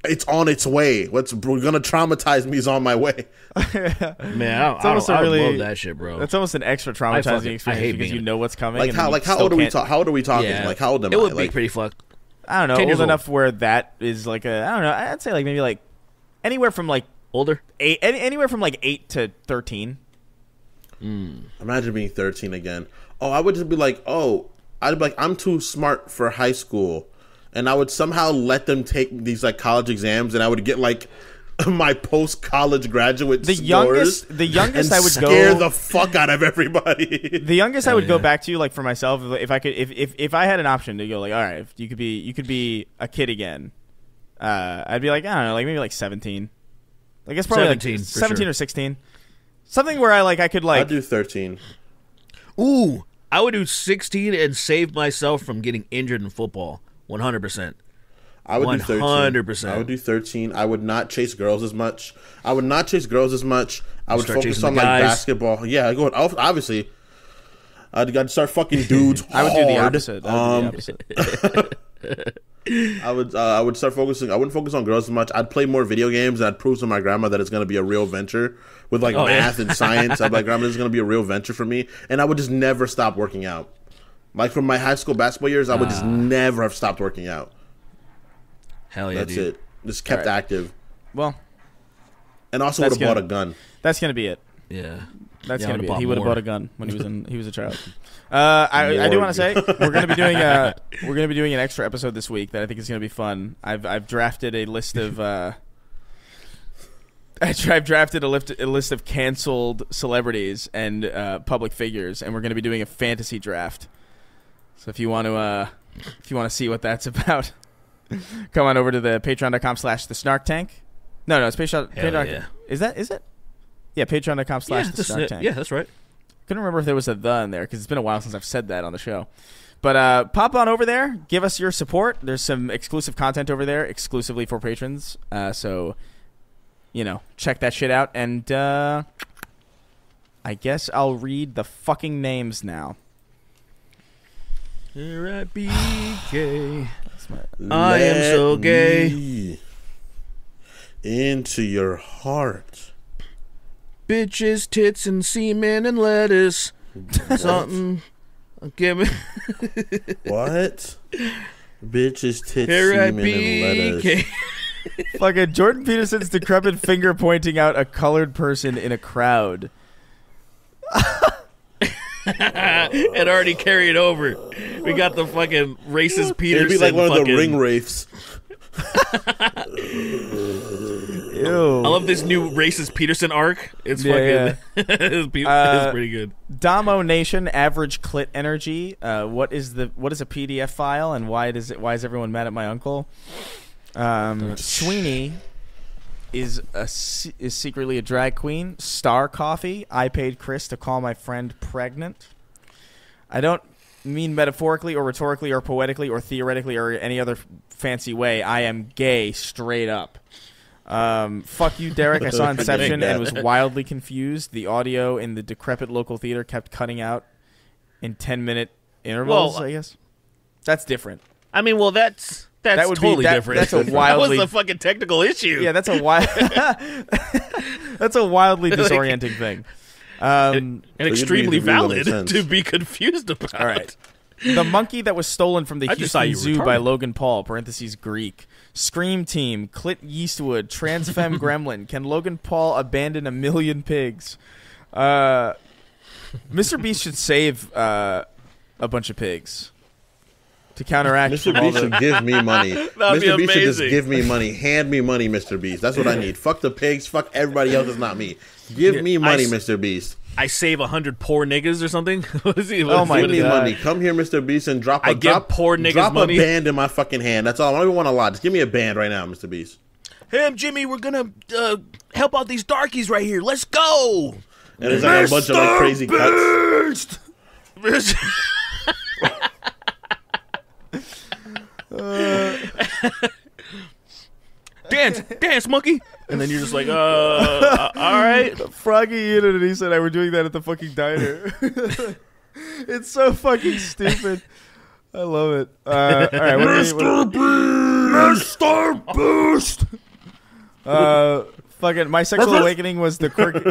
it's on its way. What's gonna traumatize me is on my way. Man, I love that shit, bro. It's almost an extra traumatizing experience because you know what's coming. Like how old are we talking? How old are we talking? Yeah. Like how old am I? It would be pretty fucked. I don't know, old enough where that is like I don't know. I'd say like maybe like anywhere from like older, anywhere from like 8 to 13. Imagine being 13 again. Oh, I would just be like, I'd be like, I'm too smart for high school. And I would somehow let them take these like college exams, and I would get like my post-college graduate scores. The youngest I would scare the fuck out of everybody. The youngest I would go back to, like for myself, if I could, if I had an option to go, like, all right, if you could be a kid again, I'd be like, I don't know, like maybe like 17. Like it's probably 17, like 17 or 16, something where I could like. I'd do 13. Ooh, I would do 16 and save myself from getting injured in football. 100%. I would 100%. Do 13. I would do 13. I would not chase girls as much. I would focus on like basketball. Yeah, I go obviously. I'd start fucking dudes. I would do the opposite. I would start focusing. I wouldn't focus on girls as much. I'd play more video games, and I'd prove to my grandma that it's going to be a real venture with like math and science. I'd be like, grandma, this is going to be a real venture for me, and I would just never stop working out. Like from my high school basketball years, I would just never have stopped working out. Hell yeah, That's dude. it. Just kept active. Well, and also would have bought a gun. That's gonna be it. Yeah. That's gonna be it. He would have bought a gun when he was a child. I do want to say we're gonna be doing an extra episode this week that I think is gonna be fun. I've drafted a list of I've drafted a list of canceled celebrities and public figures, and we're gonna be doing a fantasy draft. So if you want to see what that's about, come on over to the patreon.com/the Snark Tank. No, it's Patreon. Yeah. Is it? Yeah, patreon.com/the Snark Tank. Yeah, that's right. Couldn't remember if there was a "the" in there because it's been a while since I've said that on the show. But pop on over there, give us your support. There's some exclusive content over there, exclusively for patrons. So, check that shit out. And I guess I'll read the fucking names now. Here I be gay. I am so gay. Into your heart. Bitches, tits, and semen and lettuce. Something. Give me. What? Bitches, tits, Here semen, and lettuce. gay. Fucking Jordan Peterson's decrepit finger pointing out a colored person in a crowd. It already carried over. We got the fucking racist Peterson. It'd be like one of the ring wraiths. Ew. I love this new racist Peterson arc. It's it's pretty good. Damo Nation average clit energy. What is a PDF file and why is everyone mad at my uncle? Sweeney is secretly a drag queen. Star Coffee. I paid Chris to call my friend pregnant. I don't mean metaphorically or rhetorically or poetically or theoretically or any other fancy way. I am gay straight up. Fuck you, Derek. I saw Inception and was wildly confused. The audio in the decrepit local theater kept cutting out in 10-minute intervals, I guess. That's different. I mean, well, that's totally different. That's a wildly... That was a fucking technical issue. Yeah, that's a wildly disorienting thing. And extremely valid to be confused about. All right. The monkey that was stolen from the Houston Zoo by retarded. Logan Paul, parentheses Greek. Scream Team, Clit Eastwood, Transfemme Gremlin. Can Logan Paul abandon 1 million pigs? Mr. Beast should save a bunch of pigs to counteract. Mr. Beast should give me money. Mr. Beast should just amazing. give me money. Hand me money, Mr. Beast. That's what I need. Fuck the pigs. Fuck everybody else. It's not me. Give me money, Mr. Beast. I save 100 poor niggas or something. What is he? Oh my Give me God. money. Come here, Mr. Beast, and drop a poor niggas drop money. a band in my fucking hand. That's all. I don't even want a lot. Just give me a band right now, Mr. Beast. Hey, I'm Jimmy. We're gonna help out these darkies right here. Let's go. And there's like a bunch of like crazy cuts. Dance, monkey. And then you're just like, all right. Froggy in it, and he said, we're doing that at the fucking diner. It's so fucking stupid. I love it. All right, Mr. Beast! fucking, my sexual awakening was the quirky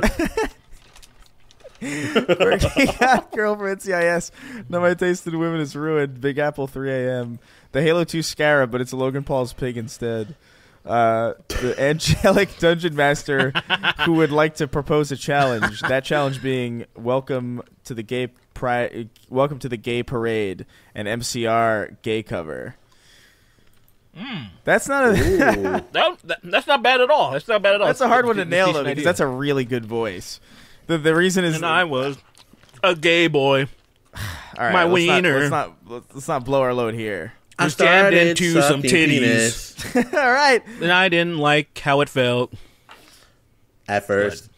hot girl from NCIS. Now my taste in women is ruined. Big Apple 3 a.m. The Halo 2 Scarab, but it's Logan Paul's pig instead. The angelic dungeon master who would like to propose a challenge. That challenge being welcome to the gay parade and MCR gay cover. That's not a That's not bad at all. That's not bad at all. that's a hard one to It's a nail decent though because idea. that's a really good voice. The reason is And I was a gay boy. all right, my let's wiener. let's not blow our load here. I jammed started into some sucking titties. penis All right. And I didn't like how it felt. at first.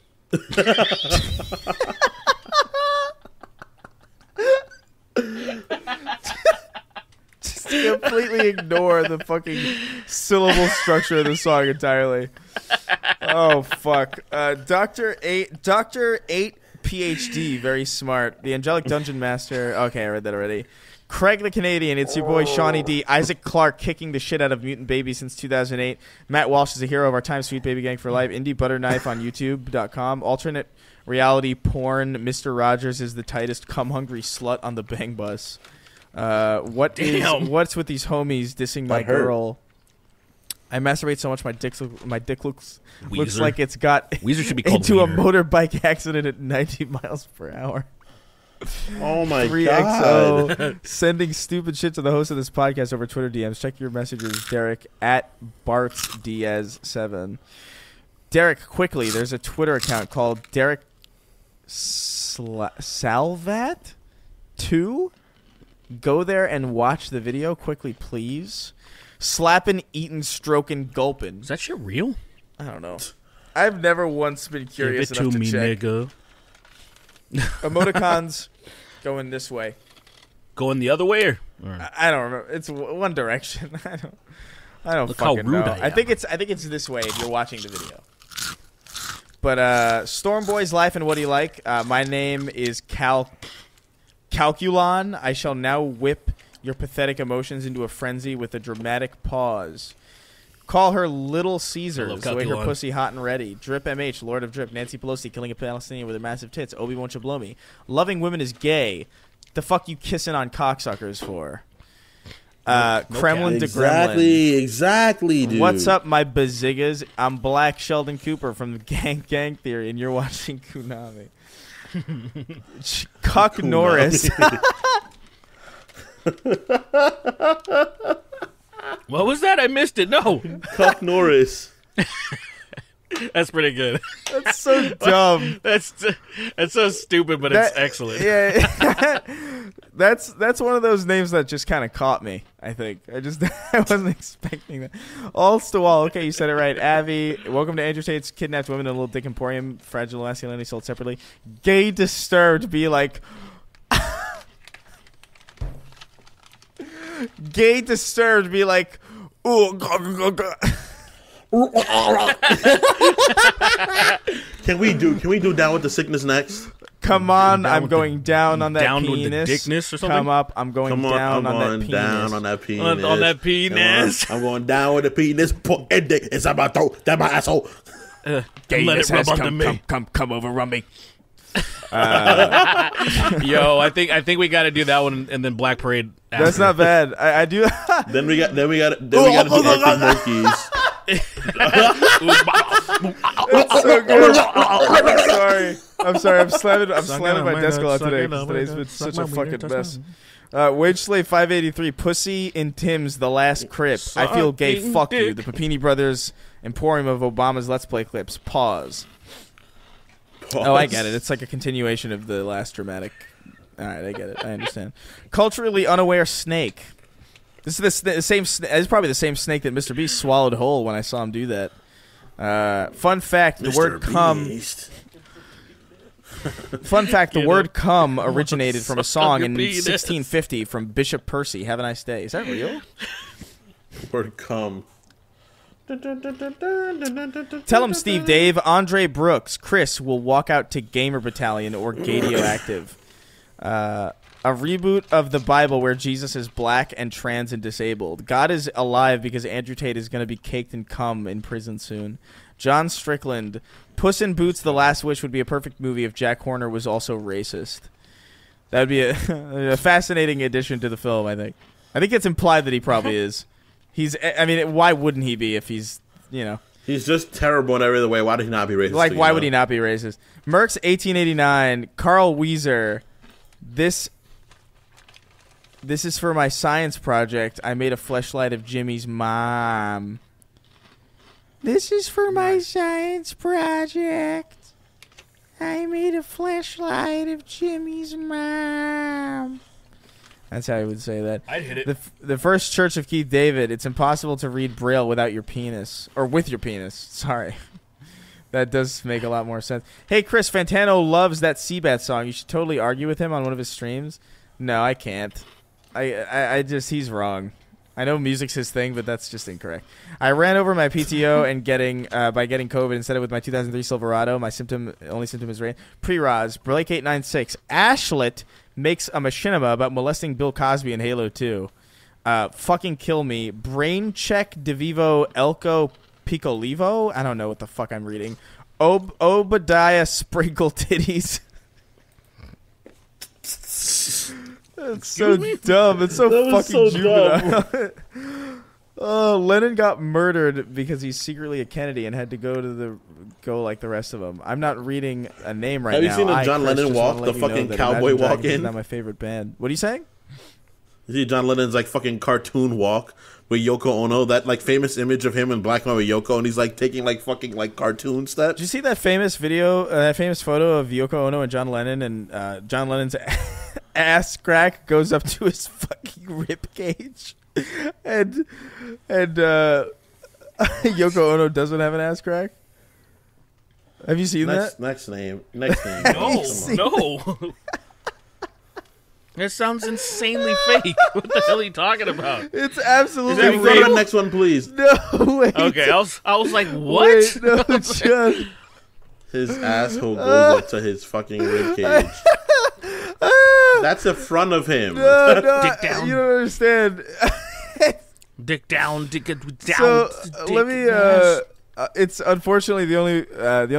Just completely ignore the fucking syllable structure of the song entirely. Oh fuck. Dr. 8 PhD, very smart. The Angelic Dungeon Master. Okay, I read that already. Craig the Canadian, it's your boy Shawnee D. Isaac Clarke kicking the shit out of Mutant Baby since 2008. Matt Walsh is a hero of our time, Sweet Baby Gang for Life. Indie Butterknife on YouTube.com. Alternate reality porn. Mr. Rogers is the tightest cum hungry slut on the bang bus. What's with these homies dissing my girl? I masturbate so much my dick looks like it's got Weezer should be called into Wiener. a motorbike accident at 90 miles per hour. Oh my 3XO god! sending stupid shit to the host of this podcast over Twitter DMs. Check your messages, Derek at BartsDiaz7. Derek, quickly, there's a Twitter account called Derek Salvat2. Go there and watch the video quickly, please. Slapping, eating, stroking, gulping. Is that shit real? I don't know. I've never once been curious enough to check. Nigga. Emoticons going this way. Going the other way, or? I don't remember. It's one direction. I don't Look how fucking rude know. I am. I think it's this way if you're watching the video. But Stormboy's life and what he like. My name is Calculon. I shall now whip your pathetic emotions into a frenzy with a dramatic pause. Call her Little Caesars, the way her pussy hot and ready. Drip MH, Lord of Drip. Nancy Pelosi killing a Palestinian with her massive tits. Obi won't you blow me. Loving women is gay. The fuck you kissing on cocksuckers for? Kremlin to Gremlin. Exactly, dude. What's up, my baziggas? I'm Black Sheldon Cooper from the Gang Theory, and you're watching Konami. Cuck Norris. What was that? I missed it. No. Cuck Norris. That's pretty good. That's so dumb. That's so stupid, but it's excellent. Yeah. That's one of those names that just kind of caught me, I think. I wasn't expecting that. All's to all. Okay, you said it right. Avi, welcome to Andrew Tate's Kidnapped Women in a Little Dick Emporium. Fragile Masculinity sold separately. Gay Disturbed be like... Gay Disturbed be like... Ooh, Can we do Down with the Sickness next? Come on, I'm going down on that down penis. with the dickness or something? Come up, I'm going down on that penis. Down on that penis. On that penis. I'm going down with the penis. Put a dick inside my throat. That's my asshole. Let it rub onto me. Come over, run me. Yo, I think we got to do that one and then Black Parade. After. That's not bad. I do. then we got to do Arctic Monkeys. It's so good. I'm sorry. I'm slamming my desk a lot today because today's been such a fucking mess. Wage Slave 583. Pussy in Tim's The Last Crip. I feel gay. Fuck you. The Papini Brothers Emporium of Obama's Let's Play clips. Pause. Oh, I get it. It's like a continuation of the last dramatic. All right, I get it. I understand. Culturally unaware snake. This is the same. It's probably the same snake that Mr. Beast swallowed whole when I saw him do that. Fun fact: the word "cum." Fun fact: the word "cum" originated from a song in 1650 from Bishop Percy. Have a nice day. Is that real? Word "cum." Tell him, Steve, Dave, Andre Brooks, Chris will walk out to Gamer Battalion or Gadioactive. A reboot of the Bible where Jesus is black and trans and disabled. God is alive because Andrew Tate is going to be caked in cum in prison soon. John Strickland, Puss in Boots: The Last Wish would be a perfect movie if Jack Horner was also racist. That would be a fascinating addition to the film, I think. I think it's implied that he probably is. Why wouldn't he be if he's, He's just terrible in every other way. Why would he not be racist? Like, why would he not be racist? Merck's 1889, Carl Weiser, This is for my science project. I made a fleshlight of Jimmy's mom. This is for my science project. I made a fleshlight of Jimmy's mom. That's how I would say that. I'd hit it. The First Church of Keith David. It's impossible to read Braille without your penis. Or with your penis. Sorry. That does make a lot more sense. Hey, Chris, Fantano loves that Seabat song. You should totally argue with him on one of his streams. No, I can't. I just, he's wrong. I know music's his thing, but that's just incorrect. I ran over my PTO and by getting COVID instead of with my 2003 Silverado. My only symptom is rain. Pre-Roz, Blake896. Ashlet makes a machinima about molesting Bill Cosby in Halo 2. Fucking kill me. Brain check DeVivo Elko Picolivo. I don't know what the fuck I'm reading. Obadiah Sprinkle Titties. That's so dumb. It's so fucking juvenile. Lennon got murdered because he's secretly a Kennedy and had to go like the rest of them. I'm not reading a name right now. Have you seen the John Lennon walk, the fucking cowboy walk in? Not my favorite band. What are you saying? You see John Lennon's like fucking cartoon walk with Yoko Ono, that like famous image of him in black and white with Yoko, and he's like taking like fucking like cartoon steps. Did you see that famous video, that famous photo of Yoko Ono and John Lennon, and John Lennon's ass crack goes up to his fucking rib cage, and Yoko Ono doesn't have an ass crack? Have you seen that? Next name. No. That sounds insanely fake. What the hell are you talking about? It's absolutely Can you go to the next one, please? No, wait. Okay, I was like, what? Wait, no, John. His asshole goes up to his fucking ribcage. That's the front of him. No, Dick down. you don't understand. Dick down, dick down. So dick let me. down. It's unfortunately the only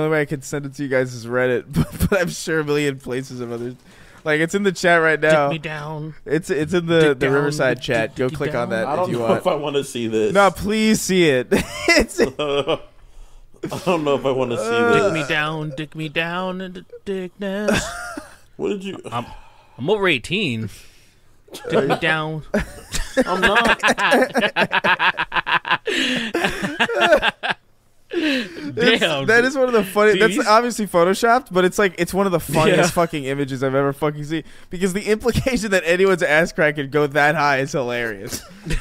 way I can send it to you guys is Reddit, but I'm sure a million places of others. Like, it's in the chat right now. Dick me down. It's in the down, Riverside chat. Go click on that I don't if you know want. if I want to see this. No, please see it. It's I don't know if I want to see this. Dick me down, and the dickness. What did you? I'm over 18. Dick me down. I'm not. Damn. That is one of the funny. Dude, That's obviously photoshopped, but it's one of the funniest fucking images I've ever fucking seen. Because the implication that anyone's ass crack could go that high is hilarious. He's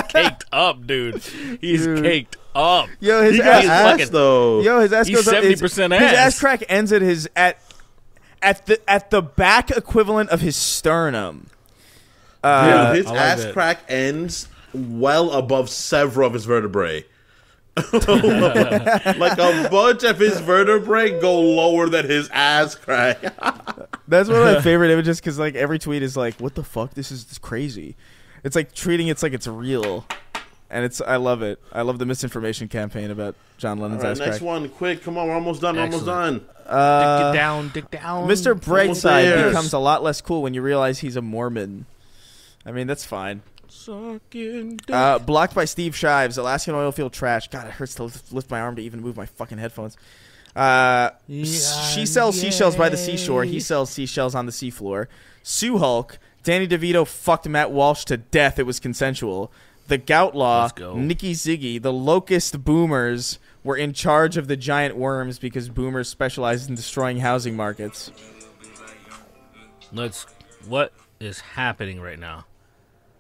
caked up, dude. He's caked up. Yo, his He got ass, ass though. yo, his ass He's goes up. 70% His ass. ass crack ends at the back equivalent of his sternum. Dude, his I like ass that. crack ends well above several of his vertebrae. Like a bunch of his vertebrae go lower than his ass crack. That's one of my favorite images because like every tweet is like, "What the fuck? This is crazy." It's like treating it like it's real, and I love it. I love the misinformation campaign about John Lennon's All right, ass next crack. one, quick! Come on, we're almost done. Excellent. Almost done. Dick down, dick down. Mr. Brightside there. becomes a lot less cool when you realize he's a Mormon. I mean, that's fine. Sucking dick. Blocked by Steve Shives. Alaskan oil field trash. God, it hurts to lift my arm to even move my fucking headphones. She sells seashells by the seashore. He sells seashells on the seafloor. Sue Hulk. Danny DeVito fucked Matt Walsh to death. It was consensual. The Goutlaw. Let's go. Nikki Ziggy. The Locust Boomers were in charge of the giant worms because boomers specialize in destroying housing markets. What is happening right now?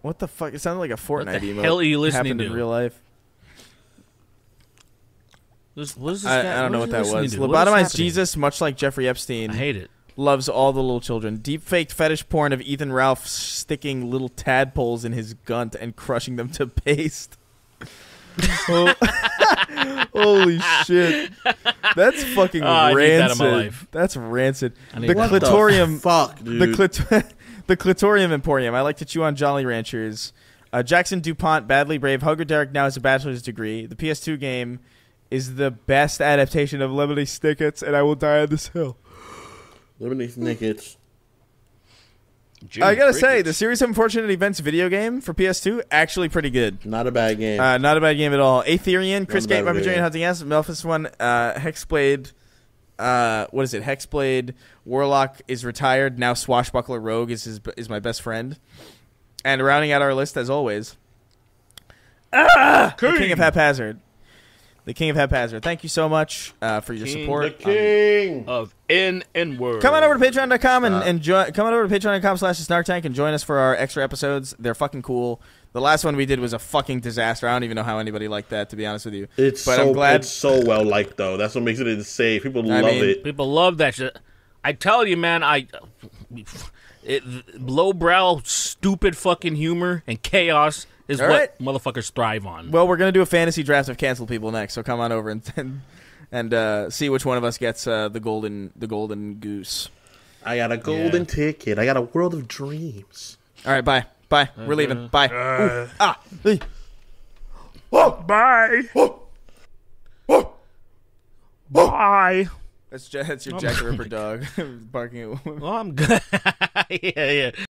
What the fuck? It sounded like a Fortnite What the emote. hell are you listening happened to? in real life. What is this I guy- don't know what is that he listening was. to? What is Lobotomized happening? Jesus, much like Jeffrey Epstein, I hate it. loves all the little children. Deepfaked fetish porn of Ethan Ralph sticking little tadpoles in his gunt and crushing them to paste. Holy shit. That's fucking I need rancid. that in my life. That's rancid. I The need that. clitorium. Fuck, dude. The Clitorium Emporium. I like to chew on Jolly Ranchers. Jackson DuPont, Badly Brave. Hugger Derek now has a bachelor's degree. The PS2 game is the best adaptation of Lemony Snicket's, and I will die on this hill. Lemony Snicket's. I gotta say, the Series of Unfortunate Events video game for PS2 actually pretty good. Not a bad game. Not a bad game at all. Aetherian, Chris Not a Gate, bad Barbarian video. Hunting S, Melphis one, Hexblade. What is it? Hexblade Warlock is retired now. Swashbuckler Rogue is my best friend. And rounding out our list as always, the King of Haphazard. The King of Haphazard. Thank you so much for your the support. king. Of N-word. Come on over to patreon.com and come on over to patreon.com/SnarkTank and join us for our extra episodes. They're fucking cool. The last one we did was a fucking disaster. I don't even know how anybody liked that, to be honest with you. It's but so I'm glad. it's so well liked though. That's what makes it insane. People love mean, it. People love that shit. I tell you, man, lowbrow, stupid fucking humor and chaos is All what right. motherfuckers thrive on. Well, we're gonna do a fantasy draft of cancel people next, so come on over and see which one of us gets the golden goose. I got a golden ticket. I got a world of dreams. All right, bye. We're leaving. Bye. Bye. Bye. That's your Jack the Ripper dog barking at. Well, I'm good. yeah.